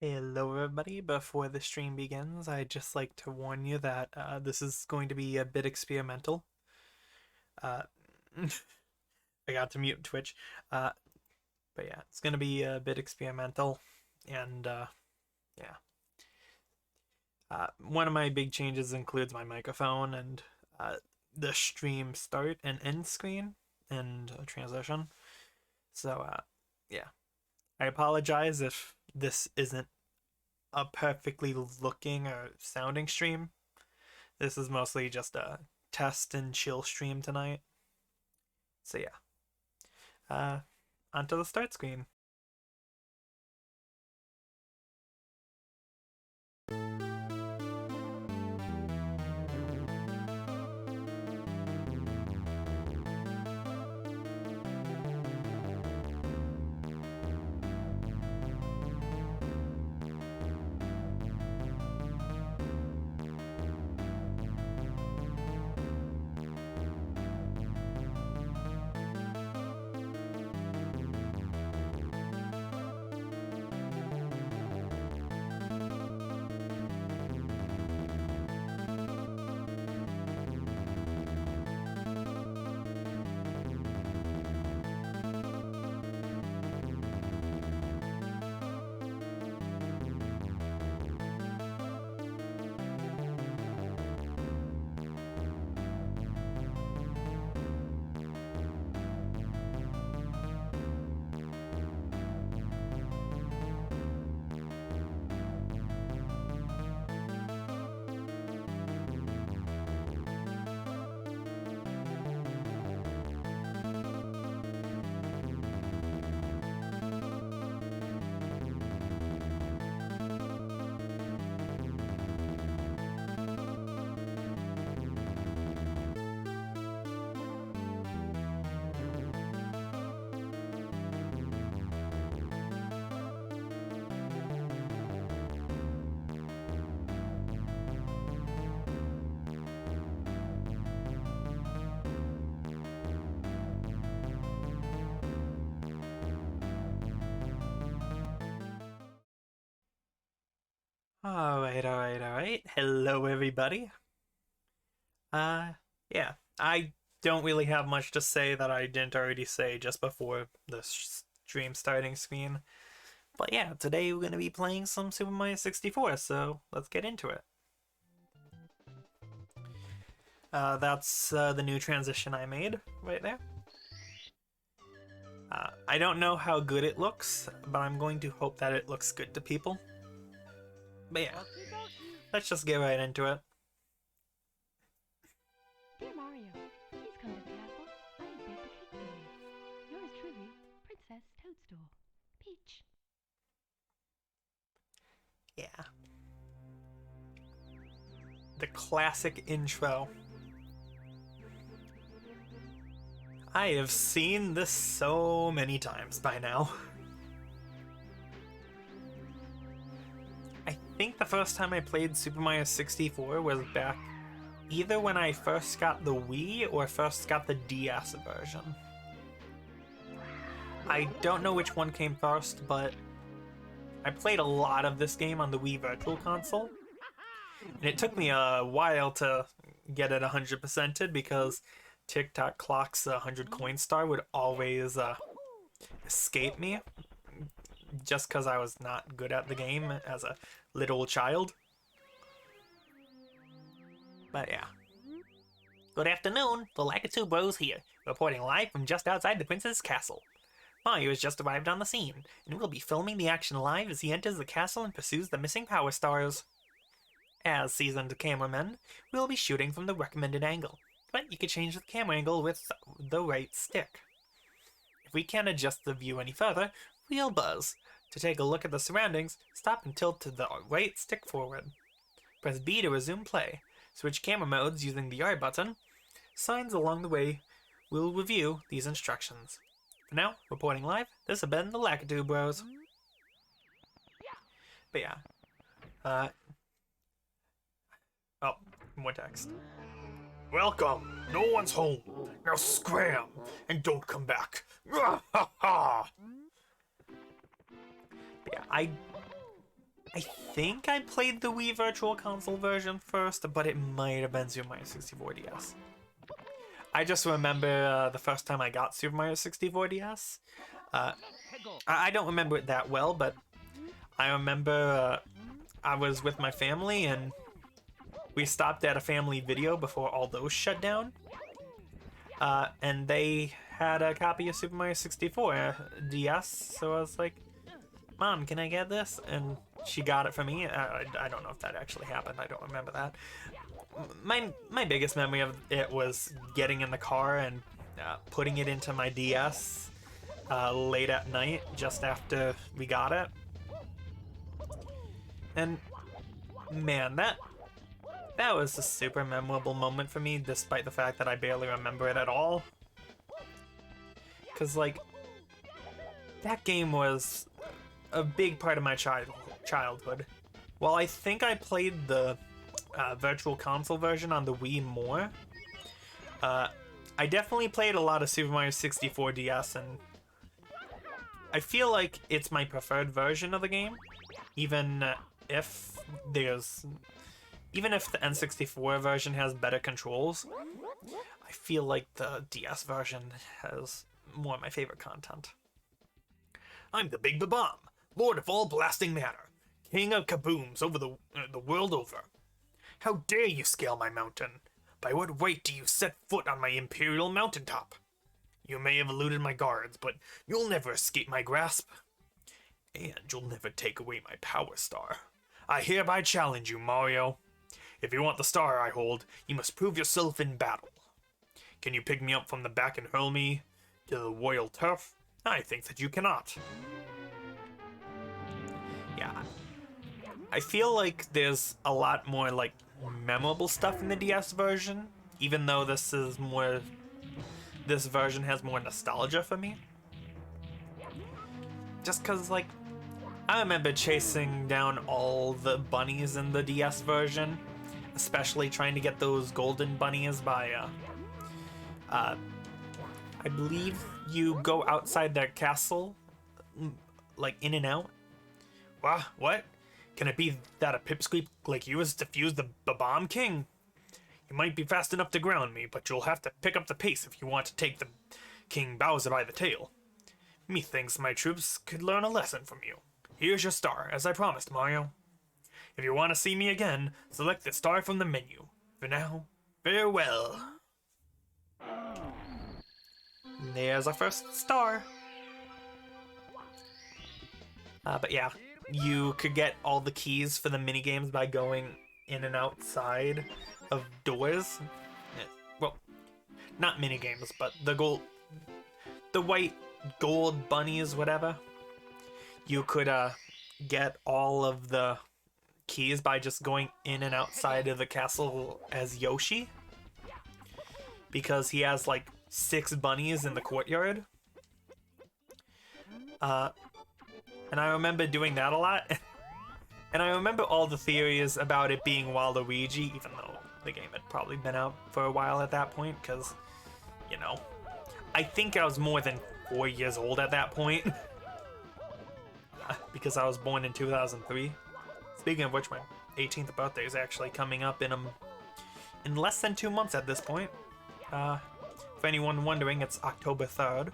Hello, everybody. Before the stream begins, I'd just like to warn you that this is going to be a bit experimental. Uh, I got to mute Twitch. Uh, but yeah, it's going to be a bit experimental. And yeah, one of my big changes includes my microphone and the stream start and end screen and transition. So yeah, I apologize if this isn't a perfectly looking or sounding stream. This is mostly just a test and chill stream tonight. So yeah, uh, onto the start screen. All right. Hello, everybody. Uh, yeah, I don't really have much to say that I didn't already say just before the stream starting screen. But yeah, today we're gonna be playing some Super Mario 64, so let's get into it. That's the new transition I made right there. I don't know how good it looks, but I'm going to hope that it looks good to people. But yeah, let's just get right into it. Dear Mario, please come to the castle. I have baked a cake for you. Yours truly, Princess Toadstool. Peach. Yeah. The classic intro. I have seen this so many times by now. I think the first time I played Super Mario 64 was back either when I first got the Wii or first got the DS version. I don't know which one came first, but I played a lot of this game on the Wii Virtual Console. And it took me a while to get it 100%ed because TikTok Clock's 100 coin star would always escape me just because I was not good at the game as a little child. But yeah. Good afternoon, the Lakitu Bros here, reporting live from just outside the Prince's castle. Mario has just arrived on the scene, and we'll be filming the action live as he enters the castle and pursues the missing Power Stars. As seasoned cameramen, we'll be shooting from the recommended angle, but you can change the camera angle with the right stick. If we can't adjust the view any further, we'll buzz. To take a look at the surroundings, stop and tilt to the right stick forward. Press B to resume play. Switch camera modes using the R button. Signs along the way will review these instructions. For now, reporting live, this has been the Lakitu Bros. But yeah. Oh, more text. Welcome! No one's home! Now scram! And don't come back! Yeah, I think I played the Wii Virtual Console version first, but it might have been Super Mario 64 DS. I just remember the first time I got Super Mario 64 DS. I don't remember it that well, but I remember I was with my family and we stopped at a family video before all those shut down. And they had a copy of Super Mario 64 DS, so I was like, Mom, can I get this? And she got it for me. I don't know if that actually happened. I don't remember that. My biggest memory of it was getting in the car and putting it into my DS late at night, just after we got it. And man, that was a super memorable moment for me, despite the fact that I barely remember it at all. Cause like, that game was a big part of my childhood. While I think I played the Virtual Console version on the Wii more, I definitely played a lot of Super Mario 64 DS, and I feel like it's my preferred version of the game, even if the N64 version has better controls. I feel like the DS version has more of my favorite content. I'm the Big Babam, Lord of all blasting matter, King of kabooms over the world over. How dare you scale my mountain? By what right do you set foot on my imperial mountaintop? You may have eluded my guards, but you'll never escape my grasp. And you'll never take away my power star. I hereby challenge you, Mario. If you want the star I hold, you must prove yourself in battle. Can you pick me up from the back and hurl me to the royal turf? I think that you cannot. Yeah. I feel like there's a lot more, like, memorable stuff in the DS version, even though this version has more nostalgia for me. Just cause, like, I remember chasing down all the bunnies in the DS version, especially trying to get those golden bunnies by, I believe you go outside their castle, like, in and out. What? Can it be that a pipsqueak like you has defused the Babam King? You might be fast enough to ground me, but you'll have to pick up the pace if you want to take the King Bowser by the tail. Methinks my troops could learn a lesson from you. Here's your star, as I promised, Mario. If you want to see me again, select the star from the menu. For now, farewell. There's our first star. But yeah, you could get all the keys for the minigames by going in and outside of doors. Well, not minigames, but the white gold bunnies, whatever. You could get all of the keys by just going in and outside of the castle as Yoshi, because he has like 6 bunnies in the courtyard. And I remember doing that a lot. And I remember all the theories about it being Waluigi, even though the game had probably been out for a while at that point, because, you know, I think I was more than 4 years old at that point. Because I was born in 2003. Speaking of which, my 18th birthday is actually coming up in less than 2 months at this point. For anyone wondering, it's October 3rd.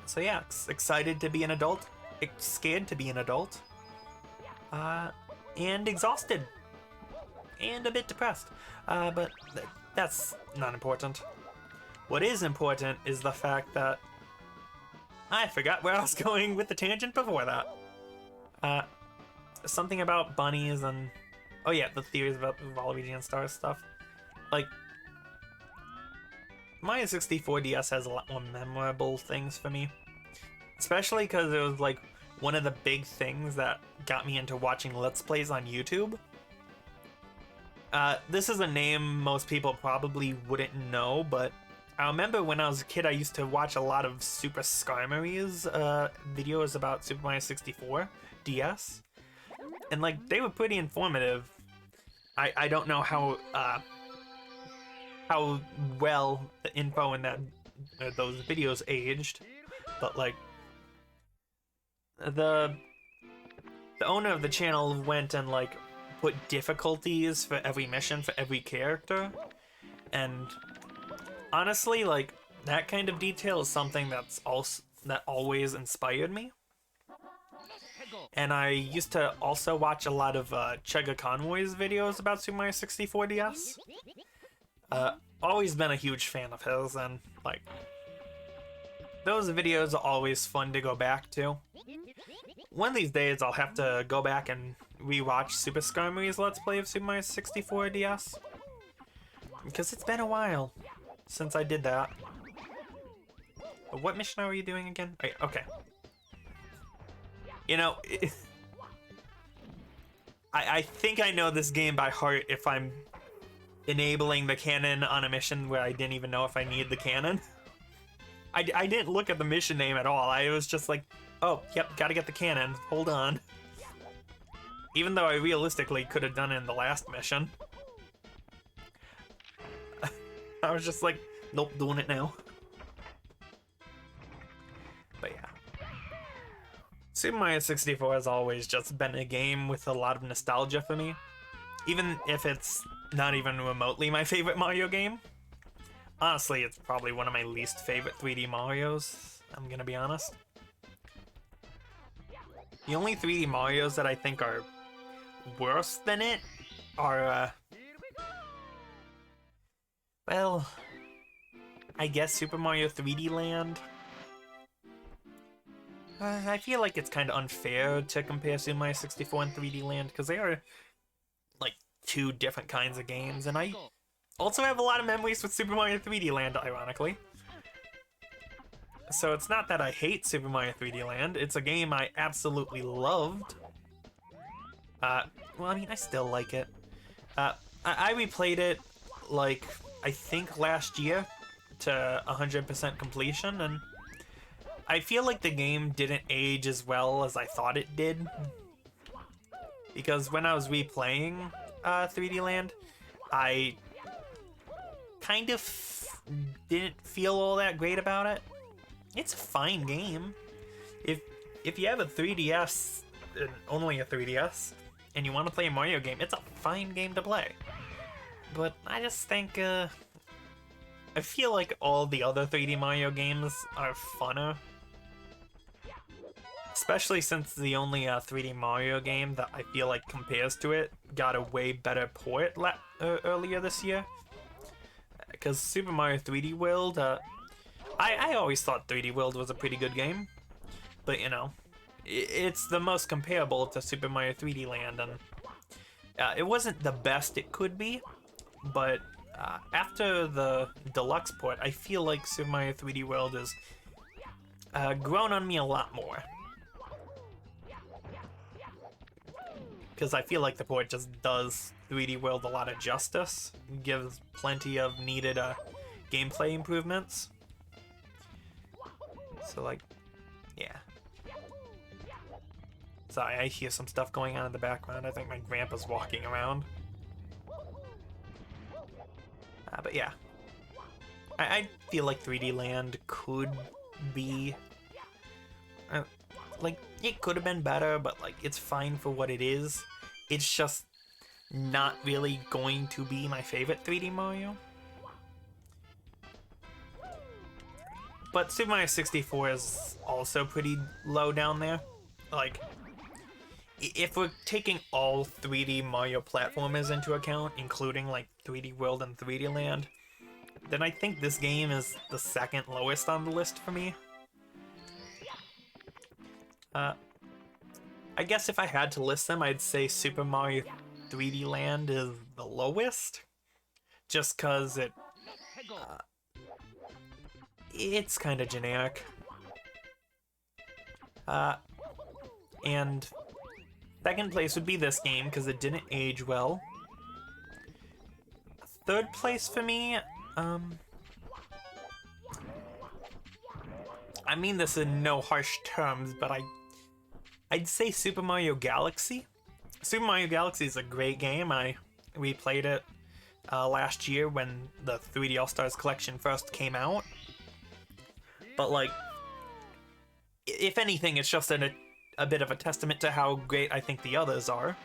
So yeah, excited to be an adult, scared to be an adult, and exhausted, and a bit depressed, but that's not important. What is important is the fact that I forgot where I was going with the tangent before that. Something about bunnies and, oh yeah, the theories about Waluigi and Star stuff. Like, Mario 64 DS has a lot more memorable things for me. Especially because it was like one of the big things that got me into watching Let's Plays on YouTube. This is a name most people probably wouldn't know, but I remember when I was a kid I used to watch a lot of Super Skarmory's videos about Super Mario 64 DS. And like, they were pretty informative. I don't know how well the info in those videos aged, but like, the the owner of the channel went and like put difficulties for every mission for every character, and honestly, like that kind of detail is something that always inspired me. And I used to also watch a lot of Chugga Conway's videos about Super Mario 64 DS. Always been a huge fan of his, and like those videos are always fun to go back to. One of these days I'll have to go back and rewatch Super Skarmory's Let's Play of Super Mario 64 DS. Because it's been a while since I did that. But what mission are you doing again? Okay. You know, I think I know this game by heart if I'm enabling the cannon on a mission where I didn't even know if I needed the cannon. I didn't look at the mission name at all. I was just like, oh, yep, gotta get the cannon. Hold on. Even though I realistically could have done it in the last mission. I was just like, nope, doing it now. But yeah. Super Mario 64 has always just been a game with a lot of nostalgia for me. Even if it's not even remotely my favorite Mario game. Honestly, it's probably one of my least favorite 3D Marios, I'm gonna be honest. The only 3D Marios that I think are worse than it are, well, I guess Super Mario 3D Land. I feel like it's kind of unfair to compare Super Mario 64 and 3D Land because they are like two different kinds of games, and I also have a lot of memories with Super Mario 3D Land, ironically. So it's not that I hate Super Mario 3D Land, it's a game I absolutely loved. Well, I mean, I still like it. I replayed it, like, I think last year to 100% completion, and I feel like the game didn't age as well as I thought it did. Because when I was replaying 3D Land, I kind of didn't feel all that great about it. It's a fine game. If you have a 3DS, only a 3DS, and you want to play a Mario game, it's a fine game to play. But I just think, I feel like all the other 3D Mario games are funner. Especially since the only 3D Mario game that I feel like compares to it got a way better port earlier this year. Because Super Mario 3D World, I always thought 3D World was a pretty good game. But, you know, it's the most comparable to Super Mario 3D Land, and it wasn't the best it could be. But after the deluxe port, I feel like Super Mario 3D World has grown on me a lot more. Because I feel like the port just does 3D World a lot of justice, gives plenty of needed gameplay improvements. So, like, yeah. Sorry, I hear some stuff going on in the background. I think my grandpa's walking around. But yeah. I feel like 3D Land could be... like, it could have been better, but, like, it's fine for what it is. It's just not really going to be my favorite 3D Mario. But Super Mario 64 is also pretty low down there. Like, if we're taking all 3D Mario platformers into account, including, like, 3D World and 3D Land, then I think this game is the second lowest on the list for me. I guess if I had to list them, I'd say Super Mario 3D Land is the lowest. Just cause it's kind of generic. And second place would be this game, because it didn't age well. Third place for me, I mean this in no harsh terms, but I'd say Super Mario Galaxy. Super Mario Galaxy is a great game. I replayed it last year when the 3D All-Stars collection first came out. But, like, if anything, it's just a bit of a testament to how great I think the others are,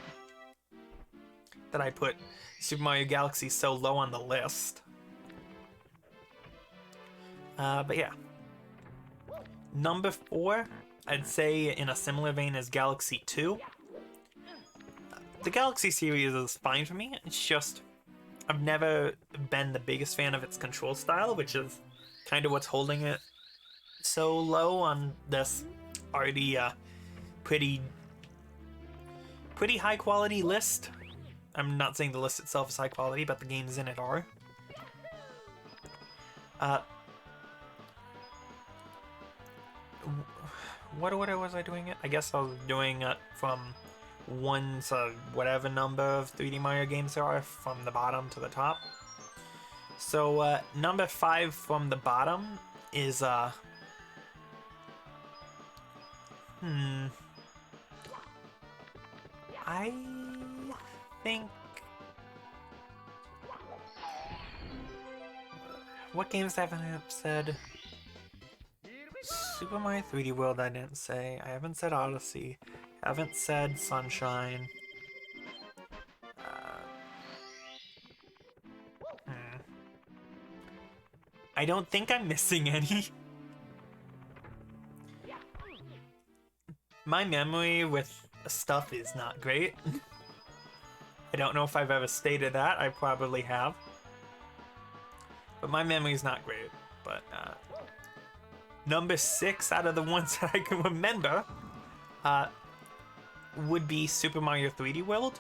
that I put Super Mario Galaxy so low on the list. But yeah. Number 4, I'd say in a similar vein as Galaxy 2. The Galaxy series is fine for me, it's just I've never been the biggest fan of its control style, which is kind of what's holding it so low on this already pretty high quality list. I'm not saying the list itself is high quality, but the games in it are. What order was I doing it? I guess I was doing it from 1 to whatever number of 3D Mario games there are, from the bottom to the top. So number 5 from the bottom is I think, what games haven't I said? Super Mario 3D World I didn't say. I haven't said Odyssey. Haven't said Sunshine. I don't think I'm missing any. My memory with stuff is not great. I don't know if I've ever stated that. I probably have. But my memory's not great. But number 6 out of the ones that I can remember would be Super Mario 3D World.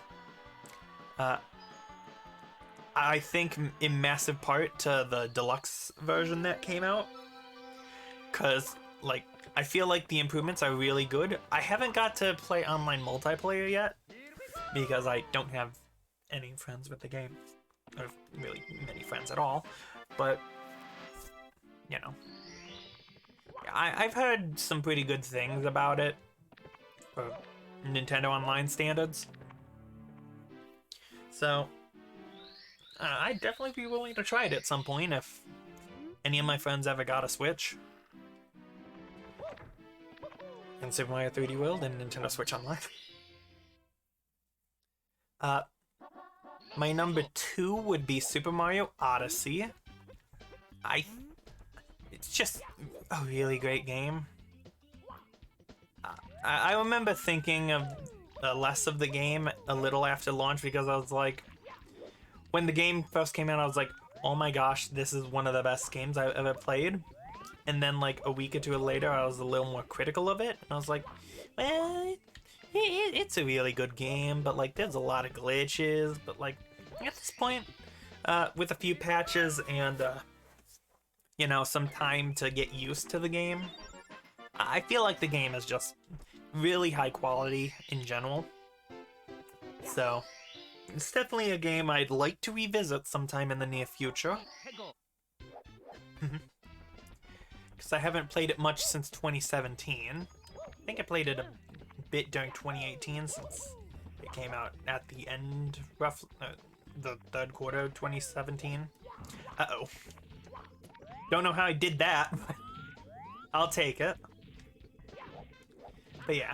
I think in massive part to the deluxe version that came out. Because, like, I feel like the improvements are really good. I haven't got to play online multiplayer yet, because I don't have any friends with the game. Or really many friends at all. But, you know. I've heard some pretty good things about it for Nintendo Online standards. So, I'd definitely be willing to try it at some point if any of my friends ever got a Switch. And Super Mario 3D World and Nintendo Switch Online. My number 2 would be Super Mario Odyssey. It's just a really great game. I remember thinking of less of the game a little after launch, because I was like, when the game first came out, I was like, oh my gosh, this is one of the best games I've ever played. And then like a week or two later, I was a little more critical of it. And I was like, well, it's a really good game, but like there's a lot of glitches. But like at this point, with a few patches and you know, some time to get used to the game, I feel like the game is just really high quality in general. So it's definitely a game I'd like to revisit sometime in the near future. Because I haven't played it much since 2017. I think I played it a bit during 2018, since it came out at the end, roughly, the third quarter of 2017. Uh-oh. Don't know how I did that, but I'll take it. But yeah.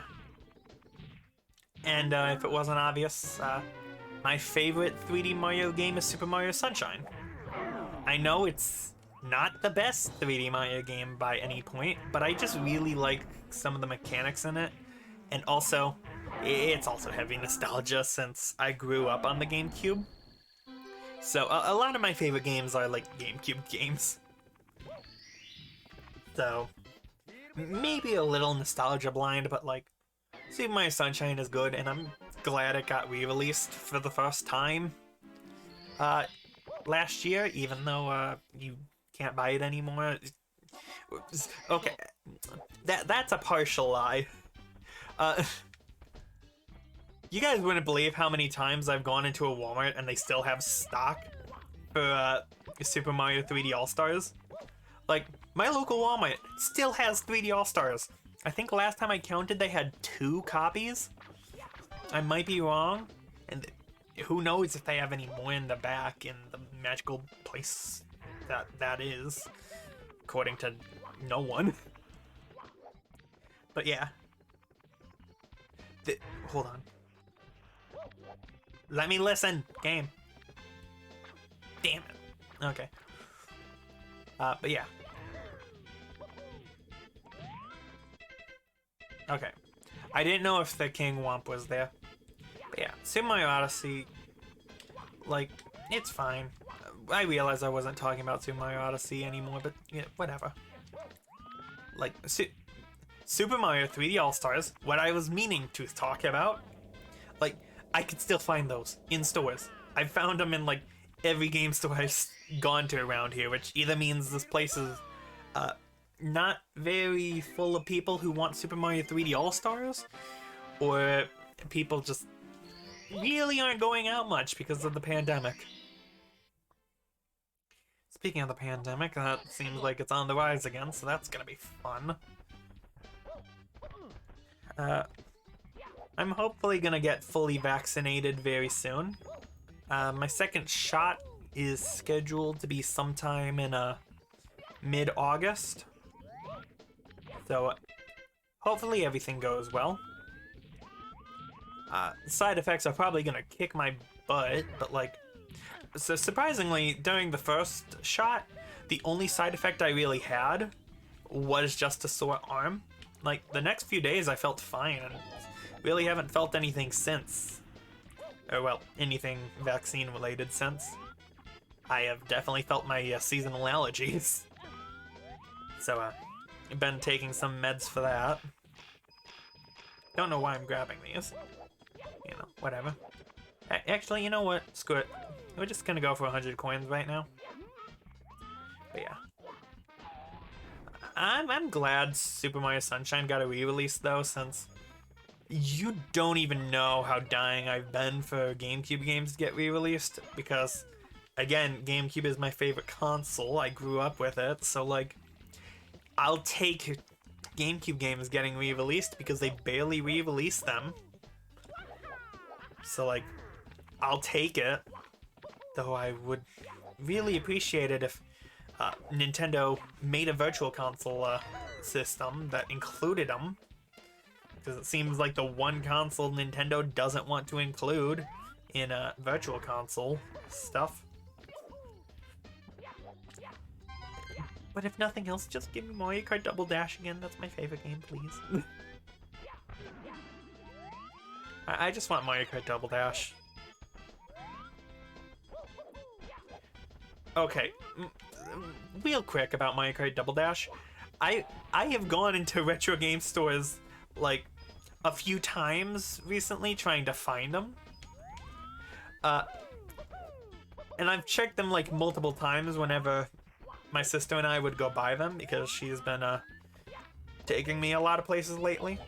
And if it wasn't obvious, my favorite 3D Mario game is Super Mario Sunshine. I know it's not the best 3D Mario game by any point, but I just really like some of the mechanics in it. And also, it's also heavy nostalgia since I grew up on the GameCube. So a lot of my favorite games are like GameCube games. So maybe a little nostalgia blind, but like Super Mario Sunshine is good, and I'm glad it got re-released for the first time last year, even though you can't buy it anymore. Okay, that's a partial lie. You guys wouldn't believe how many times I've gone into a Walmart and they still have stock for Super Mario 3D All-Stars. Like, my local Walmart still has 3D All-Stars. I think last time I counted they had 2 copies. I might be wrong. And who knows if they have any more in the back in the magical place that is. According to no one. But yeah. Hold on. Let me listen, game. Damn it. Okay. But yeah. Okay. I didn't know if the King Womp was there. But yeah, Super Mario Odyssey, like, it's fine. I realized I wasn't talking about Super Mario Odyssey anymore, but yeah, whatever. Like, Super Mario 3D All-Stars, what I was meaning to talk about, like, I could still find those in stores. I found them in, like, every game store I've gone to around here, which either means this place is not very full of people who want Super Mario 3D All-Stars, or people just really aren't going out much because of the pandemic. Speaking of the pandemic, that seems like it's on the rise again, so that's gonna be fun. I'm hopefully gonna get fully vaccinated very soon. My second shot is scheduled to be sometime in mid-August. So hopefully everything goes well. Side effects are probably gonna kick my butt, but like, so surprisingly, during the first shot, the only side effect I really had was just a sore arm. Like, the next few days I felt fine, and really haven't felt anything since. Or, well, anything vaccine-related since. I have definitely felt my seasonal allergies. So, I've been taking some meds for that. Don't know why I'm grabbing these. You know, whatever. Actually, you know what? Screw it. We're just gonna go for 100 coins right now. But yeah. I'm glad Super Mario Sunshine got a re-release though, since you don't even know how dying I've been for GameCube games to get re-released, because again, GameCube is my favorite console. I grew up with it, so like, I'll take GameCube games getting re-released because they barely re-release them. So like, I'll take it, though I would really appreciate it if Nintendo made a virtual console system that included them, because it seems like the one console Nintendo doesn't want to include in virtual console stuff. But if nothing else, just give me Mario Kart Double Dash again. That's my favorite game, please. I just want Mario Kart Double Dash. Okay, real quick about Mario Kart Double Dash. I have gone into retro game stores like a few times recently trying to find them. And I've checked them like multiple times whenever my sister and I would go buy them, because she's been taking me a lot of places lately.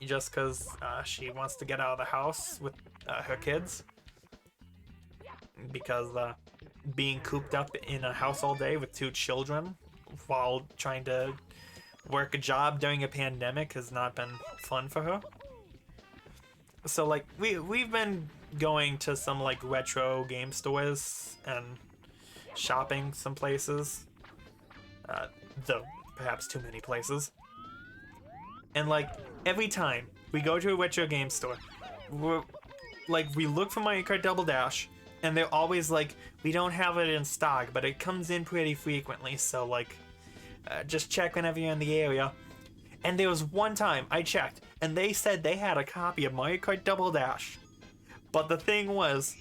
Just because she wants to get out of the house with her kids. Because being cooped up in a house all day with 2 children while trying to work a job during a pandemic has not been fun for her. So like, we've been going to some like retro game stores and shopping some places, though perhaps too many places. And like, every time we go to a retro game store, we look for Mario Kart Double Dash, and they're always like, we don't have it in stock, but it comes in pretty frequently, so like, just check whenever you're in the area. And there was one time I checked, and they said they had a copy of Mario Kart Double Dash. But the thing was,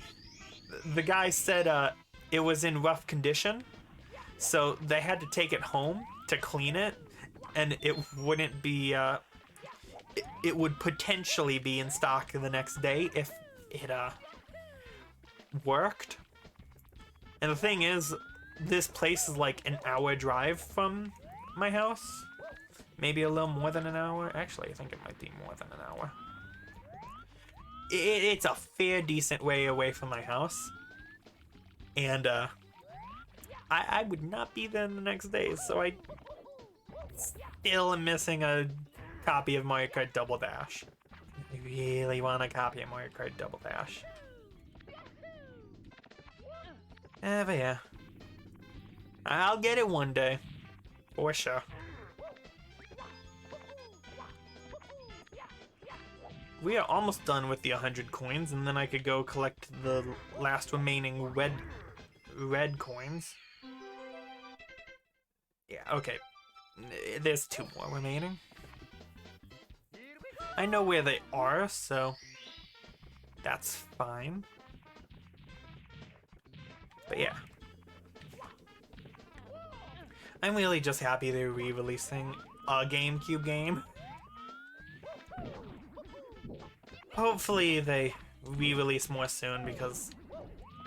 the guy said it was in rough condition, so they had to take it home to clean it, and it wouldn't be, it would potentially be in stock the next day if it, worked. And the thing is, this place is like an hour drive from my house. Maybe a little more than an hour. Actually, I think it might be more than an hour. It's a fair, decent way away from my house. And, I would not be there the next day, so I still am missing a copy of Mario Kart Double Dash. I really want a copy of Mario Kart Double Dash. But yeah. I'll get it one day. For sure. we are almost done with the 100 coins, and then I could go collect the last remaining red coins. Yeah, okay. There's 2 more remaining. I know where they are, so that's fine. But yeah. I'm really just happy they're re-releasing a GameCube game. Hopefully they re-release more soon because,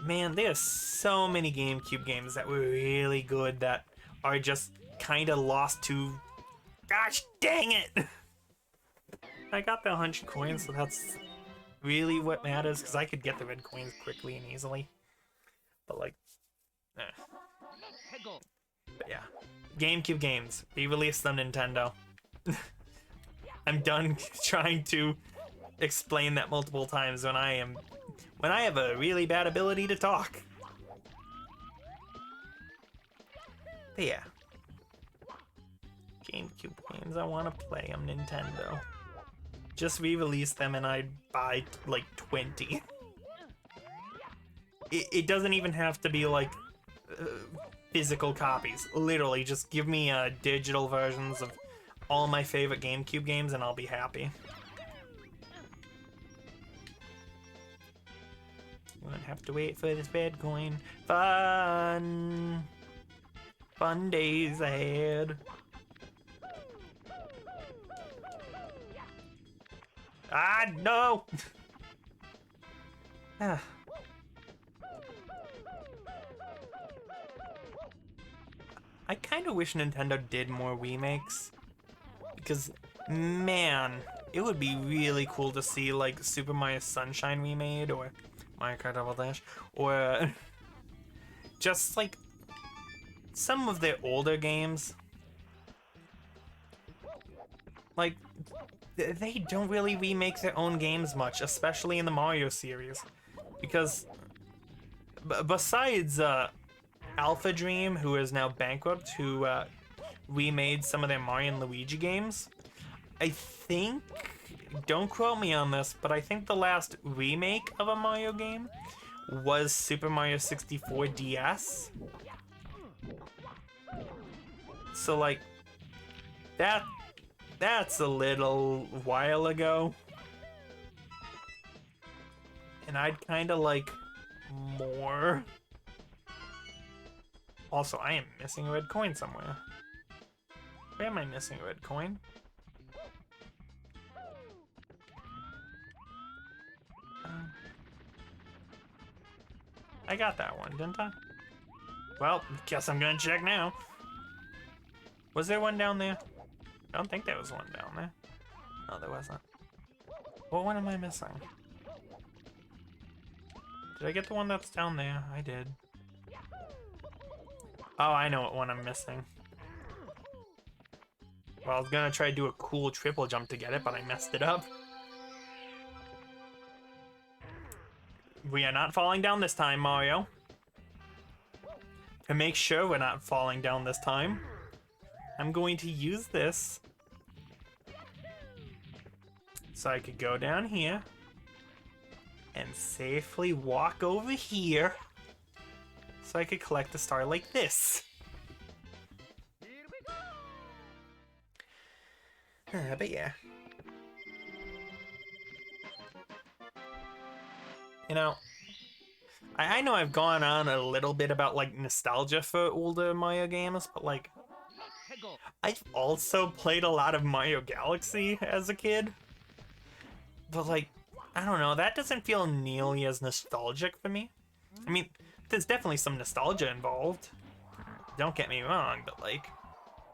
man, there's so many GameCube games that were really good that are just kind of lost to... Gosh dang it! I got the 100 coins, so that's really what matters, because I could get the red coins quickly and easily. But, like... But yeah. GameCube games. Re-release them, Nintendo. I'm done trying to explain that multiple times when I have a really bad ability to talk. But yeah. GameCube games, I want to play them, Nintendo. Just re-release them and I'd buy like 20. It doesn't even have to be like physical copies. Literally, just give me digital versions of all my favorite GameCube games and I'll be happy. Won't have to wait for this red coin. Fun days ahead. Ah, no! I kind of wish Nintendo did more remakes. Because, man, it would be really cool to see, like, Super Mario Sunshine remade, or Mario Kart Double Dash, or just, like, some of their older games. Like, they don't really remake their own games much, especially in the Mario series. Because, besides Alpha Dream, who is now bankrupt, who remade some of their Mario and Luigi games, I think, don't quote me on this, but I think the last remake of a Mario game was Super Mario 64 DS. So, like, that's a little while ago. And I'd kind of like more. Also, I am missing a red coin somewhere. Where am I missing a red coin? I got that one, didn't I? Well, guess I'm gonna check now. Was there one down there? I don't think there was one down there. No, there wasn't. What one am I missing? Did I get the one that's down there? I did. Oh, I know what one I'm missing. Well, I was gonna try to do a cool triple jump to get it, but I messed it up. We are not falling down this time, Mario. To make sure we're not falling down this time, I'm going to use this so I could go down here and safely walk over here so I could collect the star like this. But yeah. You know, I know I've gone on a little bit about like nostalgia for older Mario games, but like I've also played a lot of Mario Galaxy as a kid. But like, I don't know, that doesn't feel nearly as nostalgic for me. I mean, there's definitely some nostalgia involved. Don't get me wrong, but like,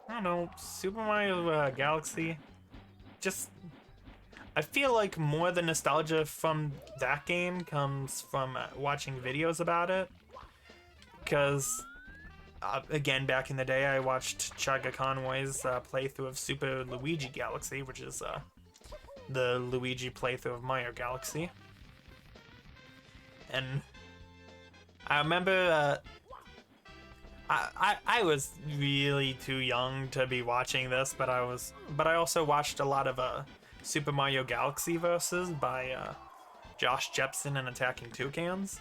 I don't know, Super Mario Galaxy, just, I feel like more of the nostalgia from that game comes from watching videos about it. Because, again, back in the day, I watched Chaga Conway's playthrough of Super Luigi Galaxy, which is the Luigi playthrough of Mario Galaxy. And I remember I was really too young to be watching this, but I also watched a lot of Super Mario Galaxy Versus by Josh Jepson and Attacking Toucans.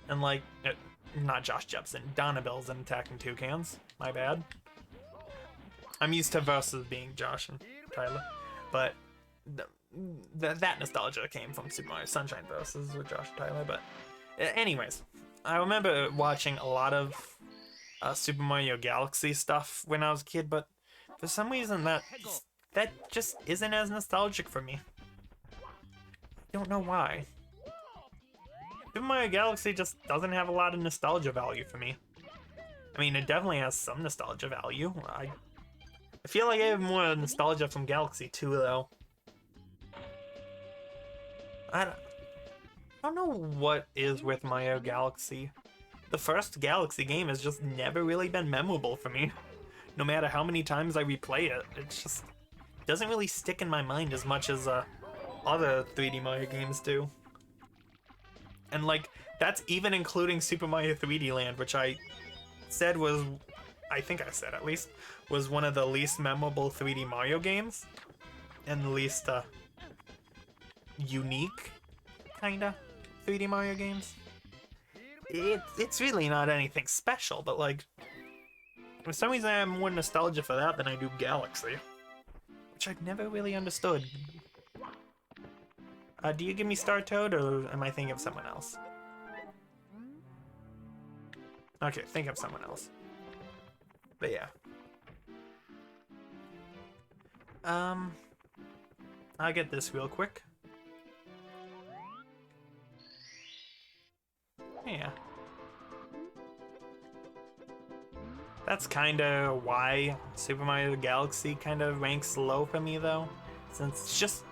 And like, not Josh Jepson, Donna Bills and Attacking Toucans. My bad. I'm used to Versus being Josh and Tyler, but that nostalgia came from Super Mario Sunshine Versus with Josh and Tyler. But anyways, I remember watching a lot of Super Mario Galaxy stuff when I was a kid, but for some reason that just isn't as nostalgic for me. Don't know why. Super Mario Galaxy just doesn't have a lot of nostalgia value for me. I mean, it definitely has some nostalgia value. I feel like I have more nostalgia from Galaxy 2, though. I don't know what is with Mario Galaxy. The first Galaxy game has just never really been memorable for me. No matter how many times I replay it, it just doesn't really stick in my mind as much as other 3D Mario games do. And like, that's even including Super Mario 3D Land, which I said was, I think I said at least, was one of the least memorable 3D Mario games. And the least unique, kinda, 3D Mario games. It's really not anything special, but like, for some reason I have more nostalgia for that than I do Galaxy. Which I've never really understood. Do you give me Star Toad, or am I thinking of someone else? Okay, think of someone else. But yeah. I'll get this real quick. Yeah. That's kinda why Super Mario Galaxy kinda ranks low for me, though. Since it's just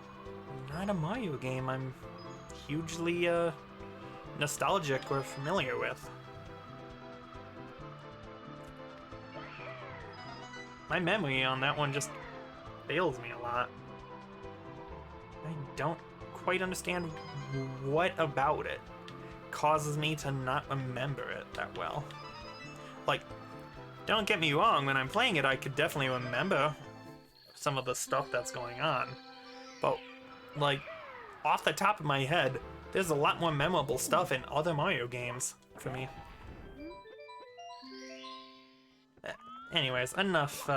not a Mario game I'm hugely nostalgic or familiar with. My memory on that one just fails me a lot. I don't quite understand what about it causes me to not remember it that well. Like, don't get me wrong, when I'm playing it I could definitely remember some of the stuff that's going on. But like, off the top of my head, there's a lot more memorable stuff in other Mario games for me. Anyways, enough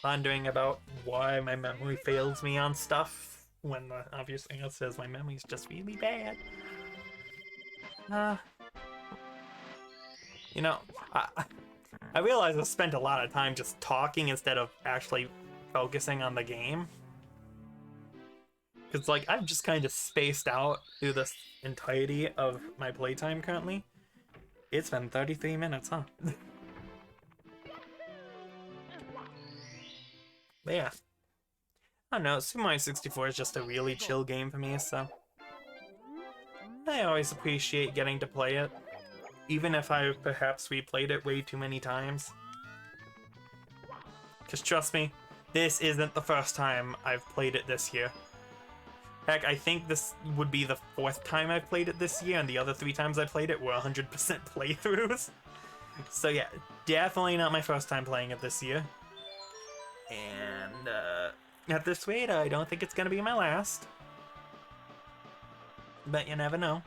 pondering about why my memory fails me on stuff when the obvious answer is my memory's just really bad. You know, I realize I spent a lot of time just talking instead of actually focusing on the game. Because, like, I've just kind of spaced out through this entirety of my playtime currently. It's been 33 minutes, huh? But yeah. I don't know, Super Mario 64 is just a really chill game for me, so I always appreciate getting to play it, even if I perhaps replayed it way too many times. Because trust me, this isn't the first time I've played it this year. Heck, I think this would be the 4th time I've played it this year, and the other 3 times I played it were 100% playthroughs. So yeah, definitely not my first time playing it this year. And at this rate, I don't think it's gonna be my last. But you never know.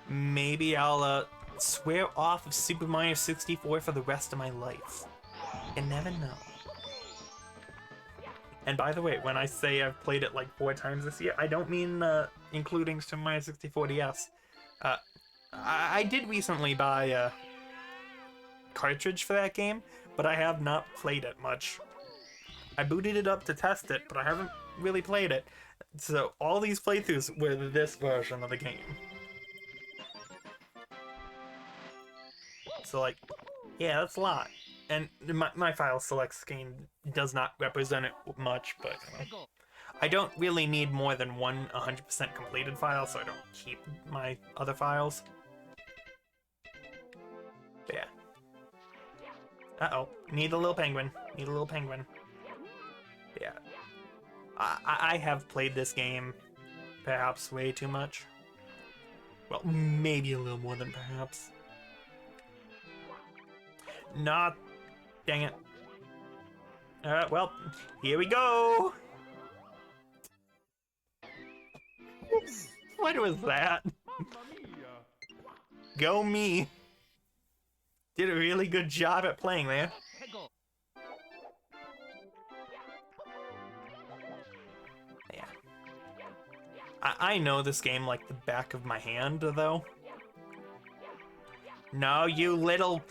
Maybe I'll swear off of Super Mario 64 for the rest of my life. You never know. And by the way, when I say I've played it like 4 times this year, I don't mean including Super Mario 64 DS. I did recently buy a cartridge for that game, but I have not played it much. I booted it up to test it, but I haven't really played it. So all these playthroughs were this version of the game. So like, yeah, that's a lot. And my file select screen does not represent it much, but I don't really need more than one 100% completed file, so I don't keep my other files. But yeah. Uh-oh, need a little penguin. Need a little penguin. But yeah. I have played this game perhaps way too much. Well, maybe a little more than perhaps. Not. Dang it. Well, here we go! What was that? Go me. Did a really good job at playing there. Yeah. I know this game like the back of my hand, though. No, you little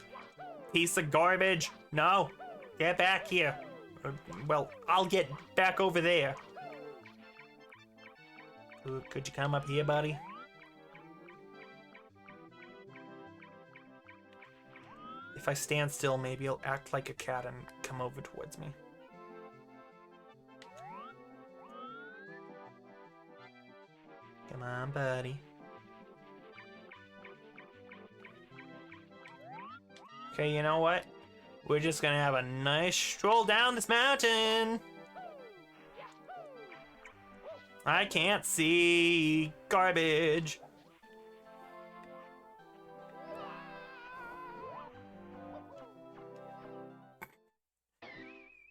piece of garbage. No. Get back here. Well, I'll get back over there. Could you come up here, buddy? If I stand still, maybe he'll act like a cat and come over towards me. Come on, buddy. Okay, you know what? We're just gonna have a nice stroll down this mountain. I can't see garbage.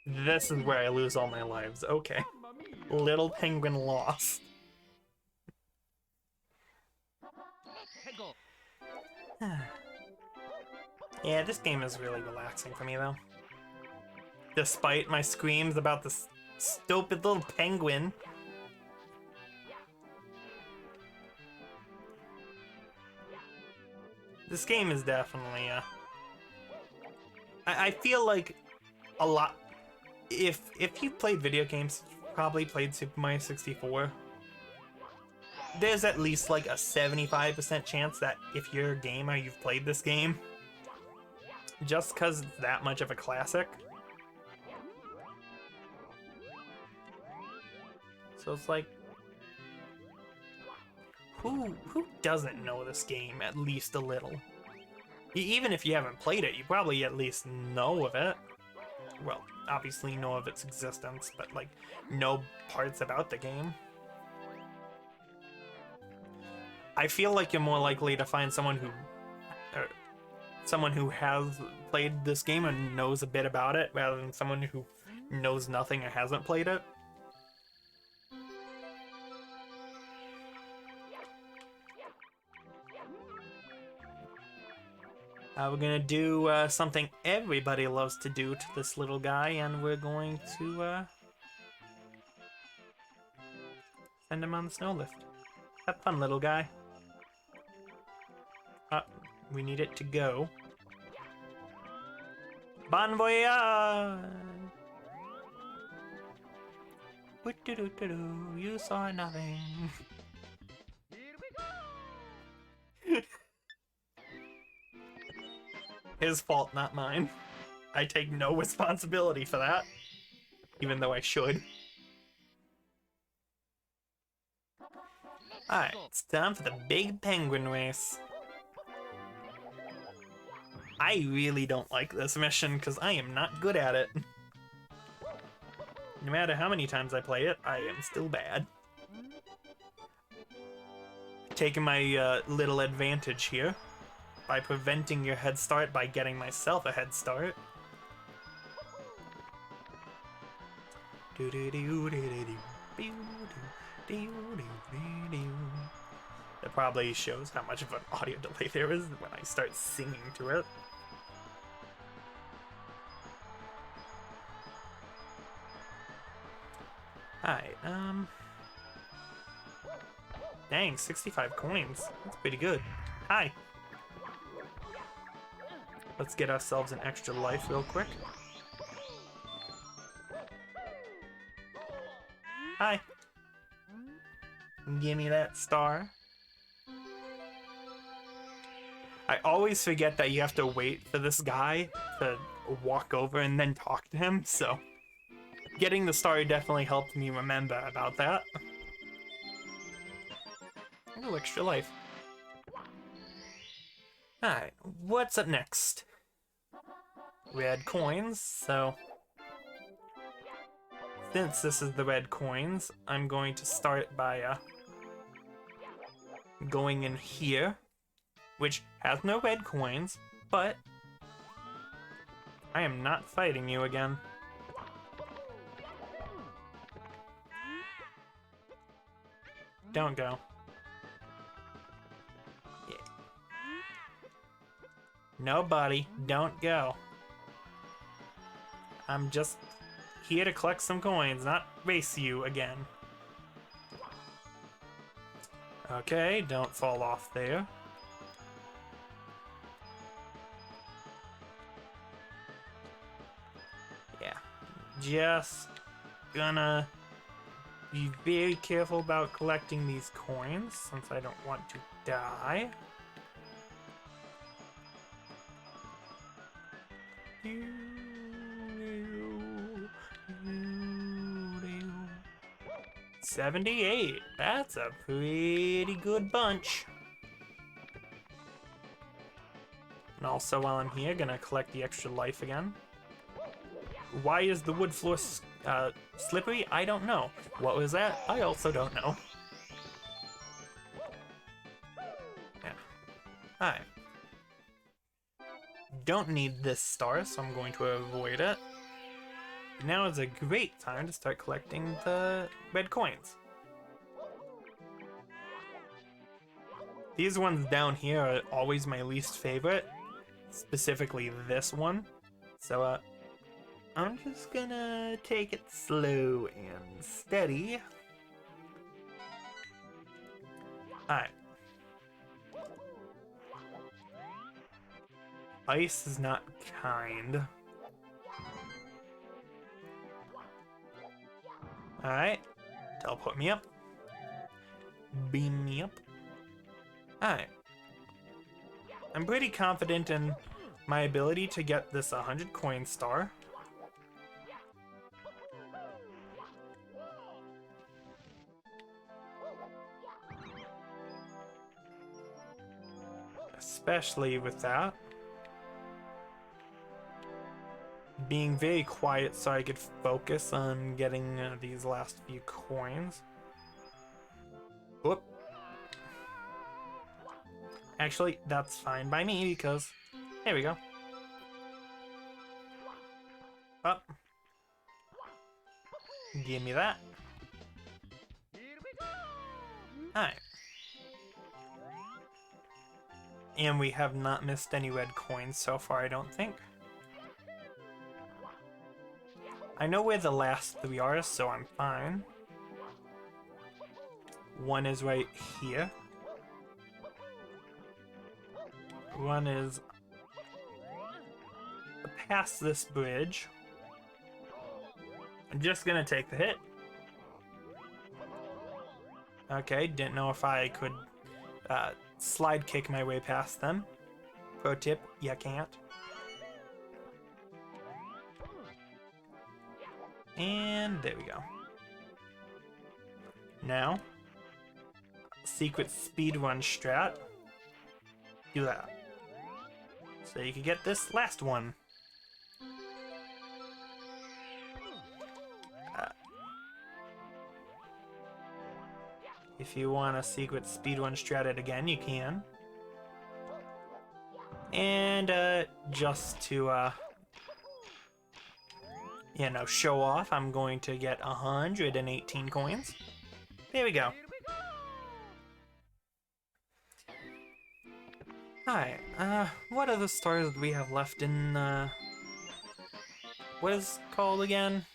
This is where I lose all my lives. Okay. Little penguin lost. Yeah, this game is really relaxing for me, though. Despite my screams about this stupid little penguin. This game is definitely, I feel like a lot... If you've played video games, you've probably played Super Mario 64. There's at least like a 75% chance that if you're a gamer, you've played this game. Just because it's that much of a classic. So it's like, who doesn't know this game at least a little? Even if you haven't played it, you probably at least know of it. Well, obviously know of its existence, but like know parts about the game. I feel like you're more likely to find someone who has played this game and knows a bit about it, rather than someone who knows nothing or hasn't played it. We're gonna do something everybody loves to do to this little guy, and we're going to send him on the snow lift. Have fun, little guy. We need it to go. Bon voyage! You saw nothing. His fault, not mine. I take no responsibility for that. Even though I should. Alright, it's time for the big penguin race. I really don't like this mission because I am not good at it. No matter how many times I play it, I am still bad. Taking my little advantage here by preventing your head start by getting myself a head start. That probably shows how much of an audio delay there is when I start singing to it. Alright, dang, 65 coins. That's pretty good. Hi. Let's get ourselves an extra life real quick. Hi. Give me that star. I always forget that you have to wait for this guy to walk over and then talk to him, so getting the star definitely helped me remember about that. Ooh, extra life. Alright, what's up next? Red coins, so since this is the red coins, I'm going to start by going in here, which has no red coins, but I am not fighting you again. Don't go. No, buddy, don't go. I'm just here to collect some coins, not race you again. Okay, don't fall off there. Yeah, just gonna be very careful about collecting these coins since I don't want to die. 78. That's a pretty good bunch. And also, while I'm here, gonna collect the extra life again. Why is the wood floor slippery? I don't know. What was that? I also don't know. Yeah. Alright. Don't need this star, so I'm going to avoid it. Now is a great time to start collecting the red coins. These ones down here are always my least favorite, specifically this one. So I'm just gonna take it slow and steady. Alright. Ice is not kind. Alright. Teleport me up. Beam me up. Alright. I'm pretty confident in my ability to get this 100 coin star. Especially with that. Being very quiet so I could focus on getting these last few coins. Whoop. Actually, that's fine by me because... There we go. Up. Give me that. Alright. And we have not missed any red coins so far, I don't think. I know where the last three are, so I'm fine. One is right here. One is past this bridge. I'm just gonna take the hit. Okay, didn't know if I could slide kick my way past them. Pro tip, you can't. And there we go. Now, secret speedrun strat. Do that. So you can get this last one. If you want a secret speedrun strat it again, you can. And just to you know, show off, I'm going to get 118 coins. There we go. Alright, what other stars do we have left in, what is it called again?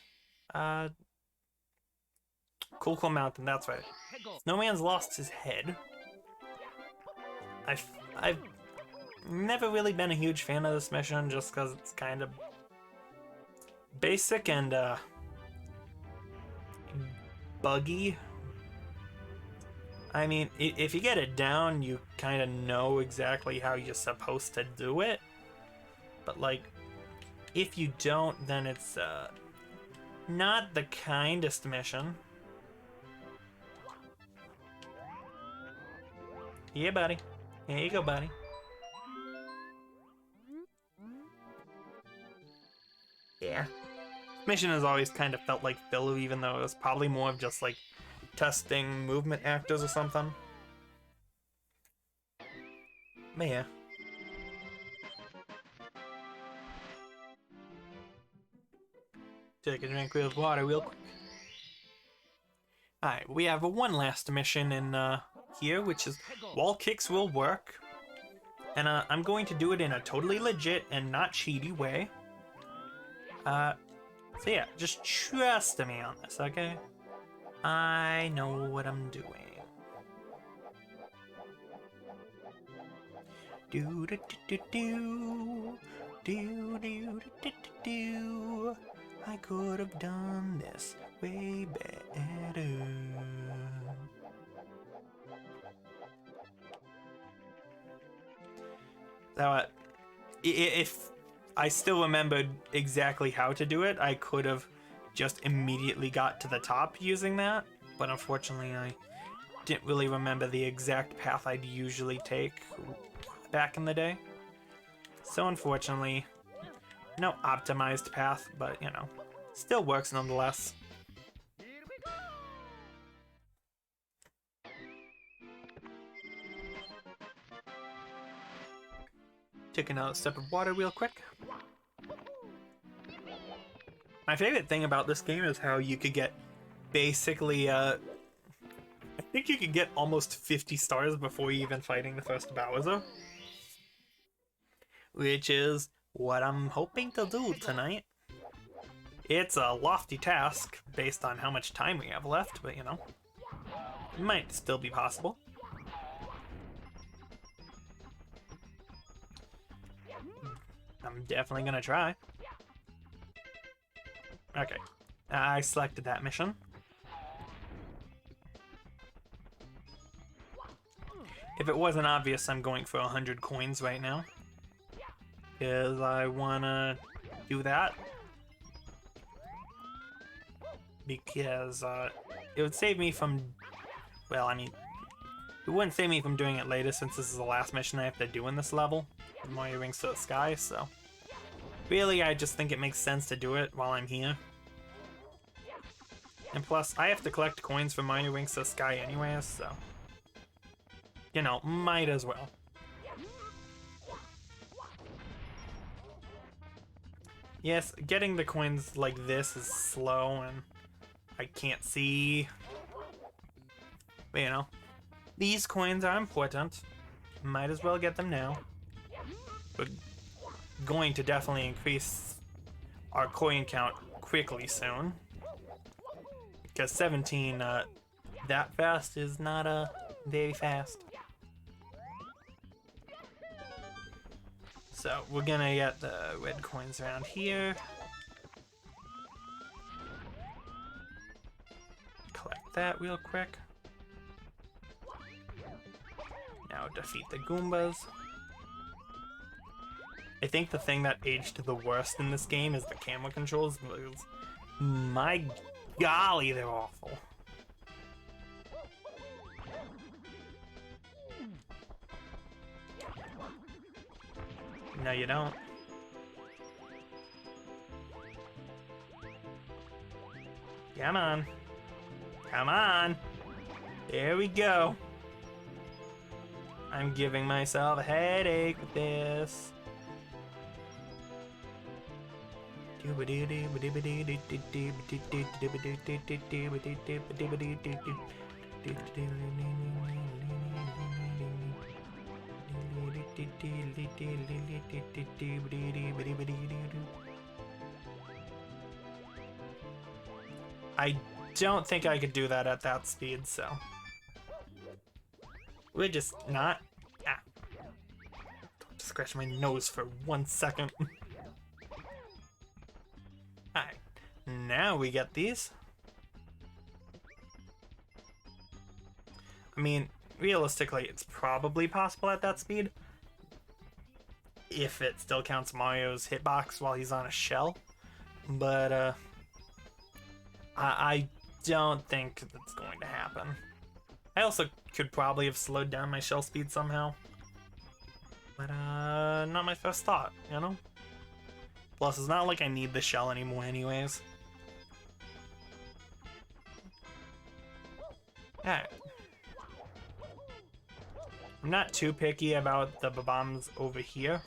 Cool Cool Mountain, that's right. Snowman's lost his head. I've never really been a huge fan of this mission just because it's kind of basic and buggy. I mean, if you get it down, you kind of know exactly how you're supposed to do it. But like, if you don't, then it's not the kindest mission. Yeah, buddy. Here you go, buddy. Yeah. Mission has always kind of felt like filler, even though it was probably more of just like testing movement actors or something. But yeah. Take a drink of water real quick. Alright, we have one last mission in here, which is wall kicks will work. And I'm going to do it in a totally legit and not cheaty way. So yeah, just trust me on this, okay? I know what I'm doing. Do do do do do do do do do. I could have done this way better. So, if I still remembered exactly how to do it, I could have just immediately got to the top using that. But unfortunately, I didn't really remember the exact path I'd usually take back in the day. So unfortunately, no optimized path, but you know, still works nonetheless. Take another sip of water real quick. My favorite thing about this game is how you could get basically, I think you could get almost 50 stars before you even fighting the first Bowser. Which is what I'm hoping to do tonight. It's a lofty task based on how much time we have left, but you know, it might still be possible. I'm definitely gonna try. Okay, I selected that mission. If it wasn't obvious, I'm going for 100 coins right now. Because I wanna do that. Because it would save me from, well, I mean, it wouldn't save me from doing it later since this is the last mission I have to do in this level. Mario Rings to the Sky, so really I just think it makes sense to do it while I'm here. And plus, I have to collect coins for Mario Rings to the Sky anyways, so you know, might as well. Yes, getting the coins like this is slow and I can't see. But you know, these coins are important. Might as well get them now. But going to definitely increase our coin count quickly soon. Because 17 that fast is not very fast. So we're gonna get the red coins around here. Collect that real quick. Now defeat the Goombas. I think the thing that aged the worst in this game is the camera controls. My golly, they're awful. No, you don't. Come on. Come on. There we go. I'm giving myself a headache with this. I don't think I could do that at that speed, so we're just not. Don't scratch my nose for 1 second. Alright, now we get these. I mean, realistically, it's probably possible at that speed. If it still counts Mario's hitbox while he's on a shell. But, I don't think that's going to happen. I also could probably have slowed down my shell speed somehow. But, not my first thought, you know? Plus, it's not like I need the shell anymore anyways. Alright. I'm not too picky about the bombs over here.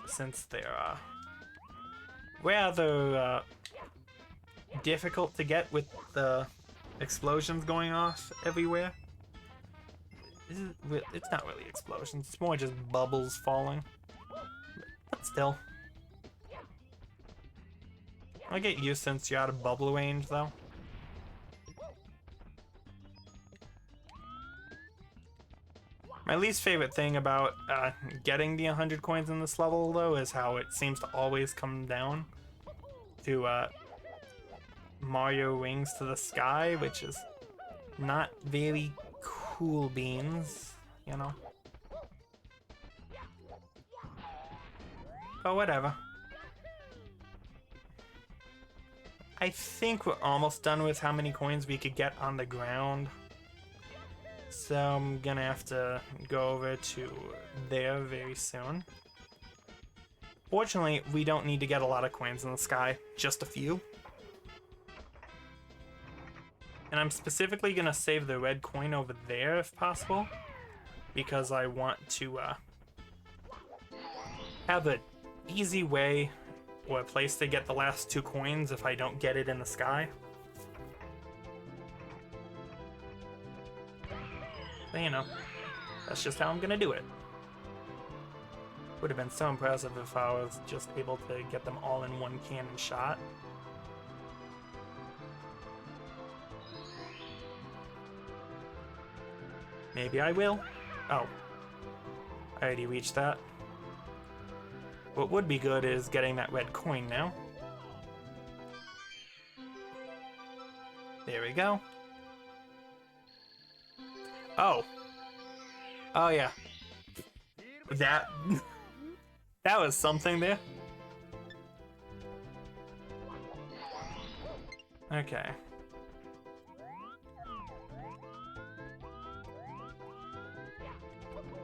Since they're, rather, difficult to get with the explosions going off everywhere. It's not really explosions. It's more just bubbles falling. But still. I get used since you're out of bubble range, though. My least favorite thing about getting the 100 coins in this level, though, is how it seems to always come down to Mario Wings to the Sky, which is not very cool beans, you know? But whatever. I think we're almost done with how many coins we could get on the ground. So I'm gonna have to go over to there very soon. Fortunately, we don't need to get a lot of coins in the sky, just a few. And I'm specifically gonna save the red coin over there if possible, because I want to have an easy way or a place to get the last 2 coins if I don't get it in the sky. So, you know, that's just how I'm gonna do it. Would have been so impressive if I was just able to get them all in one cannon shot. Maybe I will. Oh. I already reached that. What would be good is getting that red coin now. There we go. Oh. Oh yeah. That that was something there. Okay.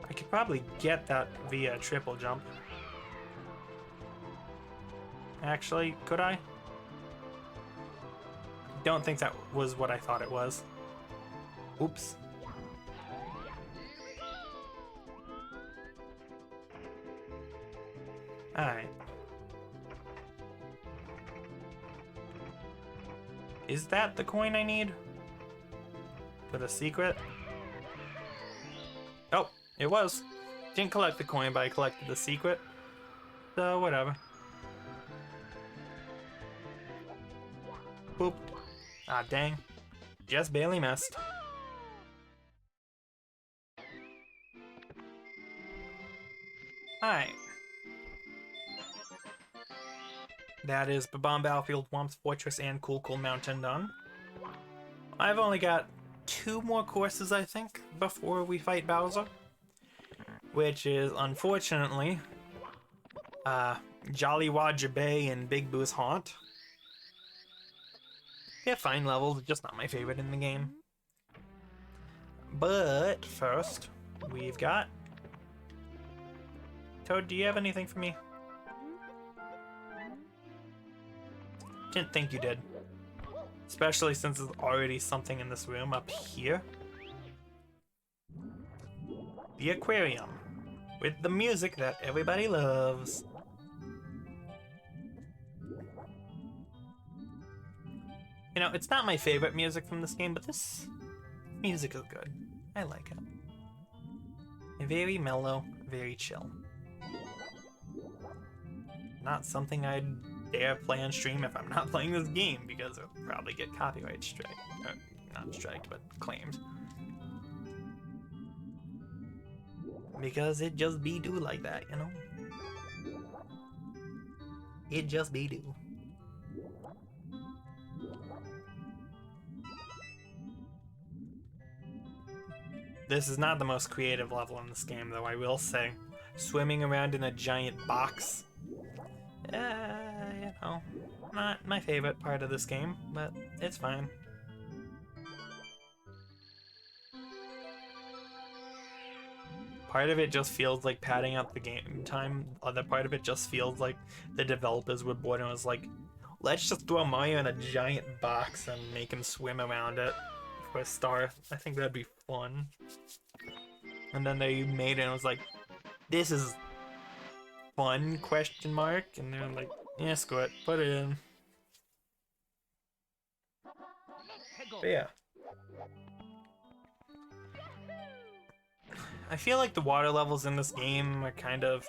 I could probably get that via triple jump. Actually, could I? Don't think that was what I thought it was. Oops. Alright. Is that the coin I need? For the secret? Oh, it was. Didn't collect the coin, but I collected the secret. So, whatever. Boop. Ah, dang. Just barely missed. Alright. That is Bob-omb Battlefield, Whomp's Fortress, and Cool Cool Mountain done. I've only got 2 more courses, I think, before we fight Bowser. Which is, unfortunately, Jolly Roger Bay and Big Boo's Haunt. They're fine levels, just not my favorite in the game. But first, we've got... Toad, do you have anything for me? Didn't think you did. Especially since there's already something in this room up here. The aquarium. With the music that everybody loves. You know, it's not my favorite music from this game, but this music is good. I like it. Very mellow, very chill. Not something I'd dare play on stream if I'm not playing this game, because it'll probably get copyright strike. Not striked, but claimed. Because it just be do like that, you know? It just be do. This is not the most creative level in this game, though, I will say. Swimming around in a giant box. You know, not my favorite part of this game, but it's fine. Part of it just feels like padding out the game time. Other part of it just feels like the developers were bored and was like, let's just throw Mario in a giant box and make him swim around it for a star. I think that'd be fun. And then they made it and was like, this is fun, question mark, and they're like, yeah, screw it, put it in. But yeah. I feel like the water levels in this game are kind of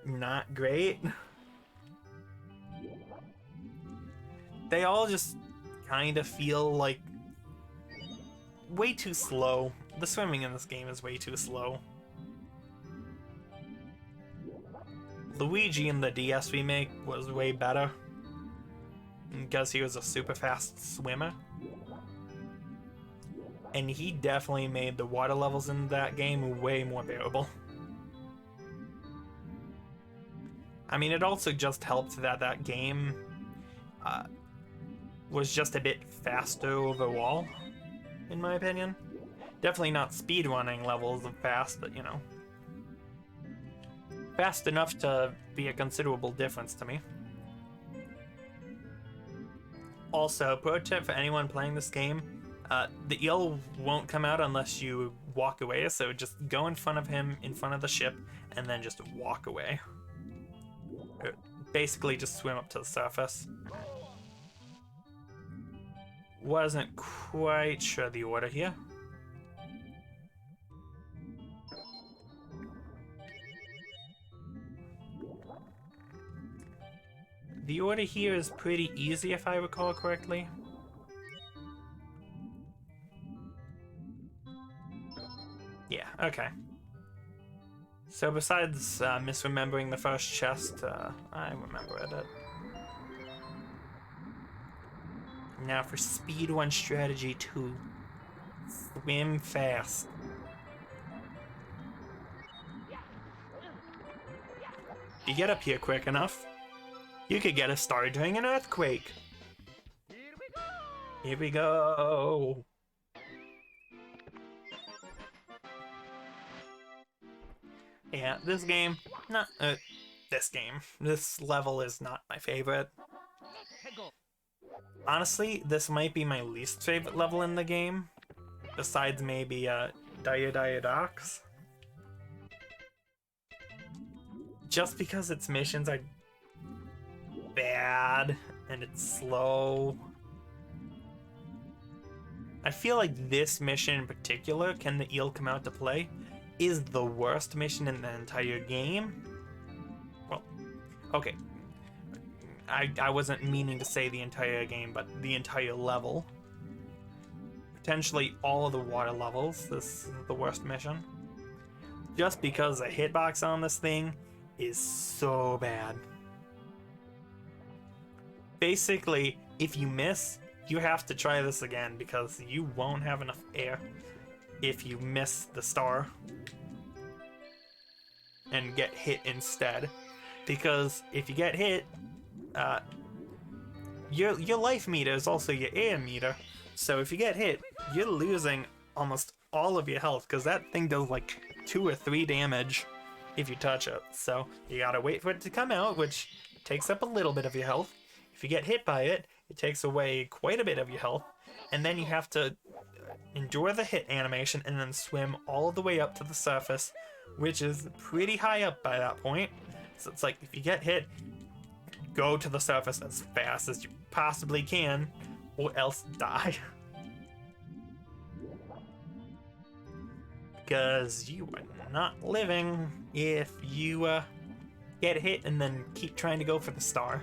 not great. They all just kind of feel like way too slow. The swimming in this game is way too slow. Luigi in the DS remake was way better because he was a super fast swimmer. And he definitely made the water levels in that game way more bearable. I mean, it also just helped that that game was just a bit faster overall, in my opinion. Definitely not speedrunning levels of fast, but you know, fast enough to be a considerable difference to me. Also, pro tip for anyone playing this game, the eel won't come out unless you walk away, so just go in front of him, in front of the ship, and then just walk away. Basically just swim up to the surface. Wasn't quite sure the order here. The order here is pretty easy if I recall correctly. Yeah, okay. So besides misremembering the first chest, I remember it. Now for speedrun strategy 2. Swim fast. If you get up here quick enough, you could get a star during an earthquake. Here we go. Yeah, this level is not my favorite. Honestly, this might be my least favorite level in the game, besides maybe Dire Docks. Just because its missions are bad and it's slow. I feel like this mission in particular, Can the Eel Come Out to Play, is the worst mission in the entire game. Well, okay. I wasn't meaning to say the entire game, but the entire level. Potentially all of the water levels, this is the worst mission. Just because the hitbox on this thing is so bad. Basically, if you miss, you have to try this again because you won't have enough air if you miss the star and get hit instead. Because if you get hit, your life meter is also your air meter. So if you get hit, you're losing almost all of your health because that thing does like 2 or 3 damage if you touch it. So you gotta wait for it to come out, which takes up a little bit of your health. If you get hit by it, it takes away quite a bit of your health, and then you have to endure the hit animation and then swim all the way up to the surface, which is pretty high up by that point. So it's like, if you get hit, go to the surface as fast as you possibly can, or else die. Because you are not living if you get hit and then keep trying to go for the star.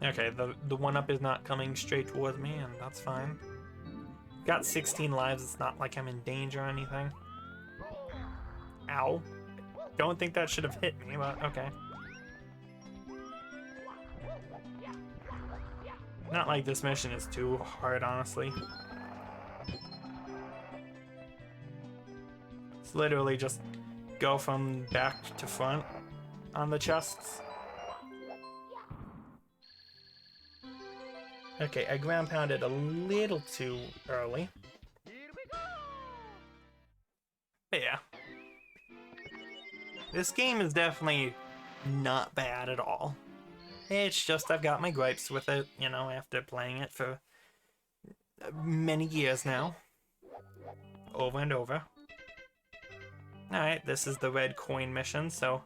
Okay, the 1-up is not coming straight towards me, and that's fine. Got 16 lives, it's not like I'm in danger or anything. Ow. Don't think that should have hit me, but okay. Not like this mission is too hard, honestly. It's literally just go from back to front on the chests. Okay, I ground pounded a little too early. But yeah. This game is definitely not bad at all. It's just I've got my gripes with it, you know, after playing it for many years now. Over and over. Alright, this is the red coin mission, so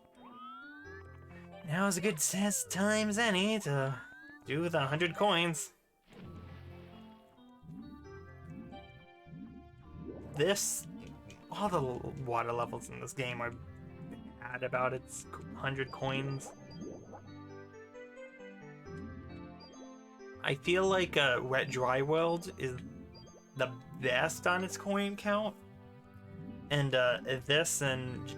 now is a good time as any to do the 100 coins. this, all the water levels in this game are at about its 100 coins. I feel like Wet Dry World is the best on its coin count, and this and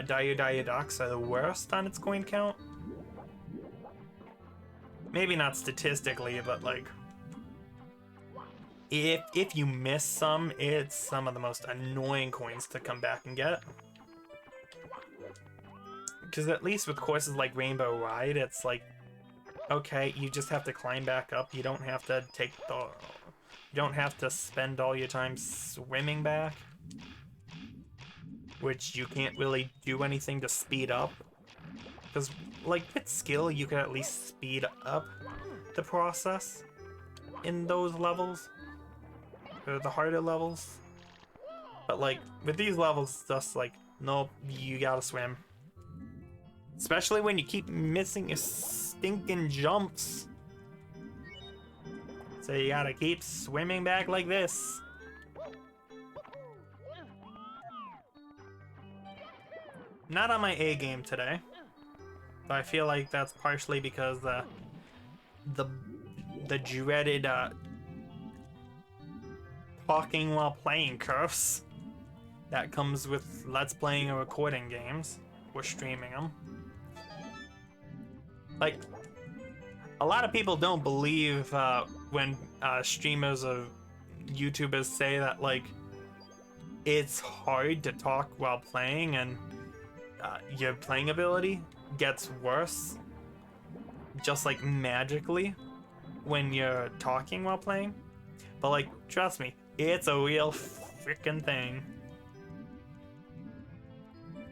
Dire Dire Docks are the worst on its coin count. Maybe not statistically, but like if you miss some, it's some of the most annoying coins to come back and get. Because at least with courses like Rainbow Ride, it's like, okay, you just have to climb back up. You don't have to you don't have to spend all your time swimming back, which you can't really do anything to speed up. Because, like, with skill, you can at least speed up the process in those levels, or the harder levels. But, like, with these levels, it's just like, nope, you gotta swim. Especially when you keep missing your stinking jumps. So you gotta keep swimming back like this. Not on my A game today. But I feel like that's partially because the dreaded talking while playing curse that comes with Let's Playing or recording games or streaming them. Like, a lot of people don't believe when streamers or YouTubers say that, like, it's hard to talk while playing and your playing ability gets worse just like magically when you're talking while playing. But like, trust me, it's a real freaking thing.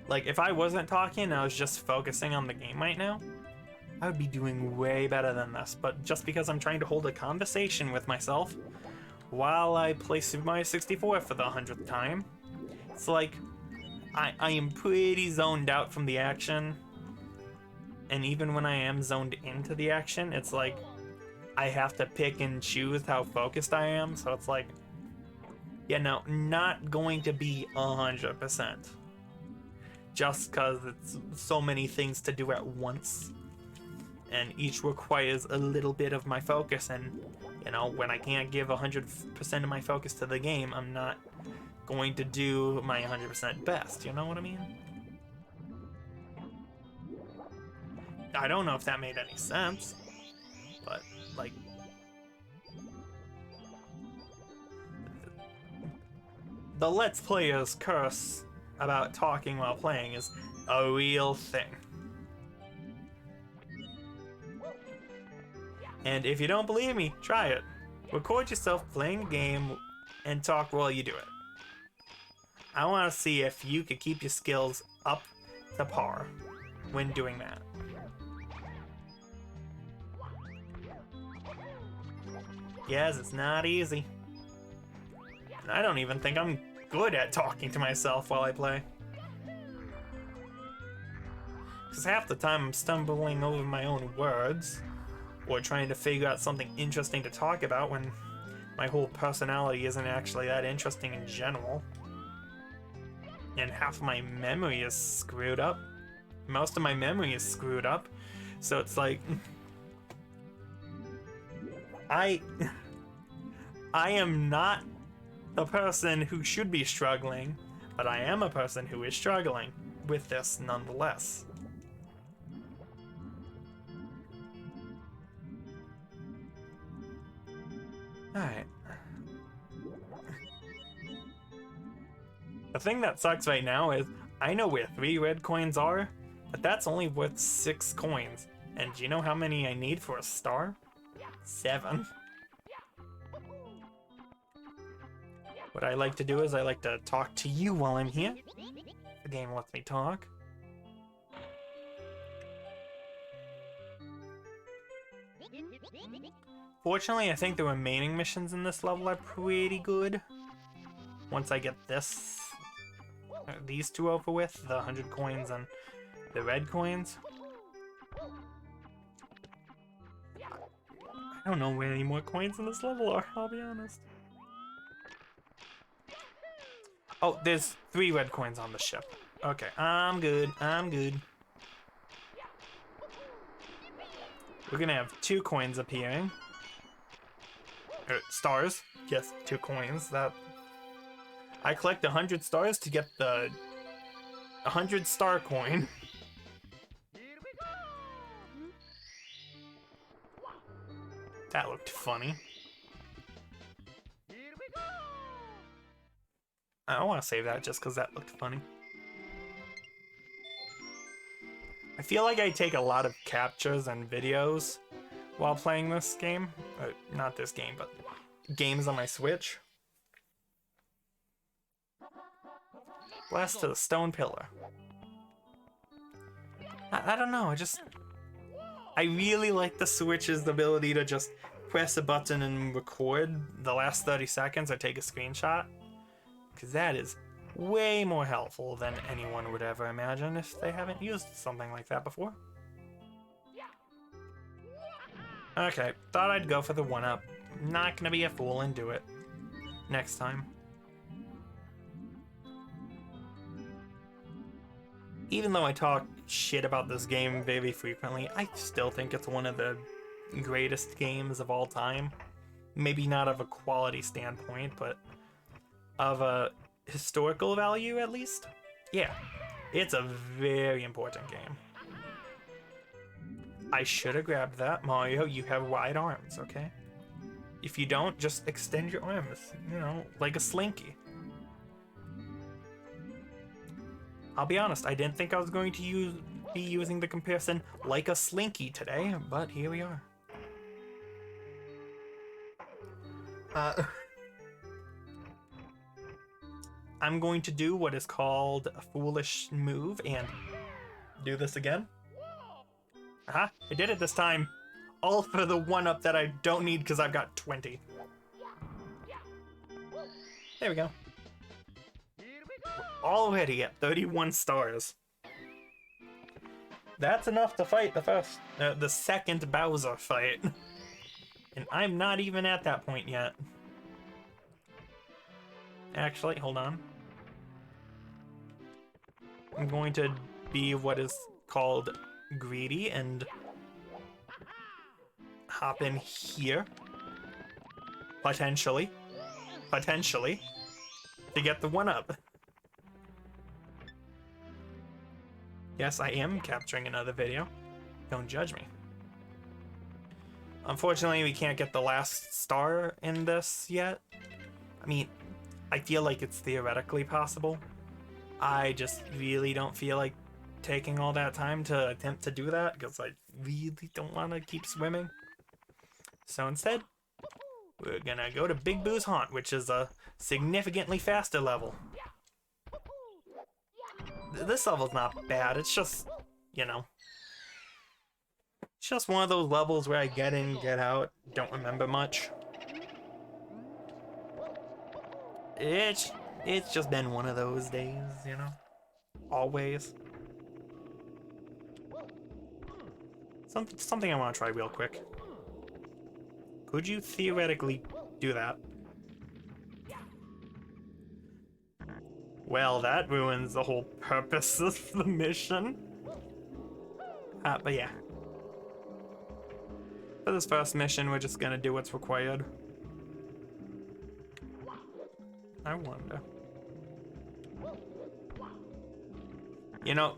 Like, if I wasn't talking and I was just focusing on the game right now, I would be doing way better than this. But just because I'm trying to hold a conversation with myself while I play Super Mario 64 for the 100th time, it's like I am pretty zoned out from the action. And even when I am zoned into the action, it's like I have to pick and choose how focused I am. So it's like, yeah, no, not going to be 100%. Just because it's so many things to do at once. And each requires a little bit of my focus. And, you know, when I can't give 100% of my focus to the game, I'm not going to do my 100% best. You know what I mean? I don't know if that made any sense, but, like, the Let's Player's curse about talking while playing is a real thing. And if you don't believe me, try it. Record yourself playing a game and talk while you do it. I want to see if you could keep your skills up to par when doing that. Yes, it's not easy. And I don't even think I'm good at talking to myself while I play. Because half the time I'm stumbling over my own words, or trying to figure out something interesting to talk about when my whole personality isn't actually that interesting in general. And half of my memory is screwed up. Most of my memory is screwed up. So it's like, I am not the person who should be struggling, but I am a person who is struggling with this nonetheless. Alright. The thing that sucks right now is, I know where 3 red coins are, but that's only worth 6 coins. And do you know how many I need for a star? 7. What I like to do is I like to talk to you while I'm here. The game lets me talk. Fortunately, I think the remaining missions in this level are pretty good. Once I get these 2 over with, the 100 coins and the red coins. I don't know where any more coins in this level are, I'll be honest. Oh, there's 3 red coins on the ship. Okay, I'm good. I'm good. We're gonna have 2 coins appearing. Stars. Yes, 2 coins. That I collect 100 stars to get the 100 star coin. That looked funny. I don't want to save that just because that looked funny. I feel like I take a lot of captures and videos while playing this game. Not this game, but games on my Switch. Blast to the stone pillar. I don't know, I really like the Switch's ability to just press a button and record the last 30 seconds or take a screenshot. Because that is way more helpful than anyone would ever imagine if they haven't used something like that before. Okay, thought I'd go for the 1-up. Not gonna be a fool and do it. Next time. Even though I talk shit about this game very frequently, I still think it's one of the greatest games of all time. Maybe not of a quality standpoint, but of a historical value at least. Yeah, it's a very important game. I should have grabbed that. Mario, you have wide arms, okay? If you don't, just extend your arms, you know, like a slinky. I'll be honest, I didn't think I was going to be using the comparison like a slinky today, but here we are. I'm going to do what is called a foolish move and do this again. I did it this time. All for the 1-up that I don't need because I've got 20. There we go. We're already at 31 stars. That's enough to fight the second Bowser fight. And I'm not even at that point yet. Actually, hold on. I'm going to be what is called greedy and hop in here. Potentially, to get the 1-up. Yes, I am capturing another video. Don't judge me. Unfortunately, we can't get the last star in this yet. I mean, I feel like it's theoretically possible. I just really don't feel like taking all that time to attempt to do that because I really don't want to keep swimming. So instead, we're gonna go to Big Boo's Haunt, which is a significantly faster level. This level's not bad, it's just, you know, it's just one of those levels where I get in, get out, don't remember much. It's just been one of those days, you know? Always. Something I want to try real quick. Could you theoretically do that? Well, that ruins the whole purpose of the mission. But yeah. For this first mission, we're just gonna do what's required. I wonder. You know,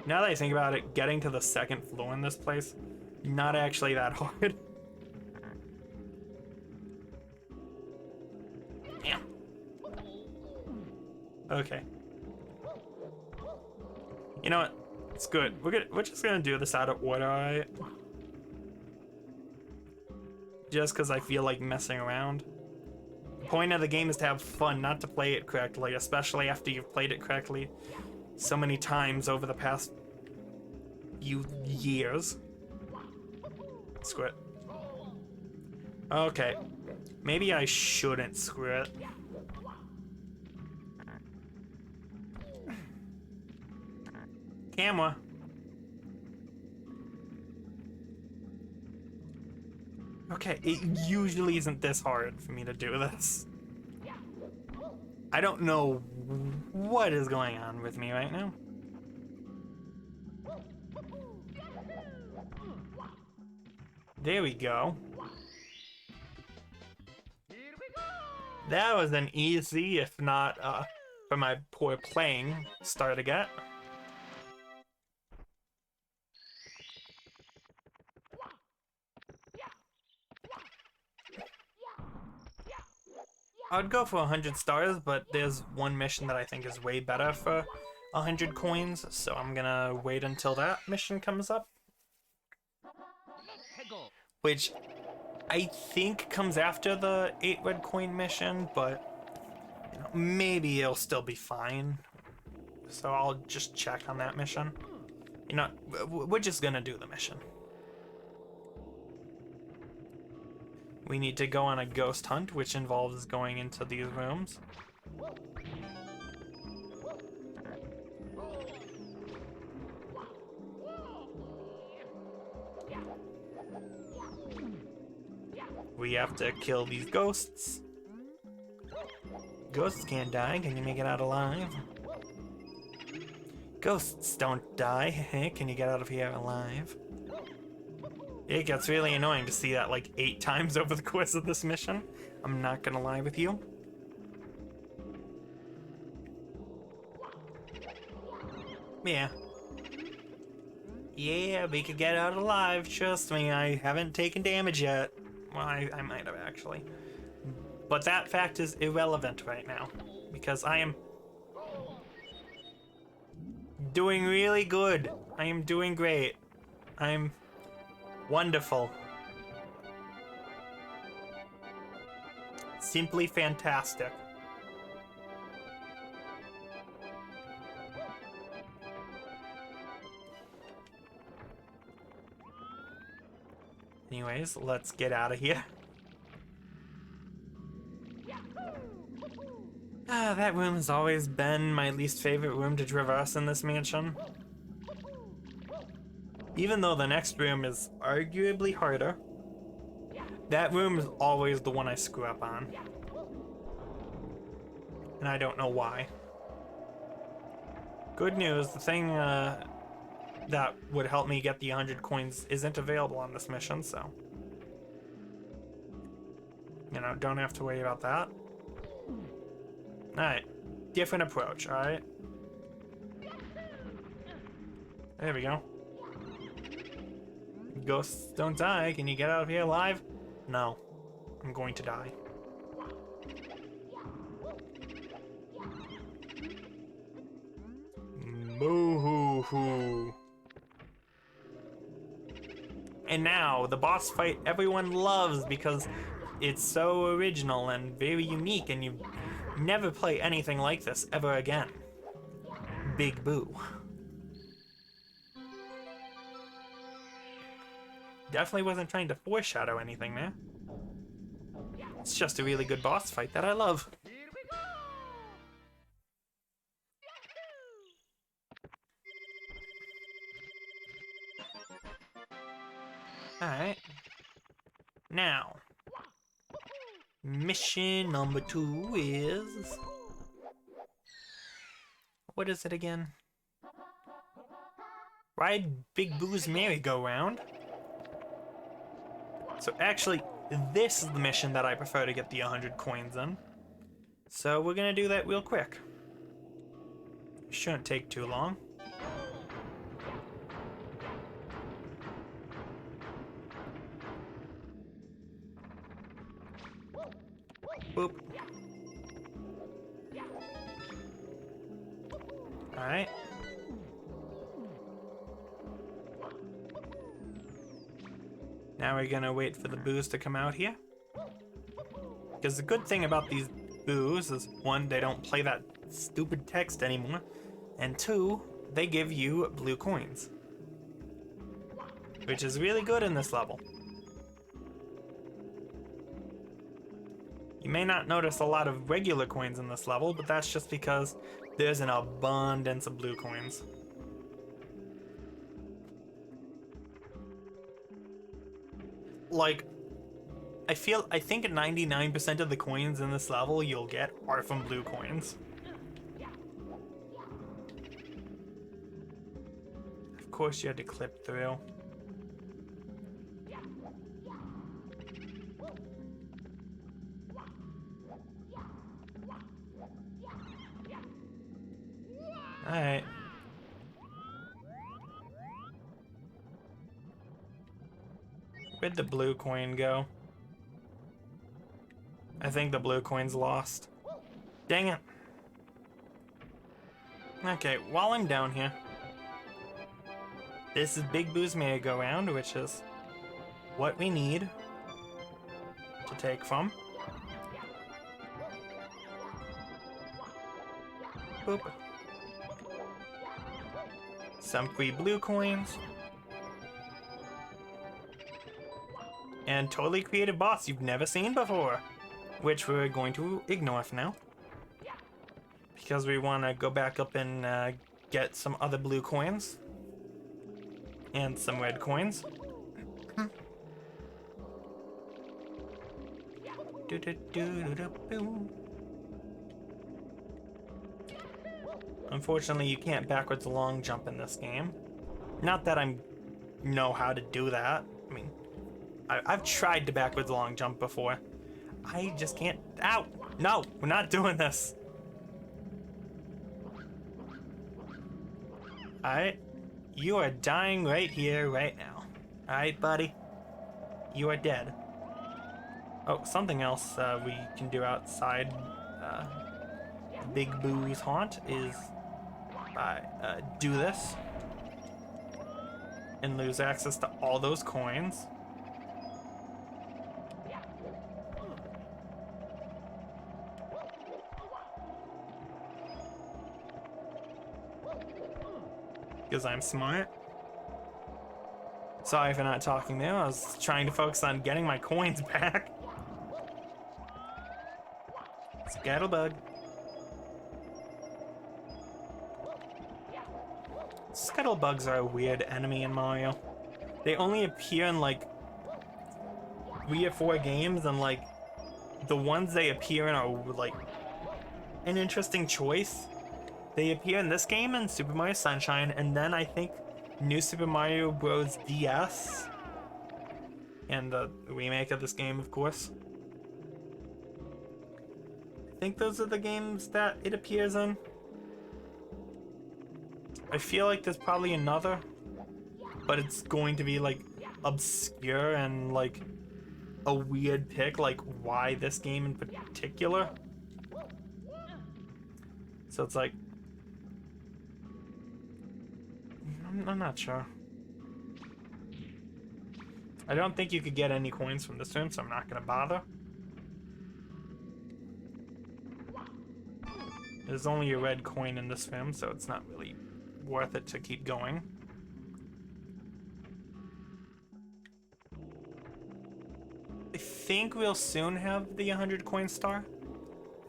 now that I think about it, getting to the second floor in this place, not actually that hard. Yeah. Okay. You know what? It's good. We're just gonna do this out of order, alright? Just because I feel like messing around. The point of the game is to have fun, not to play it correctly, especially after you've played it correctly so many times over the past few years. Screw it. Okay. Maybe I shouldn't screw it. Camera. Okay, it usually isn't this hard for me to do this. I don't know what is going on with me right now. There we go. That was an easy, if not, for my poor playing, start to get. I would go for 100 stars, but there's one mission that I think is way better for 100 coins, so I'm gonna wait until that mission comes up. Which I think comes after the 8 red coin mission, but you know, maybe it'll still be fine. So I'll just check on that mission. You know, we're just gonna do the mission. We need to go on a ghost hunt, which involves going into these rooms. We have to kill these ghosts. Ghosts can't die. Can you make it out alive? Ghosts don't die. Can you get out of here alive? It gets really annoying to see that like 8 times over the course of this mission. I'm not gonna lie with you. Yeah. Yeah, we could get out alive. Trust me, I haven't taken damage yet. Well, I might have actually. But that fact is irrelevant right now. Because I am doing really good. I am doing great. I'm wonderful. Simply fantastic. Anyways, let's get out of here. That room has always been my least favorite room to traverse in this mansion. Even though the next room is arguably harder, that room is always the one I screw up on. And I don't know why. Good news, the thing that would help me get the 100 coins isn't available on this mission, so you know, don't have to worry about that. Alright, different approach, alright? There we go. Ghosts don't die. Can you get out of here alive? No. I'm going to die. Boo-hoo-hoo. And now, the boss fight everyone loves because it's so original and very unique, and you never play anything like this ever again. Big Boo. Definitely wasn't trying to foreshadow anything there. It's just a really good boss fight that I love. Alright. Now, mission number 2 is... what is it again? Ride Big Boo's merry-go-round. So actually, this is the mission that I prefer to get the 100 coins in. So we're gonna do that real quick. Shouldn't take too long. Boop. Alright. Now we're gonna wait for the boos to come out here. Because the good thing about these boos is, 1, they don't play that stupid text anymore, and 2, they give you blue coins. Which is really good in this level. You may not notice a lot of regular coins in this level, but that's just because there's an abundance of blue coins. Like, I think 99% of the coins in this level you'll get are from blue coins. Of course you had to clip through. Alright. Where'd the blue coin go? I think the blue coin's lost. Dang it. Okay, while I'm down here, this is Big Boo's merry-go-round, which is what we need to take from. Boop. Some free blue coins. And totally creative boss you've never seen before, which we're going to ignore for now. Because we want to go back up and get some other blue coins. And some red coins. Unfortunately, you can't backwards long jump in this game. Not that I know how to do that. I mean, I've tried to backwards long jump before. I just can't. Ow! No, we're not doing this. Alright. You are dying right here, right now. Alright, buddy. You are dead. Oh, something else we can do outside Big Boo's haunt is do this and lose access to all those coins. Because I'm smart. Sorry for not talking there. I was trying to focus on getting my coins back. Scattlebug. Scuttlebugs are a weird enemy in Mario. They only appear in like 3 or 4 games, and like the ones they appear in are like an interesting choice. They appear in this game and Super Mario Sunshine, and then I think New Super Mario Bros. DS, and the remake of this game, of course. I think those are the games that it appears in. I feel like there's probably another, but it's going to be like obscure and like a weird pick, like why this game in particular. So it's like, I'm not sure. I don't think you could get any coins from this room, so I'm not gonna bother. There's only a red coin in this room, so it's not really worth it to keep going. I think we'll soon have the 100 coin star,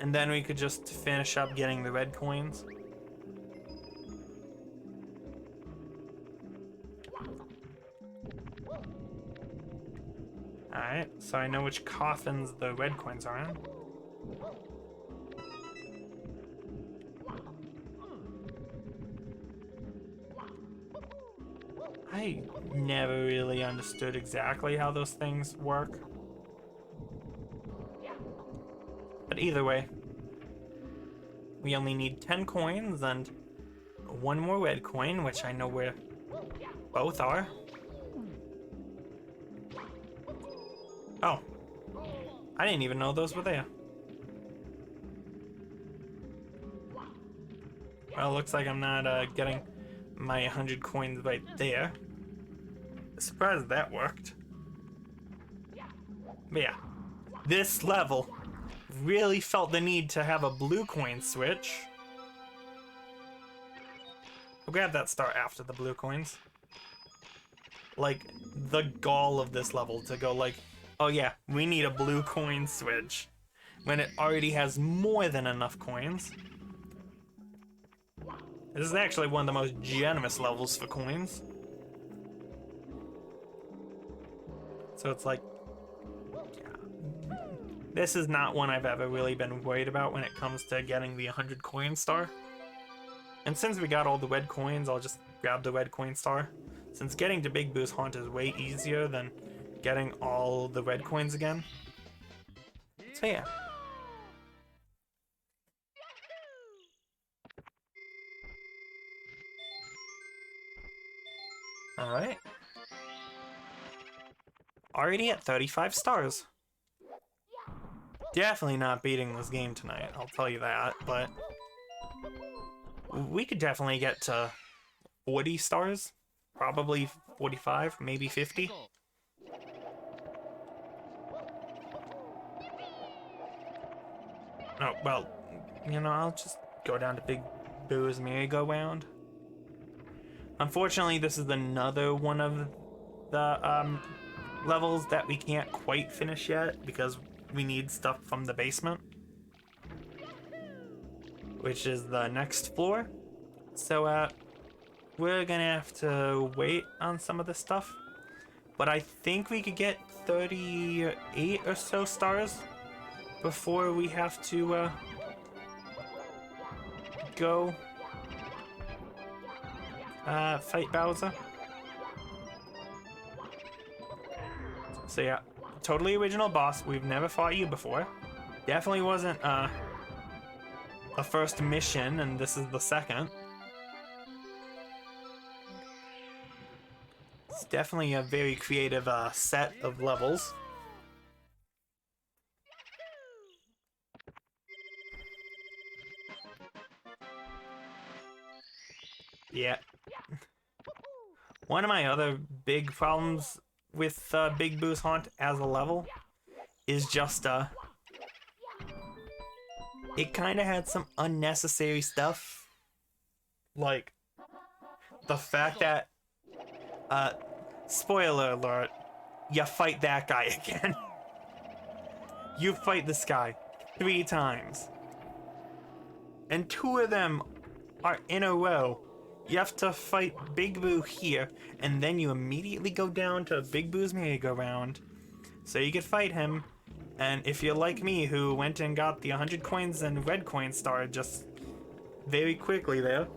and then we could just finish up getting the red coins. Alright, so I know which coffins the red coins are in. I never really understood exactly how those things work. But either way, we only need 10 coins and 1 more red coin, which I know where both are. Oh, I didn't even know those were there. Well, looks like I'm not getting my 100 coins right there. Surprised that worked. But yeah, this level really felt the need to have a blue coin switch. I'll grab that star after the blue coins. Like, the gall of this level to go like, oh yeah, we need a blue coin switch, when it already has more than enough coins. This is actually one of the most generous levels for coins. So it's like, yeah, this is not one I've ever really been worried about when it comes to getting the 100 coin star. And since we got all the red coins, I'll just grab the red coin star. Since getting to Big Boo's Haunt is way easier than getting all the red coins again. So yeah. Alright. Already at 35 stars. Definitely not beating this game tonight, I'll tell you that, but we could definitely get to 40 stars. Probably 45, maybe 50. Oh, well, you know, I'll just go down to Big Boo's merry-go-round. Unfortunately, this is another one of the levels that we can't quite finish yet because we need stuff from the basement, which is the next floor. So we're gonna have to wait on some of this stuff, but I think we could get 38 or so stars before we have to go fight Bowser. So yeah, totally original boss. We've never fought you before. Definitely wasn't a first mission, and this is the second. It's definitely a very creative set of levels. Yeah. One of my other big problems with Big Boo's Haunt as a level is just it kind of had some unnecessary stuff, like the fact that spoiler alert, you fight that guy again. You fight this guy 3 times, and 2 of them are in a row. You have to fight Big Boo here, and then you immediately go down to Big Boo's merry-go-round so you could fight him. And if you're like me, who went and got the 100 coins and red coin star just very quickly there,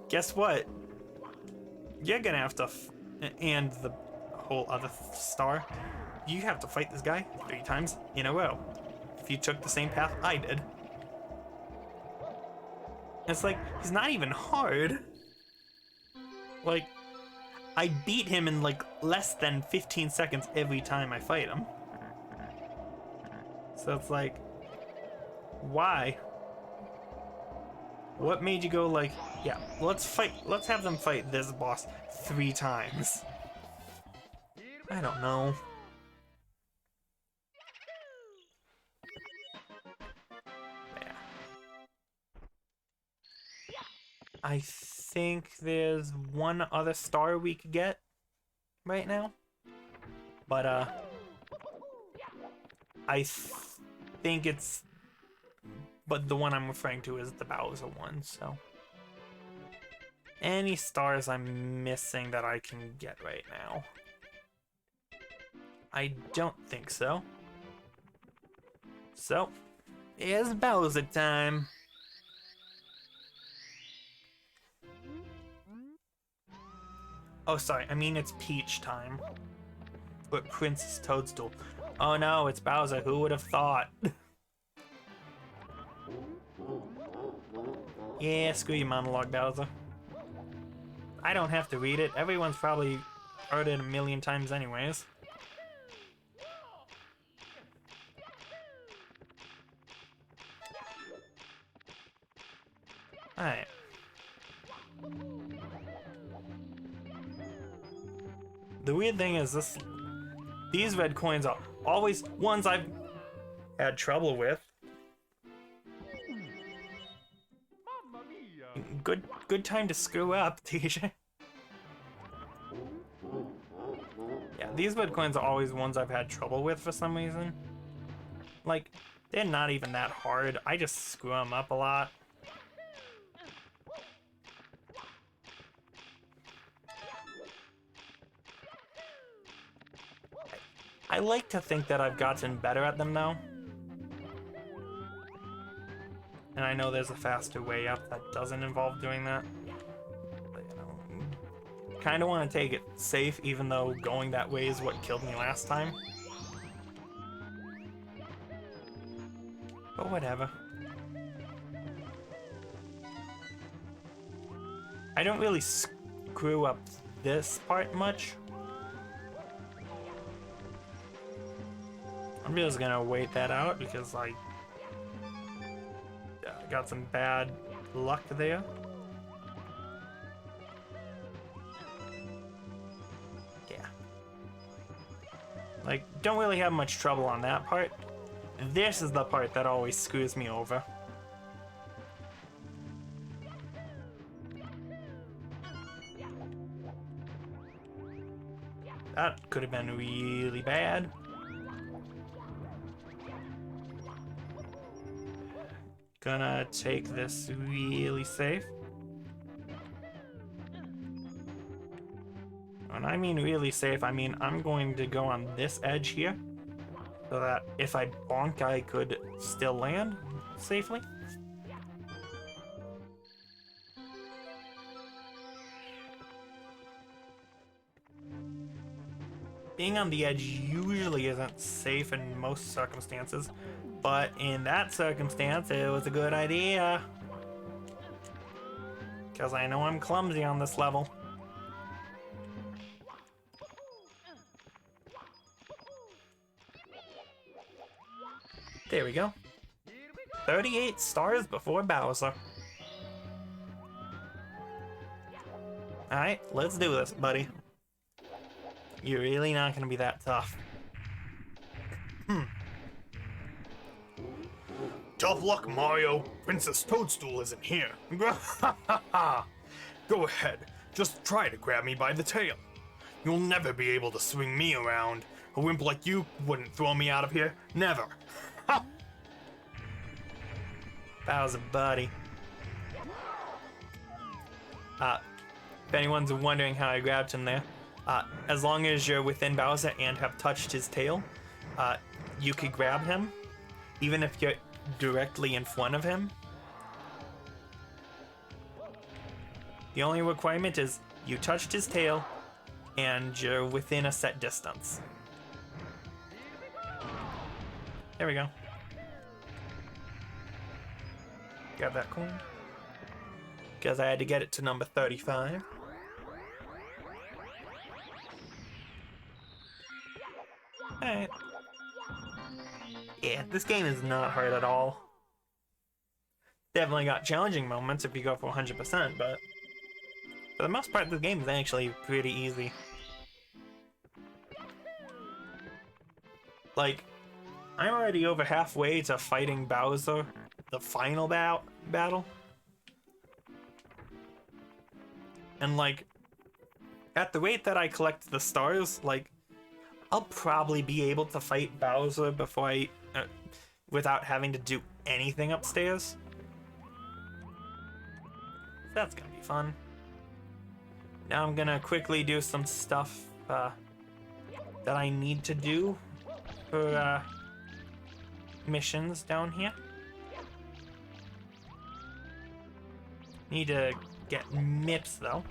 guess what? You're gonna have to, and the whole other star, you have to fight this guy 3 times in a row if you took the same path I did. It's like, he's not even hard. Like, I beat him in like less than 15 seconds every time I fight him. So it's like, why? What made you go like, yeah, let's have them fight this boss 3 times? I don't know. Yeah. I think there's one other star we could get right now, but I think it's, but the one I'm referring to is the Bowser one. So any stars I'm missing that I can get right now? I don't think so. So it's Bowser time. Oh, sorry, I mean it's Peach time. But Princess Toadstool. Oh no, it's Bowser, who would have thought? Yeah, screw your monologue, Bowser. I don't have to read it, everyone's probably heard it a million times anyways. Alright. The weird thing is these red coins are always ones I've had trouble with. Good time to screw up, TJ. Yeah, these red coins are always ones I've had trouble with for some reason. Like, they're not even that hard. I just screw them up a lot. I like to think that I've gotten better at them though. I know there's a faster way up that doesn't involve doing that. But, you know, kind of want to take it safe, even though going that way is what killed me last time. But whatever. I don't really screw up this part much. I'm just gonna wait that out because I got some bad luck there. Yeah. Like, don't really have much trouble on that part. This is the part that always screws me over. That could have been really bad. Gonna take this really safe. When I mean really safe, I mean I'm going to go on this edge here, so that if I bonk, I could still land safely. Being on the edge usually isn't safe in most circumstances, but in that circumstance, it was a good idea. Because I know I'm clumsy on this level. There we go. 38 stars before Bowser. Alright, let's do this, buddy. You're really not gonna be that tough. Tough luck, Mario. Princess Toadstool isn't here. Go ahead. Just try to grab me by the tail. You'll never be able to swing me around. A wimp like you wouldn't throw me out of here. Never. Bowser, buddy. If anyone's wondering how I grabbed him there, as long as you're within Bowser and have touched his tail, you could grab him, even if you're directly in front of him. The only requirement is you touched his tail and you're within a set distance. There we go. Got that coin. Because I had to get it to number 35. Alright. Yeah, this game is not hard at all. Definitely got challenging moments if you go for 100%, but for the most part, this game is actually pretty easy. Like, I'm already over halfway to fighting Bowser, the final battle. And like, at the rate that I collect the stars, like, I'll probably be able to fight Bowser before I, without having to do anything upstairs. That's gonna be fun. Now I'm gonna quickly do some stuff that I need to do for missions down here. Need to get MIPS though.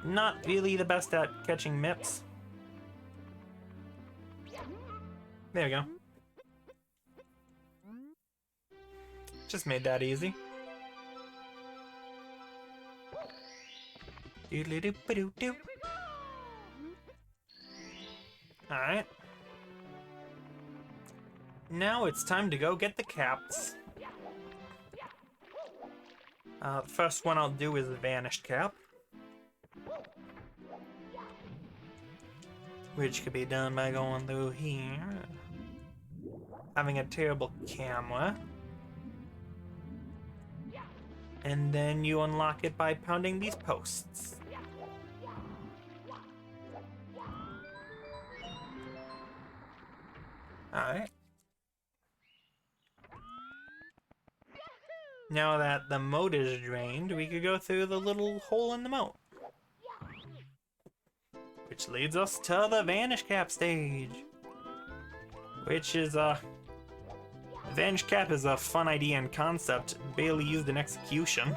Not really the best at catching MIPS. There we go. Just made that easy. Doodly-doo-ba-doo-doo. Alright. Now it's time to go get the caps. The first one I'll do is the Vanished Cap, which could be done by going through here, having a terrible camera, and then you unlock it by pounding these posts. Alright. Now that the moat is drained, we could go through the little hole in the moat, which leads us to the Vanish Cap stage, which is Vanish Cap is a fun idea and concept, barely used in execution.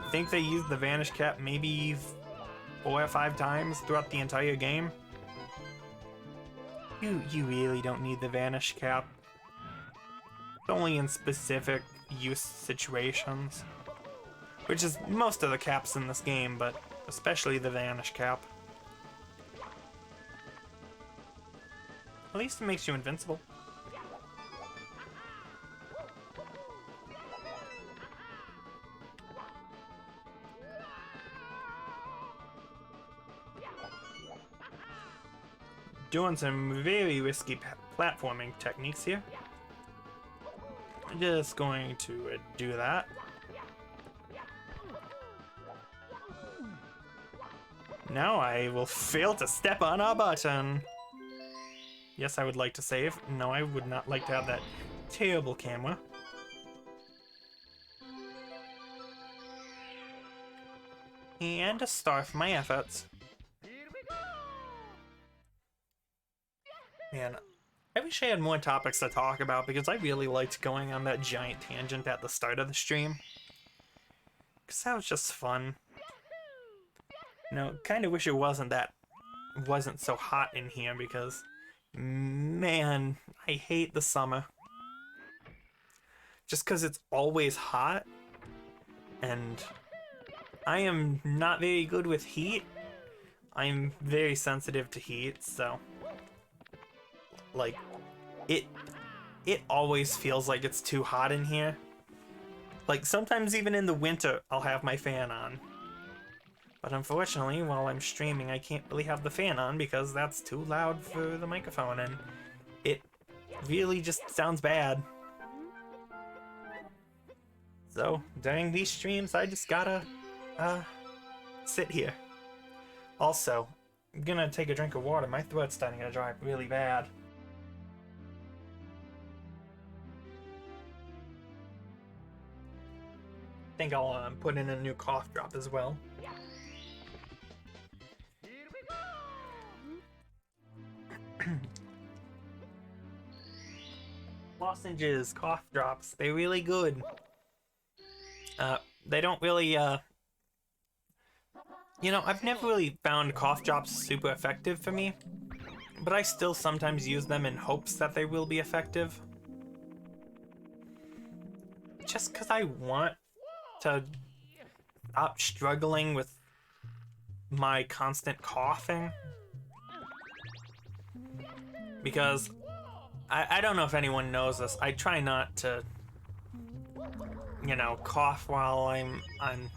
I think they used the Vanish Cap maybe 4 or 5 times throughout the entire game. You really don't need the Vanish Cap. It's only in specific use situations. Which is most of the caps in this game, but especially the Vanish Cap. At least it makes you invincible. Doing some very risky platforming techniques here. I'm just going to do that. Now I will fail to step on a button. Yes, I would like to save. No, I would not like to have that terrible camera. And a star for my efforts. Man, I wish I had more topics to talk about because I really liked going on that giant tangent at the start of the stream. Because that was just fun. You know, kind of wish it wasn't so hot in here because, man, I hate the summer. Just because it's always hot, and I am not very good with heat. I'm very sensitive to heat, so like it always feels like it's too hot in here. Like sometimes even in the winter I'll have my fan on. But unfortunately, while I'm streaming, I can't really have the fan on because that's too loud for the microphone, and it really just sounds bad. So, during these streams, I just gotta, sit here. Also, I'm gonna take a drink of water. My throat's starting to dry up really bad. I think I'll put in a new cough drop as well. Lozenges, cough drops, they're really good. They don't really, you know, I've never really found cough drops super effective for me, but I still sometimes use them in hopes that they will be effective. Just because I want to stop struggling with my constant coughing. Because I don't know if anyone knows this. I try not to, you know, cough while I'm on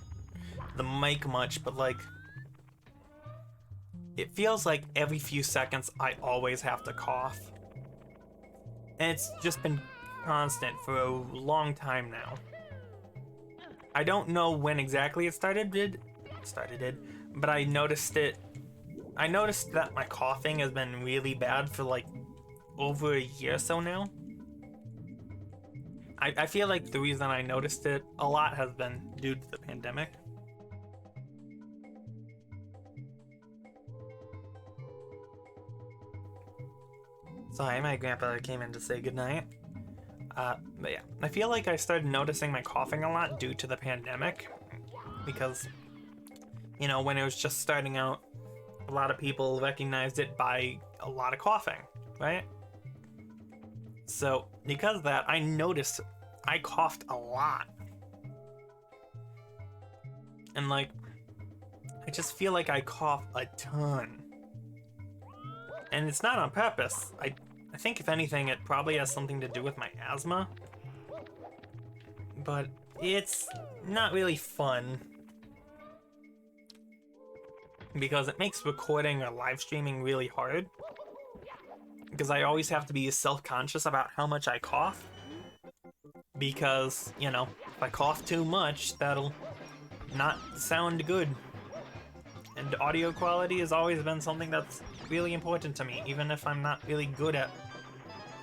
the mic much, but like it feels like every few seconds I always have to cough. And it's just been constant for a long time now. I don't know when exactly it started, but I noticed it. I noticed that my coughing has been really bad for like over a year or so now. I feel like the reason I noticed it a lot has been due to the pandemic. Sorry, my grandpa came in to say goodnight. But yeah, I feel like I started noticing my coughing a lot due to the pandemic. Because, you know, when it was just starting out, a lot of people recognized it by a lot of coughing, right? So, because of that, I noticed I coughed a lot. And like, I just feel like I cough a ton. And it's not on purpose. I think if anything, it probably has something to do with my asthma. But it's not really fun. Because it makes recording or live streaming really hard. Because I always have to be self-conscious about how much I cough. Because, you know, if I cough too much, that'll not sound good. And audio quality has always been something that's really important to me, even if I'm not really good at,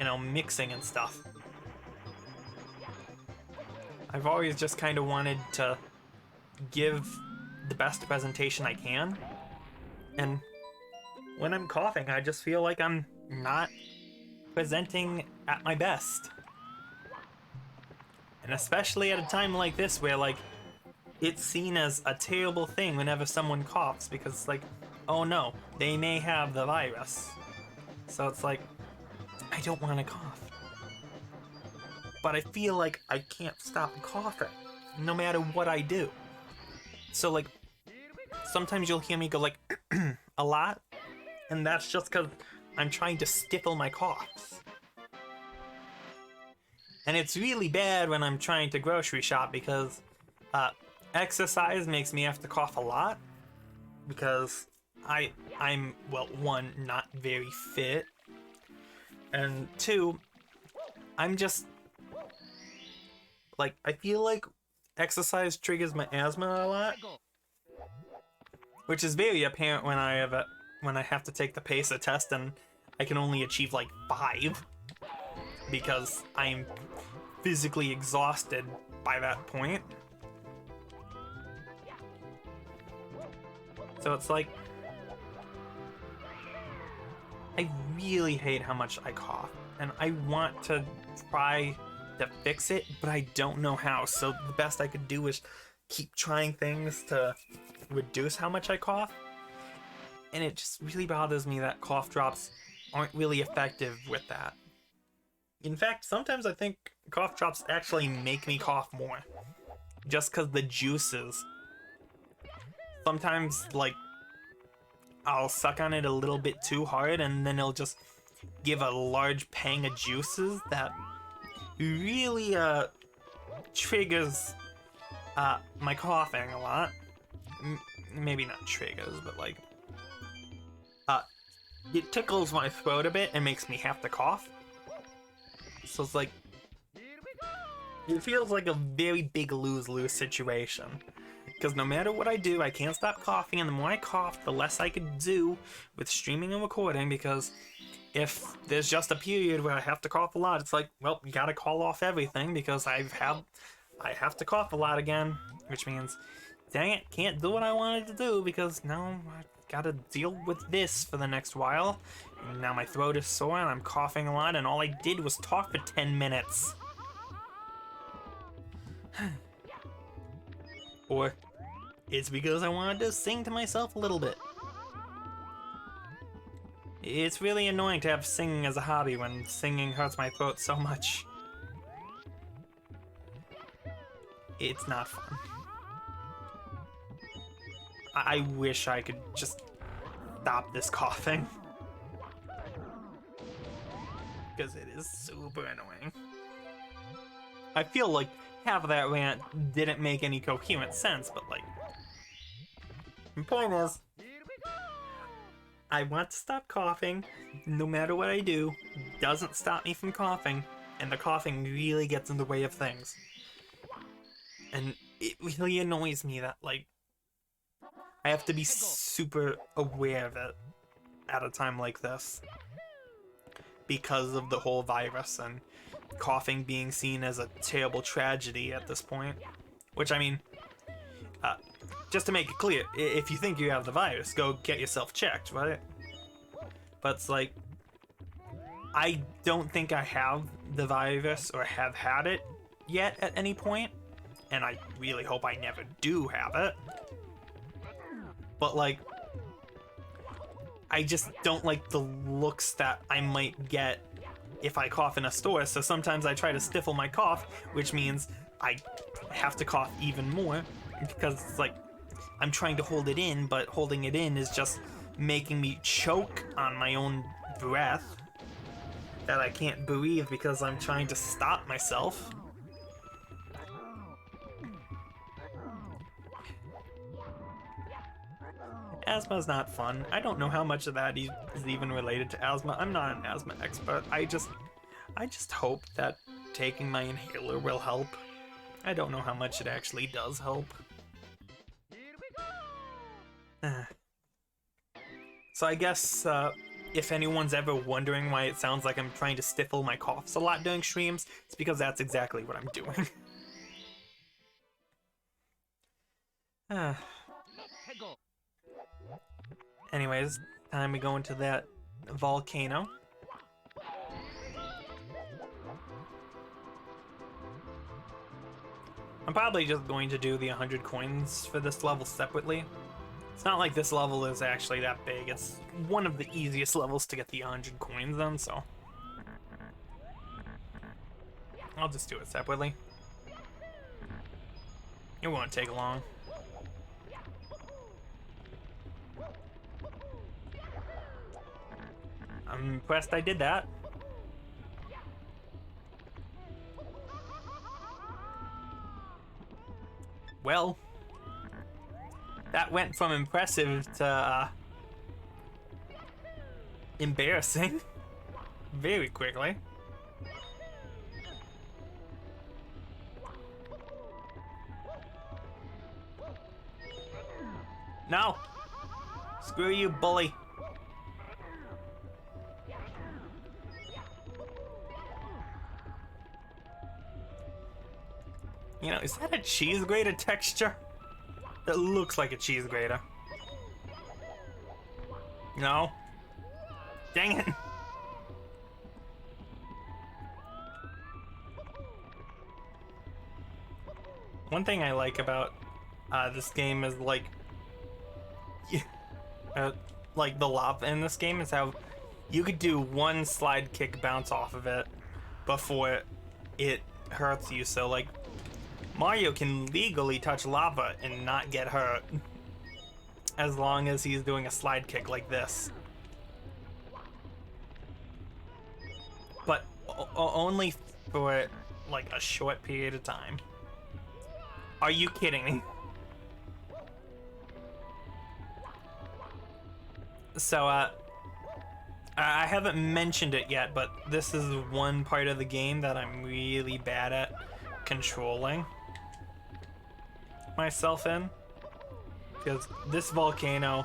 you know, mixing and stuff. I've always just kind of wanted to give the best presentation I can. And when I'm coughing, I just feel like I'm not presenting at my best. And especially at a time like this where like it's seen as a terrible thing whenever someone coughs because it's like, oh no, they may have the virus. So it's like, I don't want to cough. But I feel like I can't stop coughing no matter what I do. So like, sometimes you'll hear me go like a lot, and that's just because I'm trying to stifle my coughs. And it's really bad when I'm trying to grocery shop because exercise makes me have to cough a lot because I'm, well, one, not very fit, and two, I'm just like, I feel like exercise triggers my asthma a lot, which is very apparent when I have to take the PACER test and I can only achieve like 5 because I'm physically exhausted by that point. So it's like, I really hate how much I cough, and I want to try to fix it, but I don't know how. So the best I could do is keep trying things to reduce how much I cough. And it just really bothers me that cough drops aren't really effective with that. In fact, sometimes I think cough drops actually make me cough more. Just because the juices. Sometimes, like, I'll suck on it a little bit too hard and then it'll just give a large pang of juices that really triggers my coughing a lot. Maybe not triggers, but like it tickles my throat a bit and makes me have to cough. So it's like, it feels like a very big lose-lose situation. Because no matter what I do, I can't stop coughing, and the more I cough, the less I could do with streaming and recording, because if there's just a period where I have to cough a lot, it's like, well, you gotta call off everything because I have to cough a lot again, which means, dang it, can't do what I wanted to do because now I gotta deal with this for the next while. And now my throat is sore and I'm coughing a lot, and all I did was talk for 10 minutes. Or it's because I wanted to sing to myself a little bit. It's really annoying to have singing as a hobby when singing hurts my throat so much. It's not fun. I wish I could just stop this coughing. Because it is super annoying. I feel like half of that rant didn't make any coherent sense, but like, the point is, I want to stop coughing, no matter what I do. Doesn't stop me from coughing, and the coughing really gets in the way of things. And it really annoys me that, like, I have to be super aware of it at a time like this. Because of the whole virus and coughing being seen as a terrible tragedy at this point. Which, I mean, just to make it clear, if you think you have the virus, go get yourself checked, right? But it's like, I don't think I have the virus or have had it yet at any point, and I really hope I never do have it. But like, I just don't like the looks that I might get if I cough in a store, so sometimes I try to stifle my cough, which means I have to cough even more, because it's like, I'm trying to hold it in, but holding it in is just making me choke on my own breath that I can't breathe because I'm trying to stop myself. Asthma's not fun. I don't know how much of that is even related to asthma. I'm not an asthma expert. I just hope that taking my inhaler will help. I don't know how much it actually does help. So I guess if anyone's ever wondering why it sounds like I'm trying to stifle my coughs a lot during streams, it's because that's exactly what I'm doing. Anyways, time we go into that volcano. I'm probably just going to do the 100 coins for this level separately. It's not like this level is actually that big. It's one of the easiest levels to get the 100 coins on, so I'll just do it separately. It won't take long. I'm impressed I did that. Well, that went from impressive to embarrassing very quickly. No! Screw you, bully. You know, is that a cheese grater texture? That looks like a cheese grater. No. Dang it. One thing I like about this game is like the lava in this game is how you could do one slide kick bounce off of it before it hurts you. So like Mario can legally touch lava and not get hurt as long as he's doing a slide kick like this. But only for like a short period of time. Are you kidding me? So, I haven't mentioned it yet, but this is one part of the game that I'm really bad at controlling myself in. Because this volcano,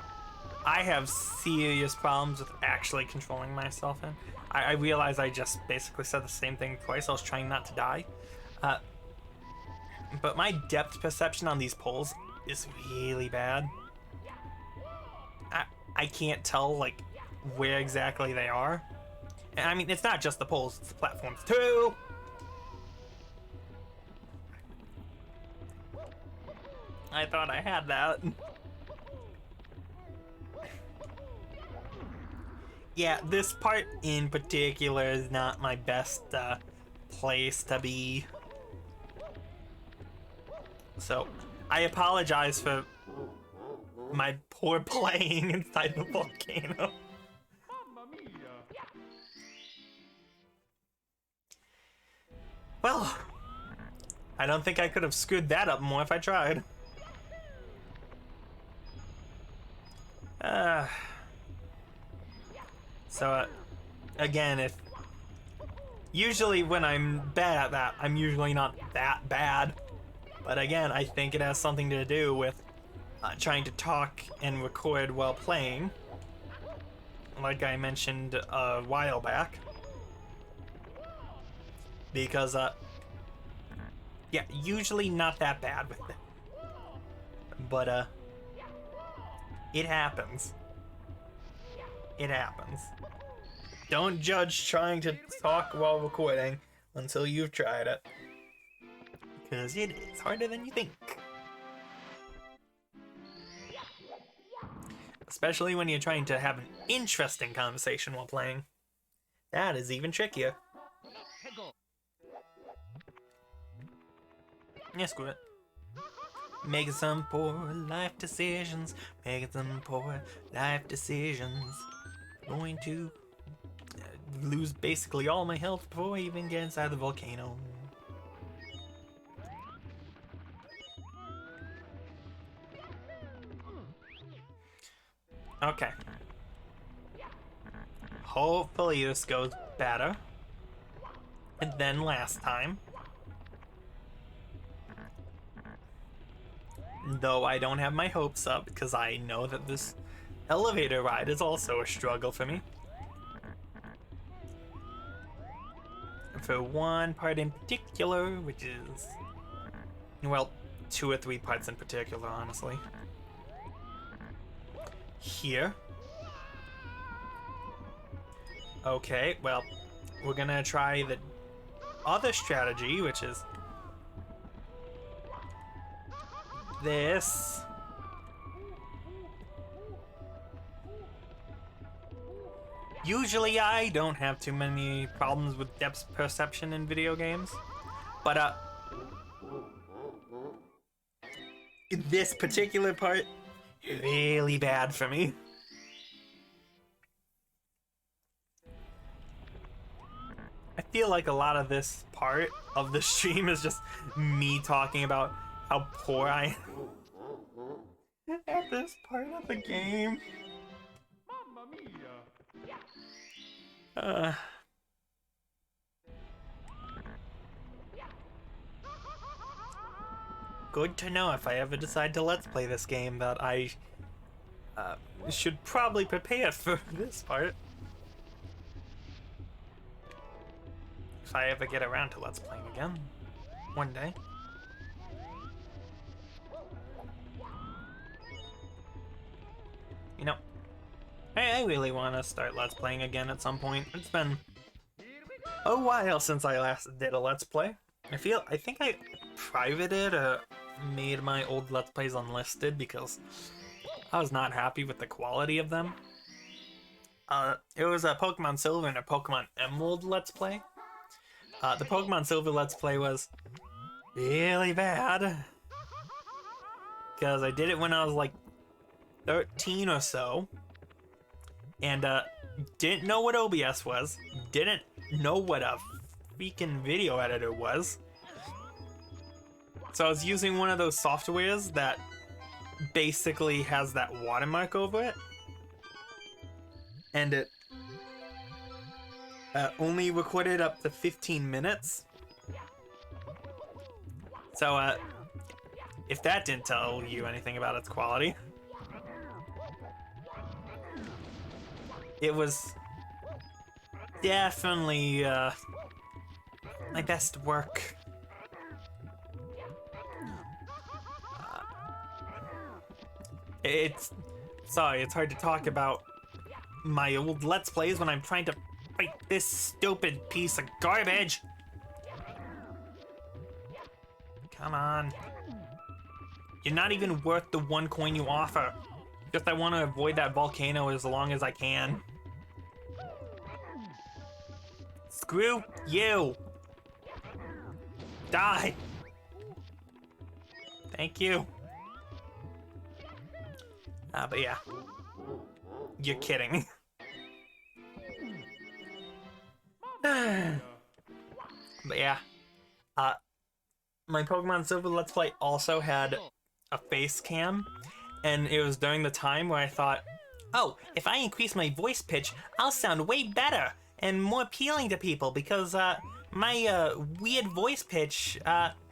I have serious problems with actually controlling myself in. I realize I just basically said the same thing twice. I was trying not to die. But my depth perception on these poles is really bad. I can't tell, like, where exactly they are. And I mean, it's not just the poles, it's the platforms too! I thought I had that. Yeah, this part in particular is not my best place to be. So, I apologize for my poor playing inside the volcano. Well, I don't think I could have screwed that up more if I tried. So, again, if usually when I'm bad at that, I'm usually not that bad. But again, I think it has something to do with trying to talk and record while playing, like I mentioned a while back. Because, yeah, usually not that bad with it. But, it happens. It happens. Don't judge trying to talk while recording until you've tried it. Because it is harder than you think. Especially when you're trying to have an interesting conversation while playing. That is even trickier. Yeah, screw it. Making some poor life decisions. Making some poor life decisions. Going to lose basically all my health before I even get inside the volcano. Okay. Hopefully this goes better than last time. Though I don't have my hopes up because I know that this elevator ride is also a struggle for me. For one part in particular, which is, well, 2 or 3 parts in particular, honestly. Here. Okay, well, we're gonna try the other strategy, which is this. Usually I don't have too many problems with depth perception in video games, but this particular part, really bad for me. I feel like a lot of this part of the stream is just me talking about how poor I am at this part of the game. Good to know if I ever decide to let's play this game that I should probably prepare for this part. If I ever get around to let's playing again one day. You know, I really want to start let's playing again at some point. It's been a while since I last did a let's play. I think I privated or made my old let's plays unlisted because I was not happy with the quality of them. It was a Pokemon Silver and a Pokemon Emerald let's play. The Pokemon Silver let's play was really bad because I did it when I was like 13 or so, and didn't know what OBS was, didn't know what a freaking video editor was. So I was using one of those softwares that basically has that watermark over it, and it only recorded up to 15 minutes. So if that didn't tell you anything about its quality, it was definitely my best work. It's hard to talk about my old Let's Plays when I'm trying to fight this stupid piece of garbage. Come on. You're not even worth the 1 coin you offer. Just I want to avoid that volcano as long as I can. Screw you. Die. Thank you. But yeah. You're kidding. But yeah. My Pokemon Silver Let's Play also had a face cam, and it was during the time where I thought, oh, if I increase my voice pitch, I'll sound way better and more appealing to people because my weird voice pitch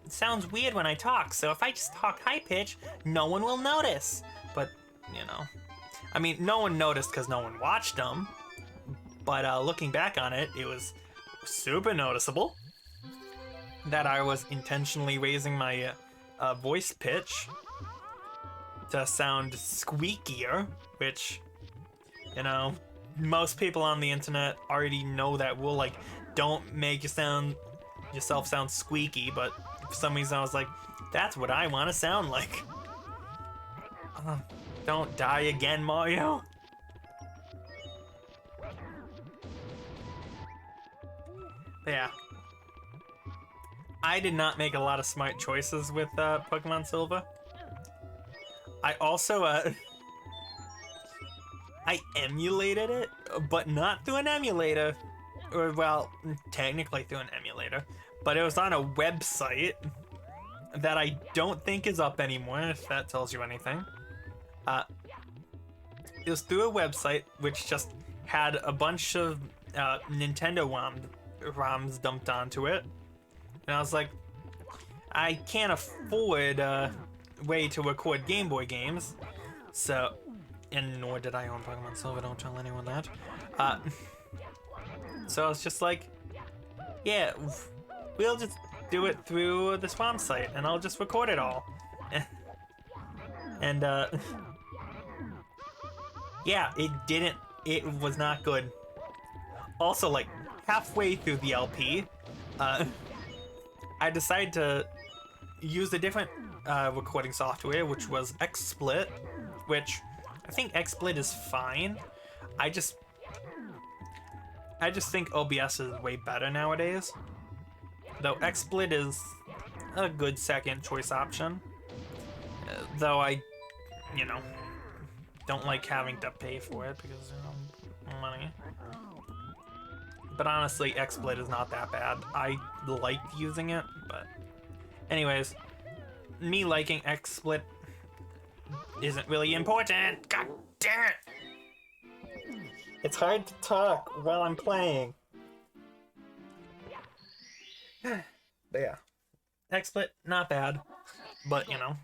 sounds weird when I talk. So if I just talk high pitch, no one will notice. But, you know, I mean, no one noticed because no one watched them. But looking back on it, it was super noticeable that I was intentionally raising my voice pitch to sound squeakier, which, you know, most people on the internet already know that rule, like, don't make yourself sound squeaky, but for some reason I was like, that's what I want to sound like. Don't die again, Mario. Yeah. I did not make a lot of smart choices with Pokemon Silver. I also, I emulated it, but not through an emulator. Or, well, technically through an emulator. But it was on a website that I don't think is up anymore, if that tells you anything. It was through a website which just had a bunch of Nintendo ROMs dumped onto it. And I was like, I can't afford a way to record Game Boy games. So, and nor did I own Pokemon Silver, don't tell anyone that. So I was just like, yeah, we'll just do it through this ROM site and I'll just record it all. And, yeah, it was not good. Also, like, halfway through the LP, I decided to used a different recording software, which was XSplit, which I think XSplit is fine. I just think OBS is way better nowadays. Though XSplit is a good second choice option. Though I, you know, don't like having to pay for it because, you know, money. But honestly, XSplit is not that bad. I liked using it, but anyways, me liking XSplit isn't really important. God damn it! It's hard to talk while I'm playing. But yeah, XSplit, not bad, but you know,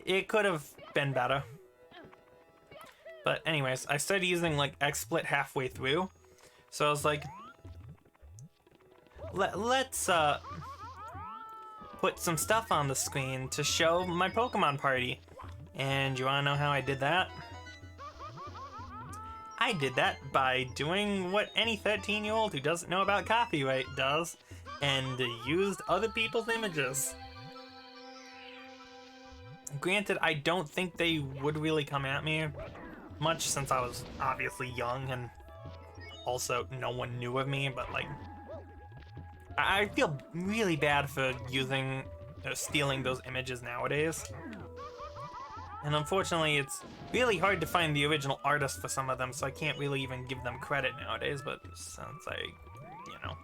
it could have been better. But anyways, I started using like XSplit halfway through, so I was like, let's put some stuff on the screen to show my Pokemon party. And you wanna know how I did that? I did that by doing what any 13-year-old who doesn't know about copyright does, and used other people's images. Granted, I don't think they would really come at me much since I was obviously young and also no one knew of me, but like, I feel really bad for using or stealing those images nowadays. And unfortunately, it's really hard to find the original artist for some of them, so I can't really even give them credit nowadays, but since I, you know,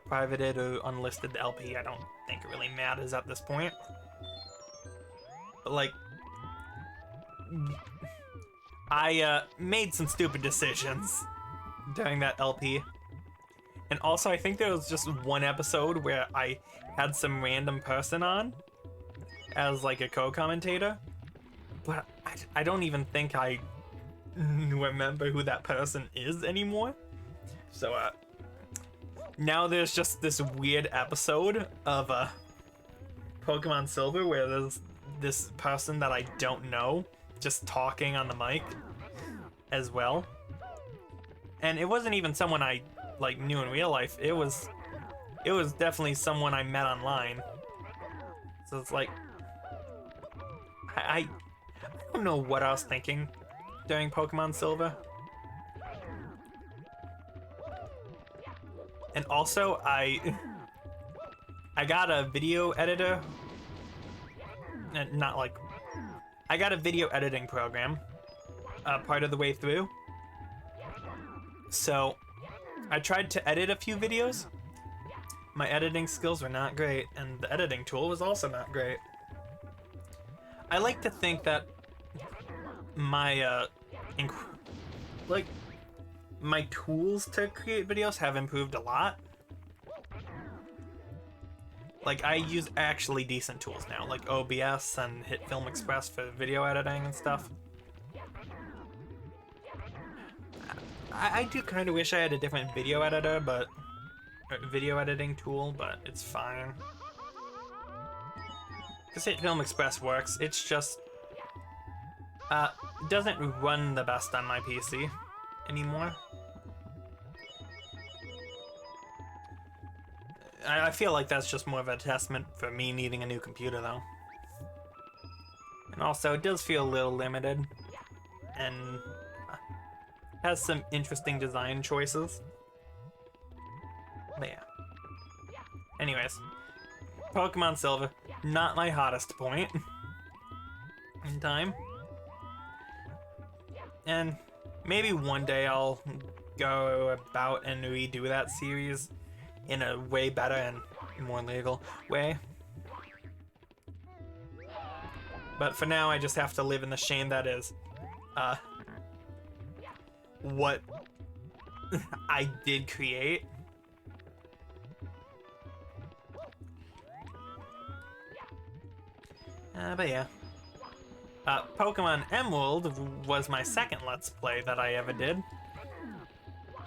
privated or unlisted the LP, I don't think it really matters at this point. But like, I made some stupid decisions during that LP. And also, I think there was just one episode where I had some random person on as like a co-commentator. But I don't even think I remember who that person is anymore. So, now there's just this weird episode of Pokemon Silver where there's this person that I don't know just talking on the mic as well. And it wasn't even someone I like knew in real life. It was definitely someone I met online. So it's like I don't know what I was thinking during Pokemon Silver. And also I got a video editor. Not like I got a video editing program part of the way through. So I tried to edit a few videos. My editing skills were not great, and the editing tool was also not great. I like to think that my my tools to create videos have improved a lot. Like, I use actually decent tools now, like OBS and Hit Film Express for video editing and stuff. I do kind of wish I had a different video editor, but video editing tool, but it's fine. Because Hit Film Express works, it's just doesn't run the best on my PC anymore. I feel like that's just more of a testament for me needing a new computer, though. And also, it does feel a little limited, and has some interesting design choices. But yeah. Anyways, Pokemon Silver, not my hottest point in time. And maybe one day I'll go about and redo that series in a way better and more legal way. But for now, I just have to live in the shame that is what I did create. But yeah. Pokemon Emerald was my second Let's Play that I ever did.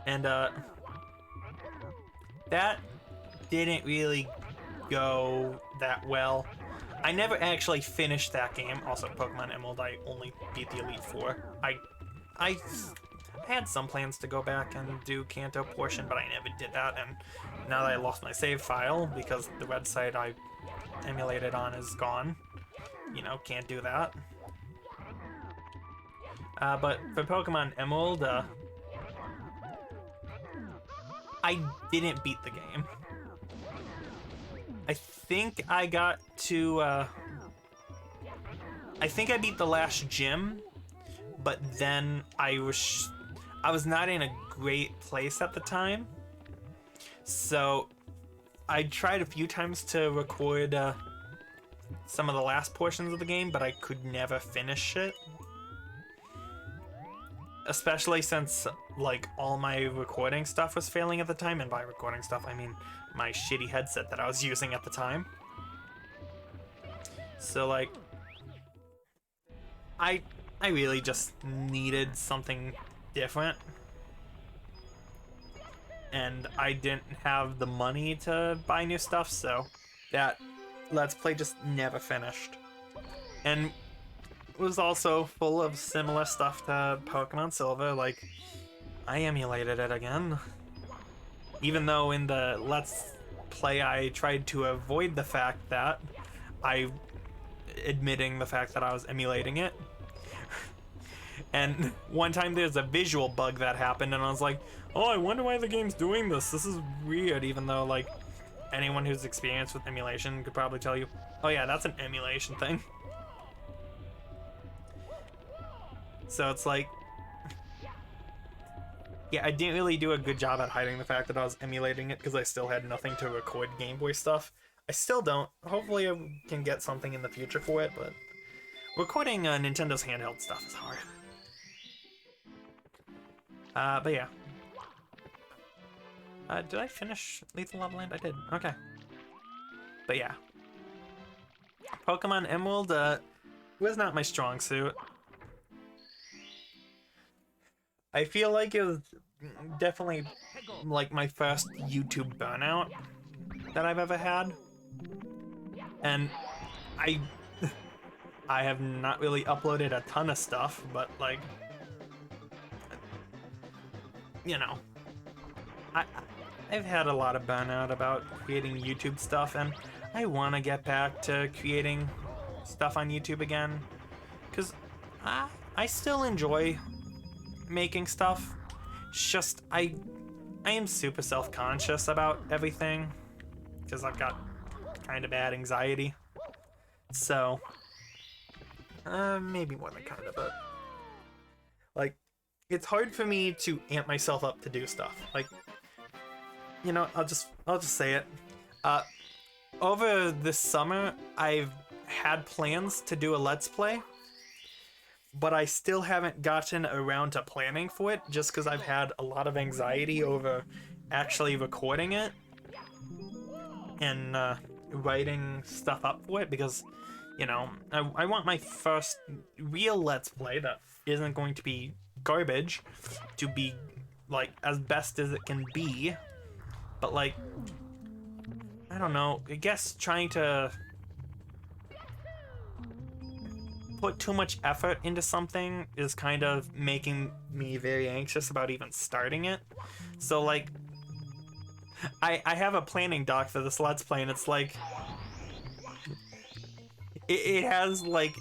And that didn't really go that well. I never actually finished that game. Also, Pokemon Emerald, I only beat the Elite Four. I had some plans to go back and do Kanto portion, but I never did that, and now that I lost my save file because the website I emulated on is gone. You know, can't do that. But for Pokemon Emerald, I didn't beat the game. I think I got to, I think I beat the last gym, but then I was not in a great place at the time. So I tried a few times to record some of the last portions of the game, but I could never finish it. Especially since, like, all my recording stuff was failing at the time, and by recording stuff, I mean my shitty headset that I was using at the time. So, like, I really just needed something different. And I didn't have the money to buy new stuff, so that Let's Play just never finished. And was also full of similar stuff to Pokemon Silver, like, I emulated it again. Even though in the Let's Play I tried to avoid the fact that admitting the fact that I was emulating it. And one time there's a visual bug that happened and I was like, oh, I wonder why the game's doing this. This is weird, even though, like, anyone who's experienced with emulation could probably tell you, oh yeah, that's an emulation thing. So it's like, yeah, I didn't really do a good job at hiding the fact that I was emulating it because I still had nothing to record Game Boy stuff. I still don't. Hopefully I can get something in the future for it, but recording Nintendo's handheld stuff is hard. But yeah. Did I finish Lethal Lava Land? I did. Okay. But yeah. Pokemon Emerald was not my strong suit. I feel like it was definitely like my first YouTube burnout that I've ever had. And I have not really uploaded a ton of stuff, but like, you know, I've had a lot of burnout about creating YouTube stuff, and I want to get back to creating stuff on YouTube again, because I still enjoy making stuff. It's just I am super self-conscious about everything because I've got kind of bad anxiety. So maybe more than kind of, but like, it's hard for me to amp myself up to do stuff. Like, you know, I'll just say it. Over this summer, I've had plans to do a Let's Play, but I still haven't gotten around to planning for it just because I've had a lot of anxiety over actually recording it and writing stuff up for it because, you know, I want my first real Let's Play that isn't going to be garbage to be, like, as best as it can be. But, like, I don't know, I guess trying to put too much effort into something is kind of making me very anxious about even starting it. So, like, I have a planning doc for this Let's Play, and it's like, it has, like,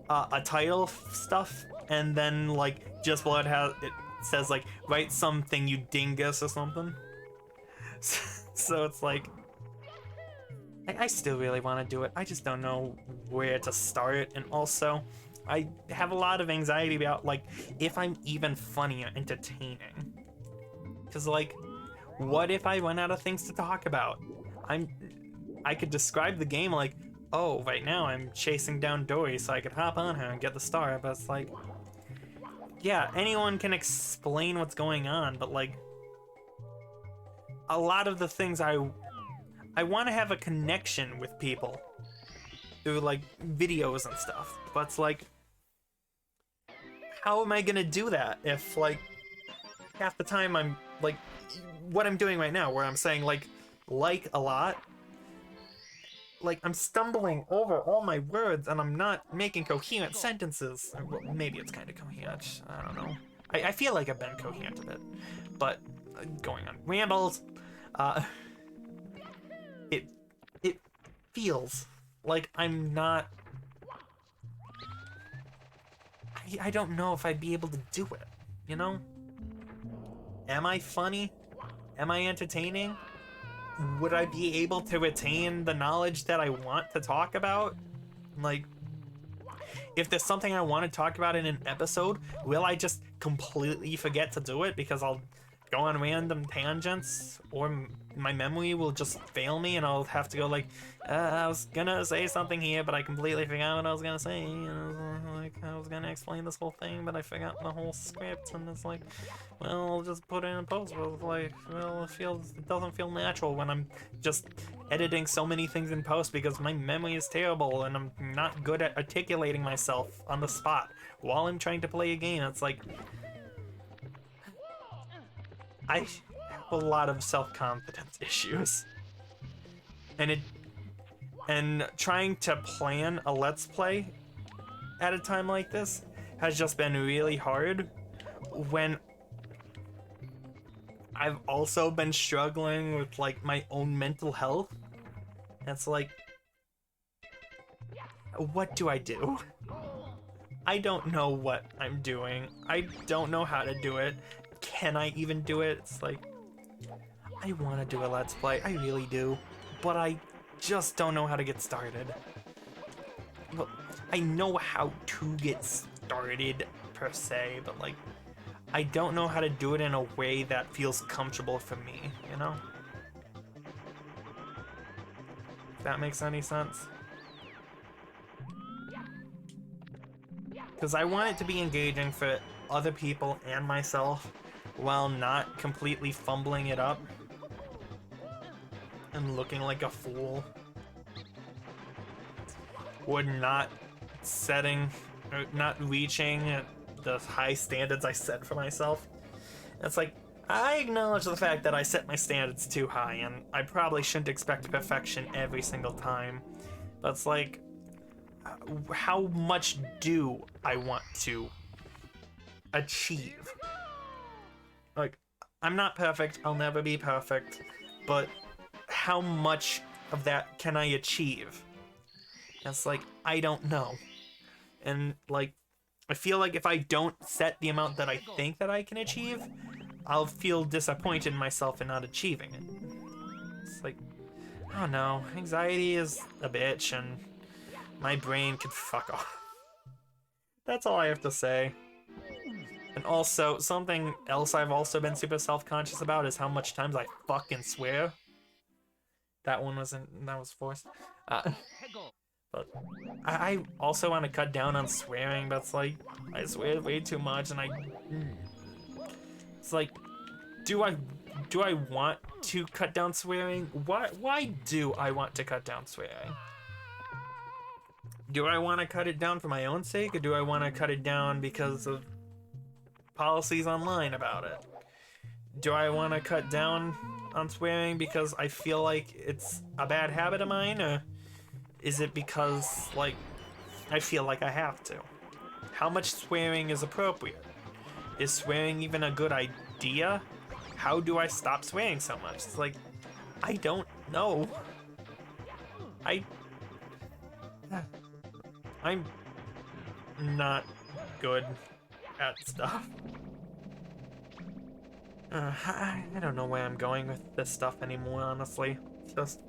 a title stuff, and then, like, just below it says, like, write something, you dingus, or something. So it's like, I still really want to do it. I just don't know where to start. And also, I have a lot of anxiety about, like, if I'm even funny or entertaining. Because, like, what if I run out of things to talk about? I could describe the game like, oh, right now I'm chasing down Dory so I could hop on her and get the star. But it's like, yeah, anyone can explain what's going on. But, like, a lot of the things I want to have a connection with people through, like, videos and stuff, but it's like, how am I gonna do that if, like, half the time I'm, like, what I'm doing right now, where I'm saying, like a lot, like, I'm stumbling over all my words and I'm not making coherent sentences. Well, maybe it's kind of coherent, I don't know. I feel like I've been coherent a bit, but going on rambles. It feels like I'm not. I don't know if I'd be able to do it, you know? Am I funny? Am I entertaining? Would I be able to retain the knowledge that I want to talk about? Like, if there's something I want to talk about in an episode, will I just completely forget to do it because I'll go on random tangents, or my memory will just fail me and I'll have to go like, I was gonna say something here, but I completely forgot what I was gonna say. I was gonna explain this whole thing, but I forgot the whole script, and it's like, well, I'll just put it in post. But it's like, well, it doesn't feel natural when I'm just editing so many things in post because my memory is terrible and I'm not good at articulating myself on the spot while I'm trying to play a game. It's like, I have a lot of self-confidence issues, and trying to plan a Let's Play at a time like this has just been really hard when I've also been struggling with like my own mental health. It's like, what do I do? I don't know what I'm doing. I don't know how to do it. Can I even do it? It's like, I want to do a Let's Play, I really do, but I just don't know how to get started. Well, I know how to get started per se, but like, I don't know how to do it in a way that feels comfortable for me, you know? If that makes any sense. Because I want it to be engaging for other people and myself while not completely fumbling it up and looking like a fool. Or not setting, or not reaching the high standards I set for myself. It's like, I acknowledge the fact that I set my standards too high, and I probably shouldn't expect perfection every single time. But it's like, how much do I want to achieve? Like, I'm not perfect, I'll never be perfect, but how much of that can I achieve? It's like, I don't know. And like, I feel like if I don't set the amount that I think that I can achieve, I'll feel disappointed in myself in not achieving it. It's like, I don't know, anxiety is a bitch and my brain can fuck off. That's all I have to say. And also, something else I've also been super self-conscious about is how much times I fucking swear. That was forced. But I also want to cut down on swearing, but it's like, I swear way too much, and it's like, do I want to cut down swearing? Why do I want to cut down swearing? Do I want to cut it down for my own sake, or do I want to cut it down because of policies online about it? Do I want to cut down on swearing because I feel like it's a bad habit of mine, or is it because, like, I feel like I have to? How much swearing is appropriate? Is swearing even a good idea? How do I stop swearing so much? It's like, I don't know. I'm not good at stuff. I don't know where I'm going with this stuff anymore, honestly. Just,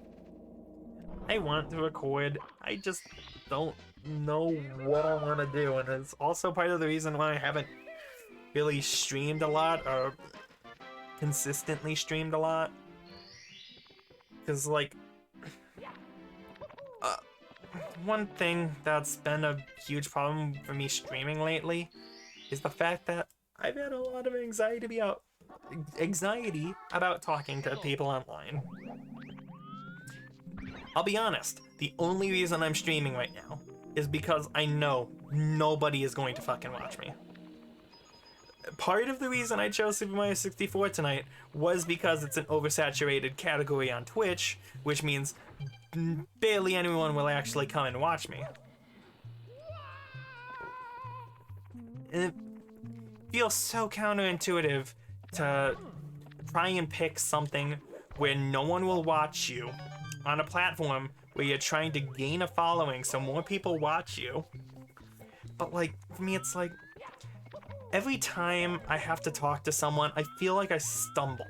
I want to record, I just don't know what I want to do, and it's also part of the reason why I haven't really streamed a lot, or consistently streamed a lot. Because, like, one thing that's been a huge problem for me streaming lately is the fact that I've had a lot of anxiety about talking to people online. I'll be honest, the only reason I'm streaming right now is because I know nobody is going to fucking watch me. Part of the reason I chose Super Mario 64 tonight was because it's an oversaturated category on Twitch, which means barely anyone will actually come and watch me. And it feels so counterintuitive to try and pick something where no one will watch you, on a platform where you're trying to gain a following so more people watch you. But like, for me, it's like, every time I have to talk to someone, I feel like I stumble.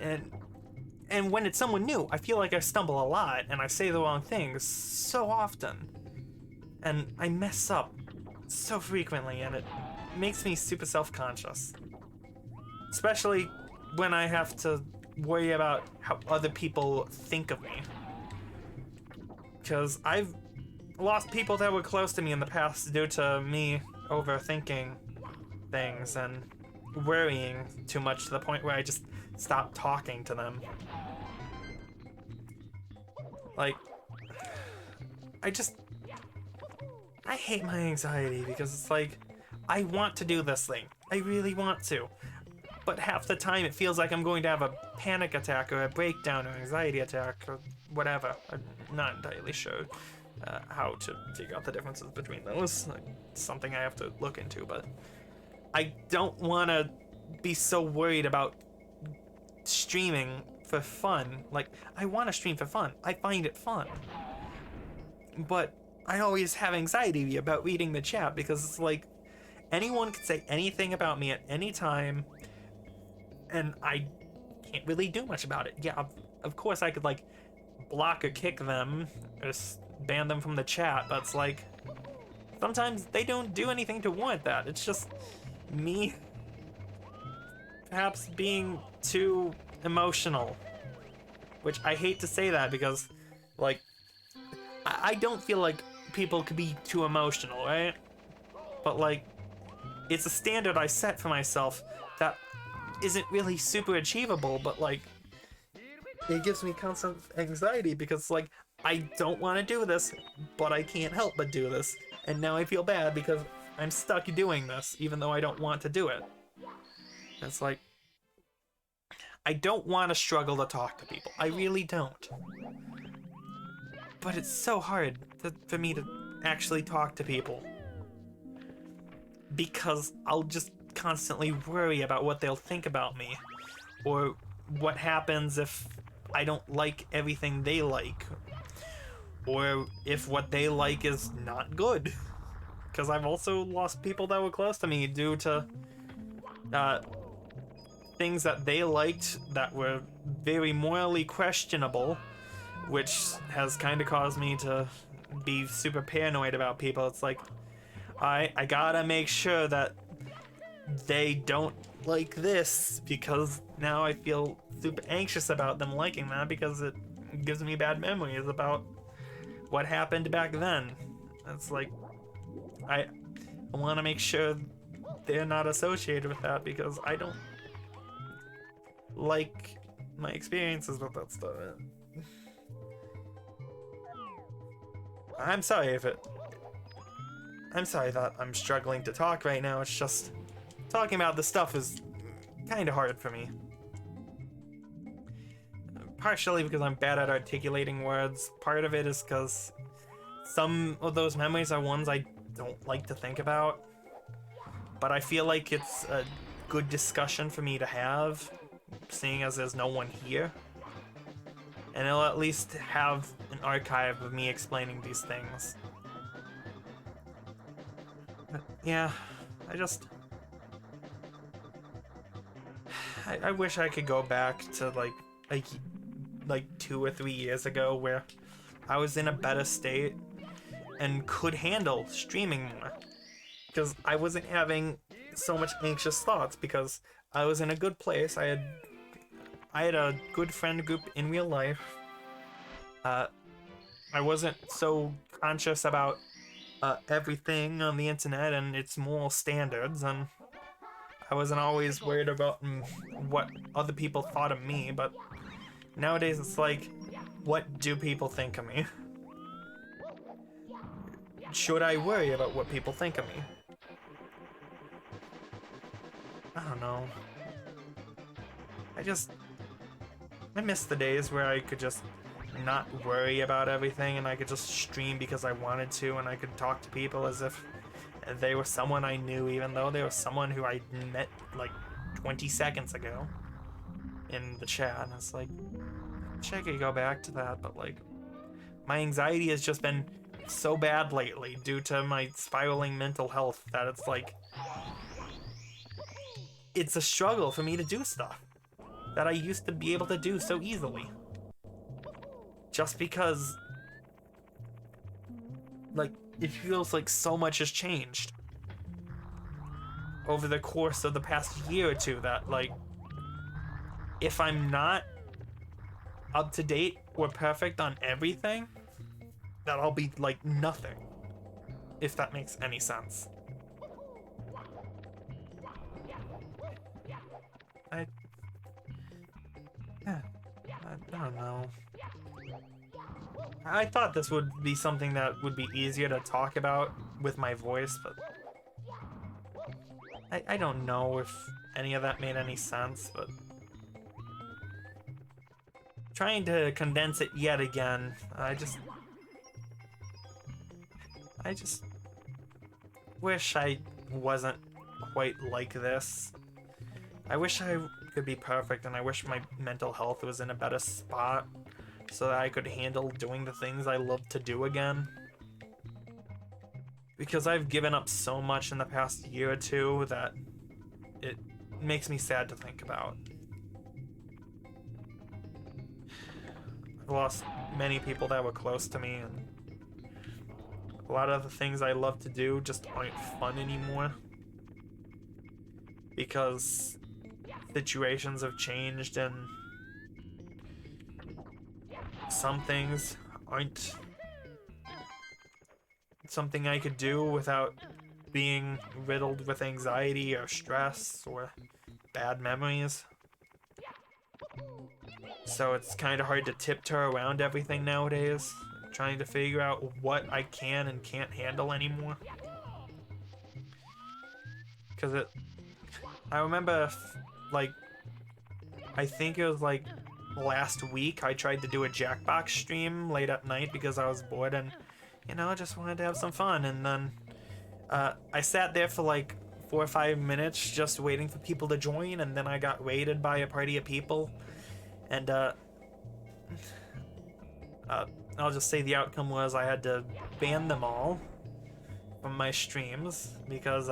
And when it's someone new, I feel like I stumble a lot and I say the wrong things so often. And I mess up so frequently, and it makes me super self-conscious. Especially when I have to worry about how other people think of me. Because I've lost people that were close to me in the past due to me overthinking things and worrying too much to the point where I just stopped talking to them. Like, I hate my anxiety because it's like, I want to do this thing. I really want to. But half the time it feels like I'm going to have a panic attack or a breakdown or anxiety attack or whatever. I'm not entirely sure how to figure out the differences between those. Like, something I have to look into, but I don't want to be so worried about streaming for fun. Like, I want to stream for fun. I find it fun. But I always have anxiety about reading the chat because it's like, anyone can say anything about me at any time, and I can't really do much about it. Yeah, of course I could, like, block or kick them, or ban them from the chat, but it's like, sometimes they don't do anything to warrant that. It's just me perhaps being too emotional. Which I hate to say that because, like, I don't feel like people could be too emotional, right? But, like, it's a standard I set for myself that isn't really super achievable, but like, it gives me constant anxiety because like, I don't want to do this, but I can't help but do this. And now I feel bad because I'm stuck doing this, even though I don't want to do it. It's like, I don't want to struggle to talk to people. I really don't. But it's so hard for me to actually talk to people. Because I'll just constantly worry about what they'll think about me. Or what happens if I don't like everything they like. Or if what they like is not good. Because I've also lost people that were close to me due to things that they liked that were very morally questionable, which has kind of caused me to be super paranoid about people. It's like, I gotta make sure that they don't like this, because now I feel super anxious about them liking that because it gives me bad memories about what happened back then. It's like, I want to make sure they're not associated with that because I don't like my experiences with that stuff. I'm sorry that I'm struggling to talk right now. It's just talking about this stuff is kind of hard for me. Partially because I'm bad at articulating words. Part of it is because some of those memories are ones I don't like to think about. But I feel like it's a good discussion for me to have, seeing as there's no one here. And it'll at least have an archive of me explaining these things. But yeah, I wish I could go back to like 2 or 3 years ago where I was in a better state and could handle streaming more. Because I wasn't having so much anxious thoughts because I was in a good place. I had a good friend group in real life. I wasn't so conscious about everything on the internet and its moral standards, and I wasn't always worried about what other people thought of me. But nowadays it's like, what do people think of me? Should I worry about what people think of me? I don't know. I miss the days where I could just not worry about everything and I could just stream because I wanted to, and I could talk to people as if they were someone I knew, even though they were someone who I met like 20 seconds ago. in the chat, and it's like, wish I could go back to that, but like, my anxiety has just been so bad lately due to my spiraling mental health that it's like, it's a struggle for me to do stuff that I used to be able to do so easily. Just because, like, it feels like so much has changed over the course of the past year or two that, like, if I'm not up to date or perfect on everything, that I'll be like nothing. If that makes any sense. I don't know. I thought this would be something that would be easier to talk about with my voice, but I don't know if any of that made any sense, but trying to condense it yet again, I just wish I wasn't quite like this. I wish I could be perfect, and I wish my mental health was in a better spot so that I could handle doing the things I love to do again. Because I've given up so much in the past year or two that it makes me sad to think about. I've lost many people that were close to me, and a lot of the things I love to do just aren't fun anymore. Because situations have changed and some things aren't something I could do without being riddled with anxiety or stress or bad memories. So it's kind of hard to tiptoe around everything nowadays, trying to figure out what I can and can't handle anymore. Because I remember, like, I think it was like last week I tried to do a Jackbox stream late at night because I was bored and, you know, I just wanted to have some fun. And then I sat there for like 4 or 5 minutes just waiting for people to join, and then I got raided by a party of people. And I'll just say the outcome was I had to ban them all from my streams because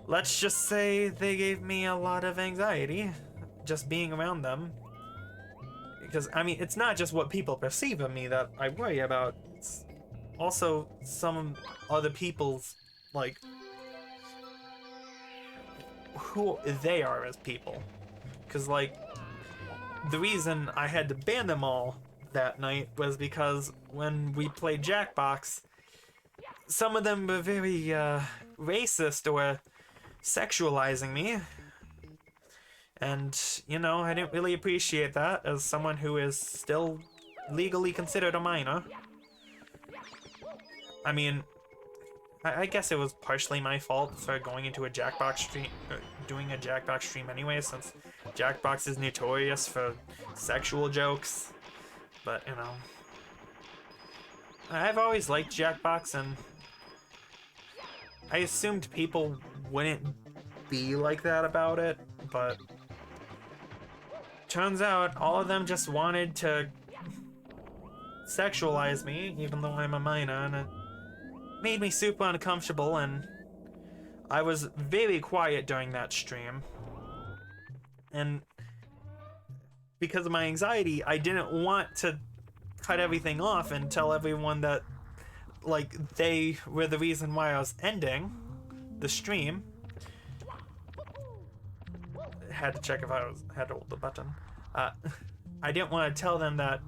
let's just say they gave me a lot of anxiety just being around them. Because, I mean, it's not just what people perceive of me that I worry about. It's also some other people's, like, who they are as people. Because, like, the reason I had to ban them all that night was because when we played Jackbox, some of them were very racist or sexualizing me, and you know, I didn't really appreciate that as someone who is still legally considered a minor. I mean, I guess it was partially my fault for going into a Jackbox stream, doing a Jackbox stream anyway, since Jackbox is notorious for sexual jokes. But you know, I've always liked Jackbox, and I assumed people wouldn't be like that about it, but turns out all of them just wanted to sexualize me, even though I'm a minor, and it made me super uncomfortable, and I was very quiet during that stream. And because of my anxiety, I didn't want to cut everything off and tell everyone that, like, they were the reason why I was ending the stream. Had to check if I had to hold the button. I didn't want to tell them that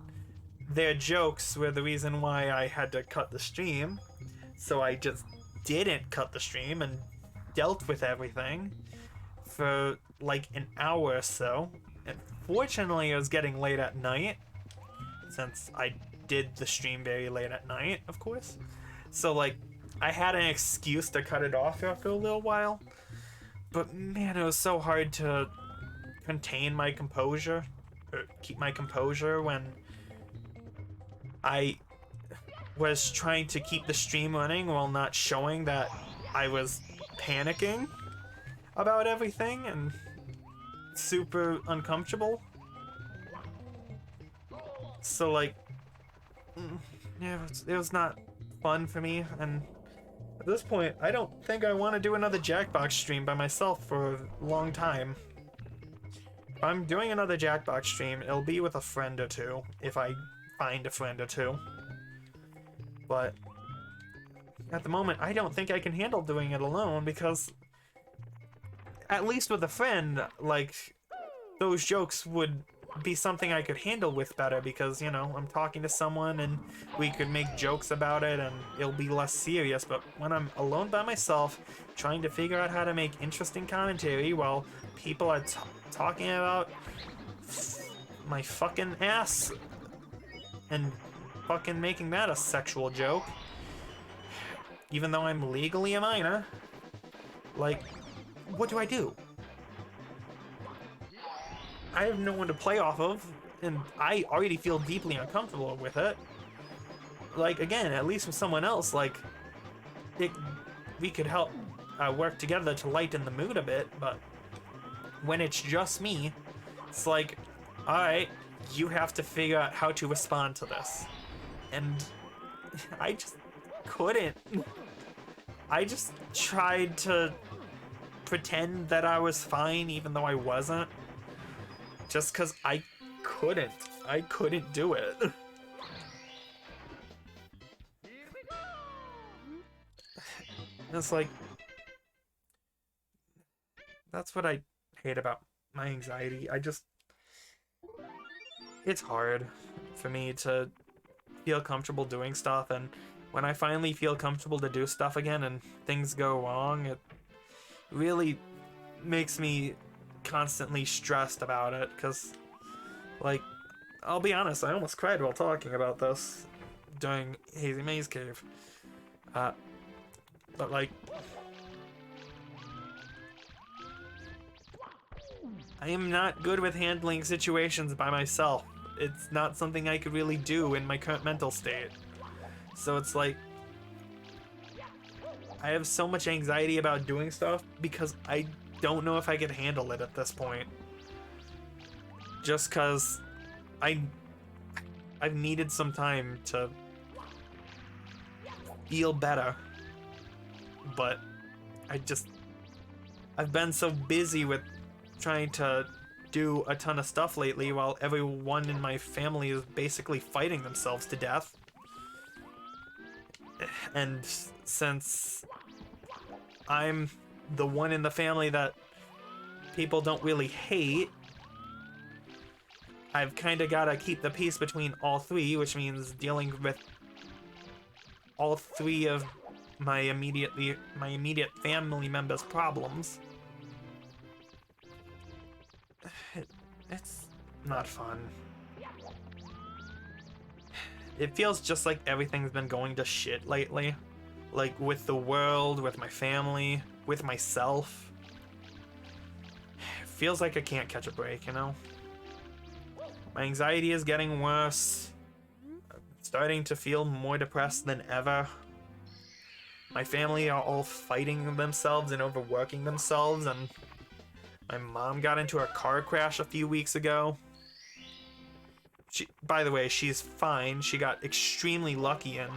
their jokes were the reason why I had to cut the stream, so I just didn't cut the stream and dealt with everything for like an hour or so. And fortunately, it was getting late at night, since I did the stream very late at night, of course. So, like, I had an excuse to cut it off after a little while. But man, it was so hard to contain my composure, or keep my composure when I was trying to keep the stream running while not showing that I was panicking about everything. And super uncomfortable. So like, yeah, it was not fun for me, and at this point, I don't think I want to do another Jackbox stream by myself for a long time. If I'm doing another Jackbox stream, it'll be with a friend or two, if I find a friend or two. But at the moment, I don't think I can handle doing it alone, because at least with a friend, like, those jokes would be something I could handle with better, because, you know, I'm talking to someone and we could make jokes about it and it'll be less serious. But when I'm alone by myself, trying to figure out how to make interesting commentary while people are talking about my fucking ass and fucking making that a sexual joke, even though I'm legally a minor, like, what do I do? I have no one to play off of, and I already feel deeply uncomfortable with it. Like, again, at least with someone else, like, we could help work together to lighten the mood a bit, but when it's just me, it's like, alright, you have to figure out how to respond to this. And I just couldn't. I just tried to pretend that I was fine even though I wasn't. Just because I couldn't do it. It's like, that's what I hate about my anxiety. It's hard for me to feel comfortable doing stuff, and when I finally feel comfortable to do stuff again and things go wrong, it really makes me constantly stressed about it, because, like, I'll be honest, I almost cried while talking about this during Hazy Maze Cave. But, like, I am not good with handling situations by myself. It's not something I could really do in my current mental state. So it's like, I have so much anxiety about doing stuff because I don't know if I could handle it at this point. Just because I've needed some time to feel better. But I've been so busy with trying to do a ton of stuff lately while everyone in my family is basically fighting themselves to death. And since I'm the one in the family that people don't really hate, I've kind of got to keep the peace between all three, which means dealing with all three of my immediate family members' problems. It's not fun. It feels just like everything's been going to shit lately. Like, with the world, with my family, with myself. It feels like I can't catch a break, you know? My anxiety is getting worse. I'm starting to feel more depressed than ever. My family are all fighting themselves and overworking themselves, and my mom got into a car crash a few weeks ago. By the way, she's fine. She got extremely lucky and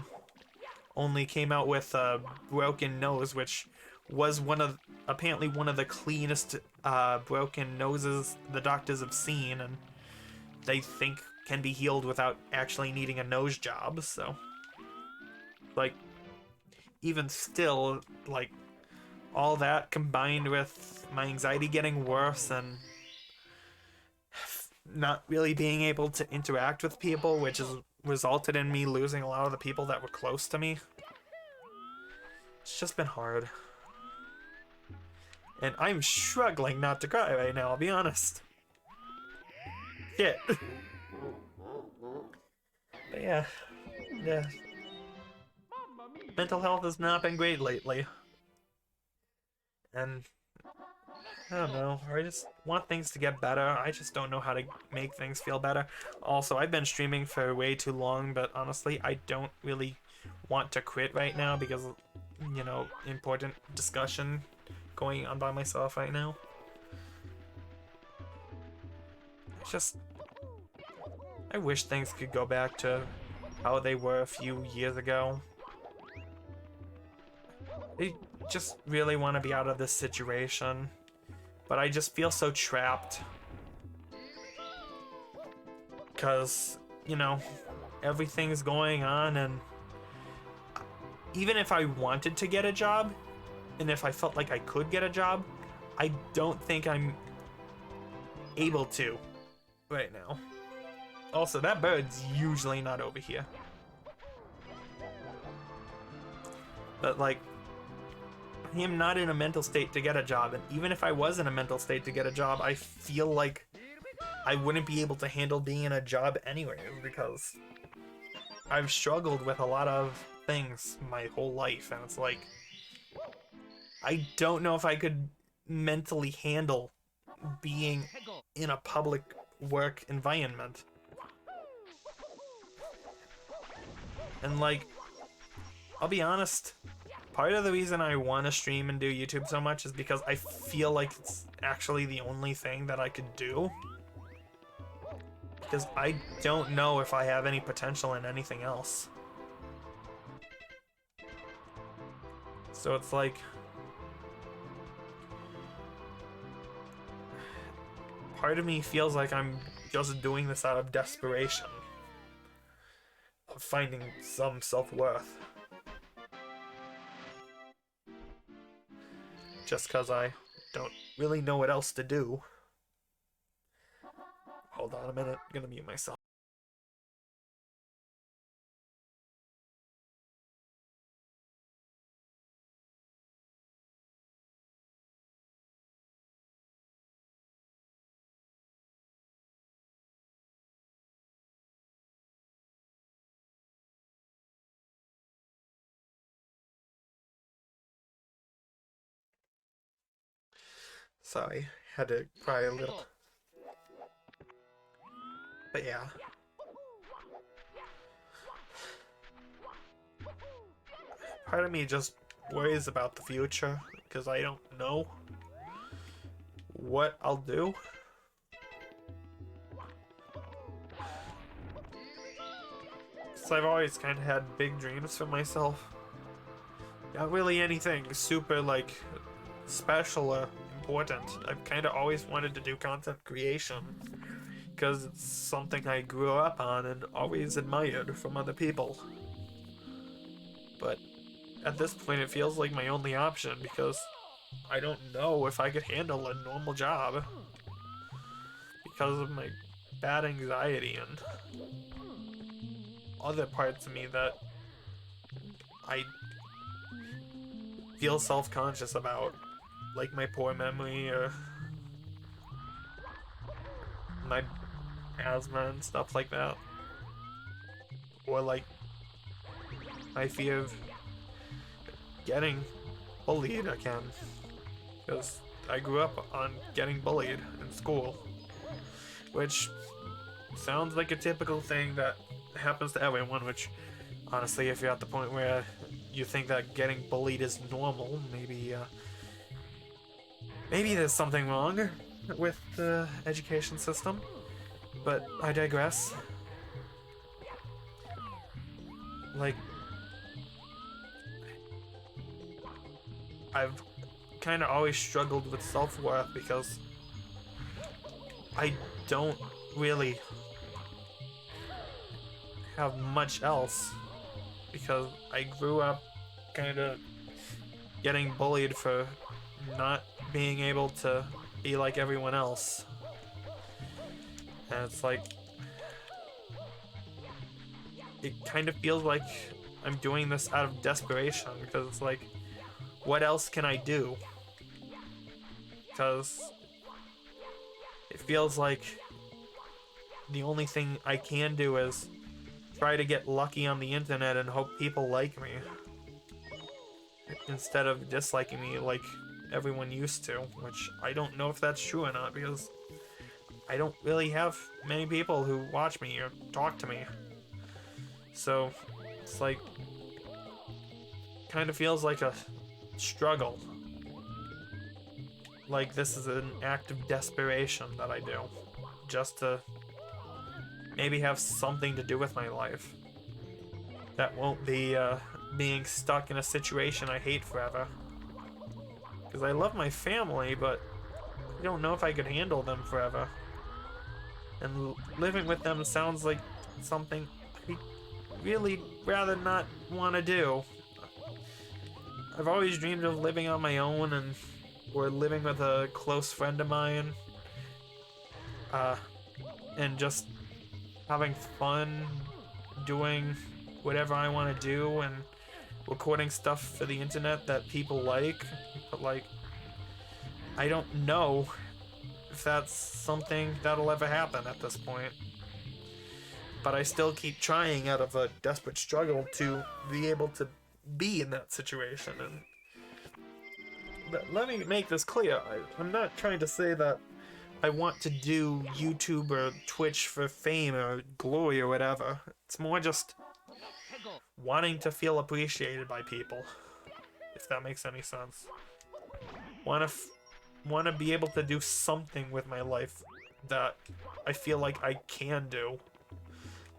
only came out with a broken nose, which was apparently one of the cleanest broken noses the doctors have seen, and they think can be healed without actually needing a nose job. So, like, even still, like, all that combined with my anxiety getting worse and not really being able to interact with people, which has resulted in me losing a lot of the people that were close to me. It's just been hard. And I'm struggling not to cry right now, I'll be honest. Shit. But yeah. Mental health has not been great lately. And I don't know, I just want things to get better. I just don't know how to make things feel better. Also, I've been streaming for way too long, but honestly, I don't really want to quit right now because, you know, important discussion going on by myself right now. just, I wish things could go back to how they were a few years ago. I just really want to be out of this situation, but I just feel so trapped. Because, you know, everything's going on, and even if I wanted to get a job, and if I felt like I could get a job, I don't think I'm able to right now. Also, that bird's usually not over here. But, like, I am not in a mental state to get a job, and even if I was in a mental state to get a job, I feel like I wouldn't be able to handle being in a job anyway, because I've struggled with a lot of things my whole life, and it's like, I don't know if I could mentally handle being in a public work environment. And like, I'll be honest, part of the reason I want to stream and do YouTube so much is because I feel like it's actually the only thing that I could do. Because I don't know if I have any potential in anything else. So it's like, part of me feels like I'm just doing this out of desperation, of finding some self-worth. Just because I don't really know what else to do. Hold on a minute, I'm gonna mute myself. Sorry, had to cry a little. But yeah. Part of me just worries about the future, because I don't know what I'll do. So I've always kind of had big dreams for myself. Not really anything super, like, special or important. I've kind of always wanted to do content creation, because it's something I grew up on and always admired from other people. But at this point it feels like my only option, because I don't know if I could handle a normal job because of my bad anxiety and other parts of me that I feel self-conscious about, like my poor memory or my asthma and stuff like that, or like my fear of getting bullied again, because I grew up on getting bullied in school, which sounds like a typical thing that happens to everyone, which honestly, if you're at the point where you think that getting bullied is normal, maybe there's something wrong with the education system, but I digress. Like, I've kind of always struggled with self-worth because I don't really have much else, because I grew up kind of getting bullied for not being able to be like everyone else. And it's like, it kind of feels like I'm doing this out of desperation, because it's like, what else can I do? Because it feels like the only thing I can do is try to get lucky on the internet and hope people like me, instead of disliking me like everyone used to, which I don't know if that's true or not, because I don't really have many people who watch me or talk to me. So it's like, kind of feels like a struggle. Like this is an act of desperation that I do. just to maybe have something to do with my life. That won't be being stuck in a situation I hate forever. Because I love my family, but I don't know if I could handle them forever. And living with them sounds like something I really rather not want to do. I've always dreamed of living on my own or living with a close friend of mine. And just having fun doing whatever I want to do and recording stuff for the internet that people like. But like, I don't know if that's something that'll ever happen at this point. But I still keep trying out of a desperate struggle to be able to be in that situation. And let me make this clear. I'm not trying to say that I want to do YouTube or Twitch for fame or glory or whatever. It's more just wanting to feel appreciated by people, if that makes any sense. Want to be able to do something with my life that I feel like I can do,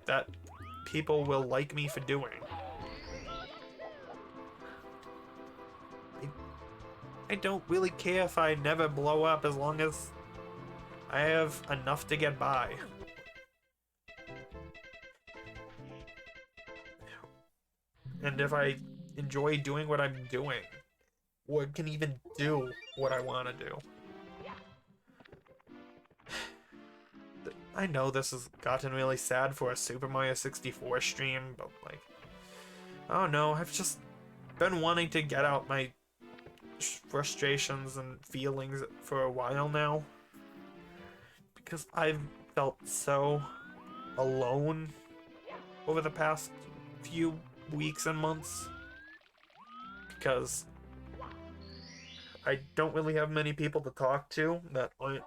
that people will like me for doing. I don't really care if I never blow up as long as I have enough to get by. And if I enjoy doing what I'm doing, or can even do what I want to do. I know this has gotten really sad for a Super Mario 64 stream, but like, I don't know, I've just been wanting to get out my frustrations and feelings for a while now. Because I've felt so alone over the past few weeks and months. Because I don't really have many people to talk to that aren't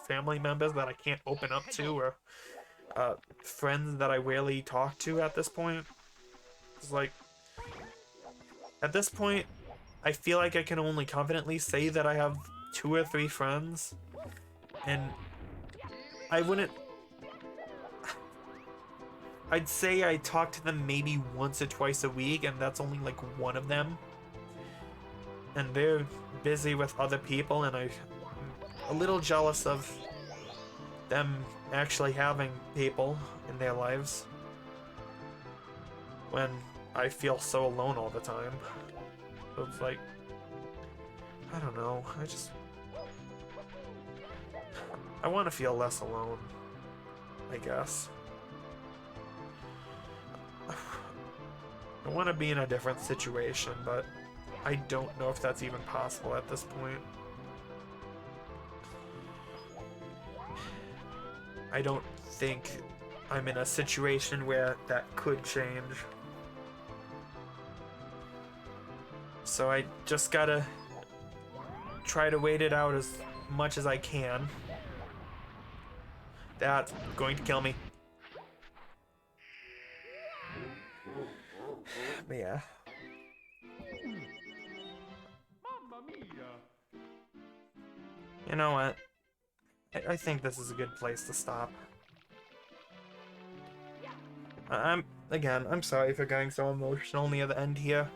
family members that I can't open up to, or friends that I rarely talk to at this point. It's like, at this point, I feel like I can only confidently say that I have 2 or 3 friends, and I'd say I talk to them maybe once or twice a week, and that's only like one of them. And they're busy with other people, and I'm a little jealous of them actually having people in their lives when I feel so alone all the time. So it's like, I don't know, I want to feel less alone, I guess. I want to be in a different situation, but I don't know if that's even possible at this point. I don't think I'm in a situation where that could change. So I just gotta try to wait it out as much as I can. That's going to kill me. But yeah. You know what? I think this is a good place to stop. I'm sorry for getting so emotional near the end here.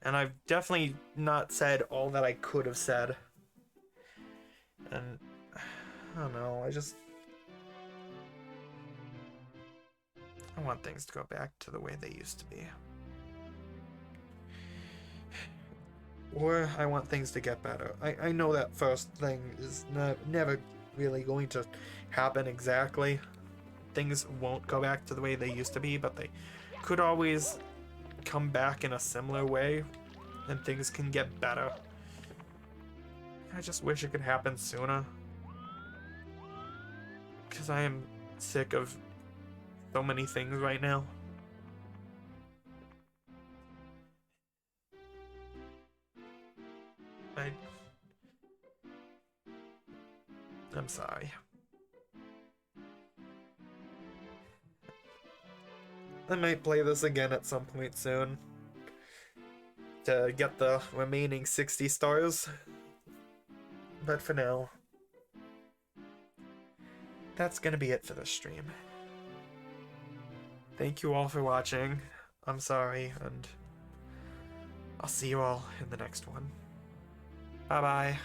And I've definitely not said all that I could have said. And I don't know, I want things to go back to the way they used to be. Or I want things to get better. I know that first thing is never really going to happen exactly. Things won't go back to the way they used to be, but they could always come back in a similar way, and things can get better. I just wish it could happen sooner. Because I am sick of so many things right now. I'm sorry. I might play this again at some point soon to get the remaining 60 stars. But for now, that's gonna be it for this stream. Thank you all for watching. I'm sorry, and I'll see you all in the next one. Bye bye.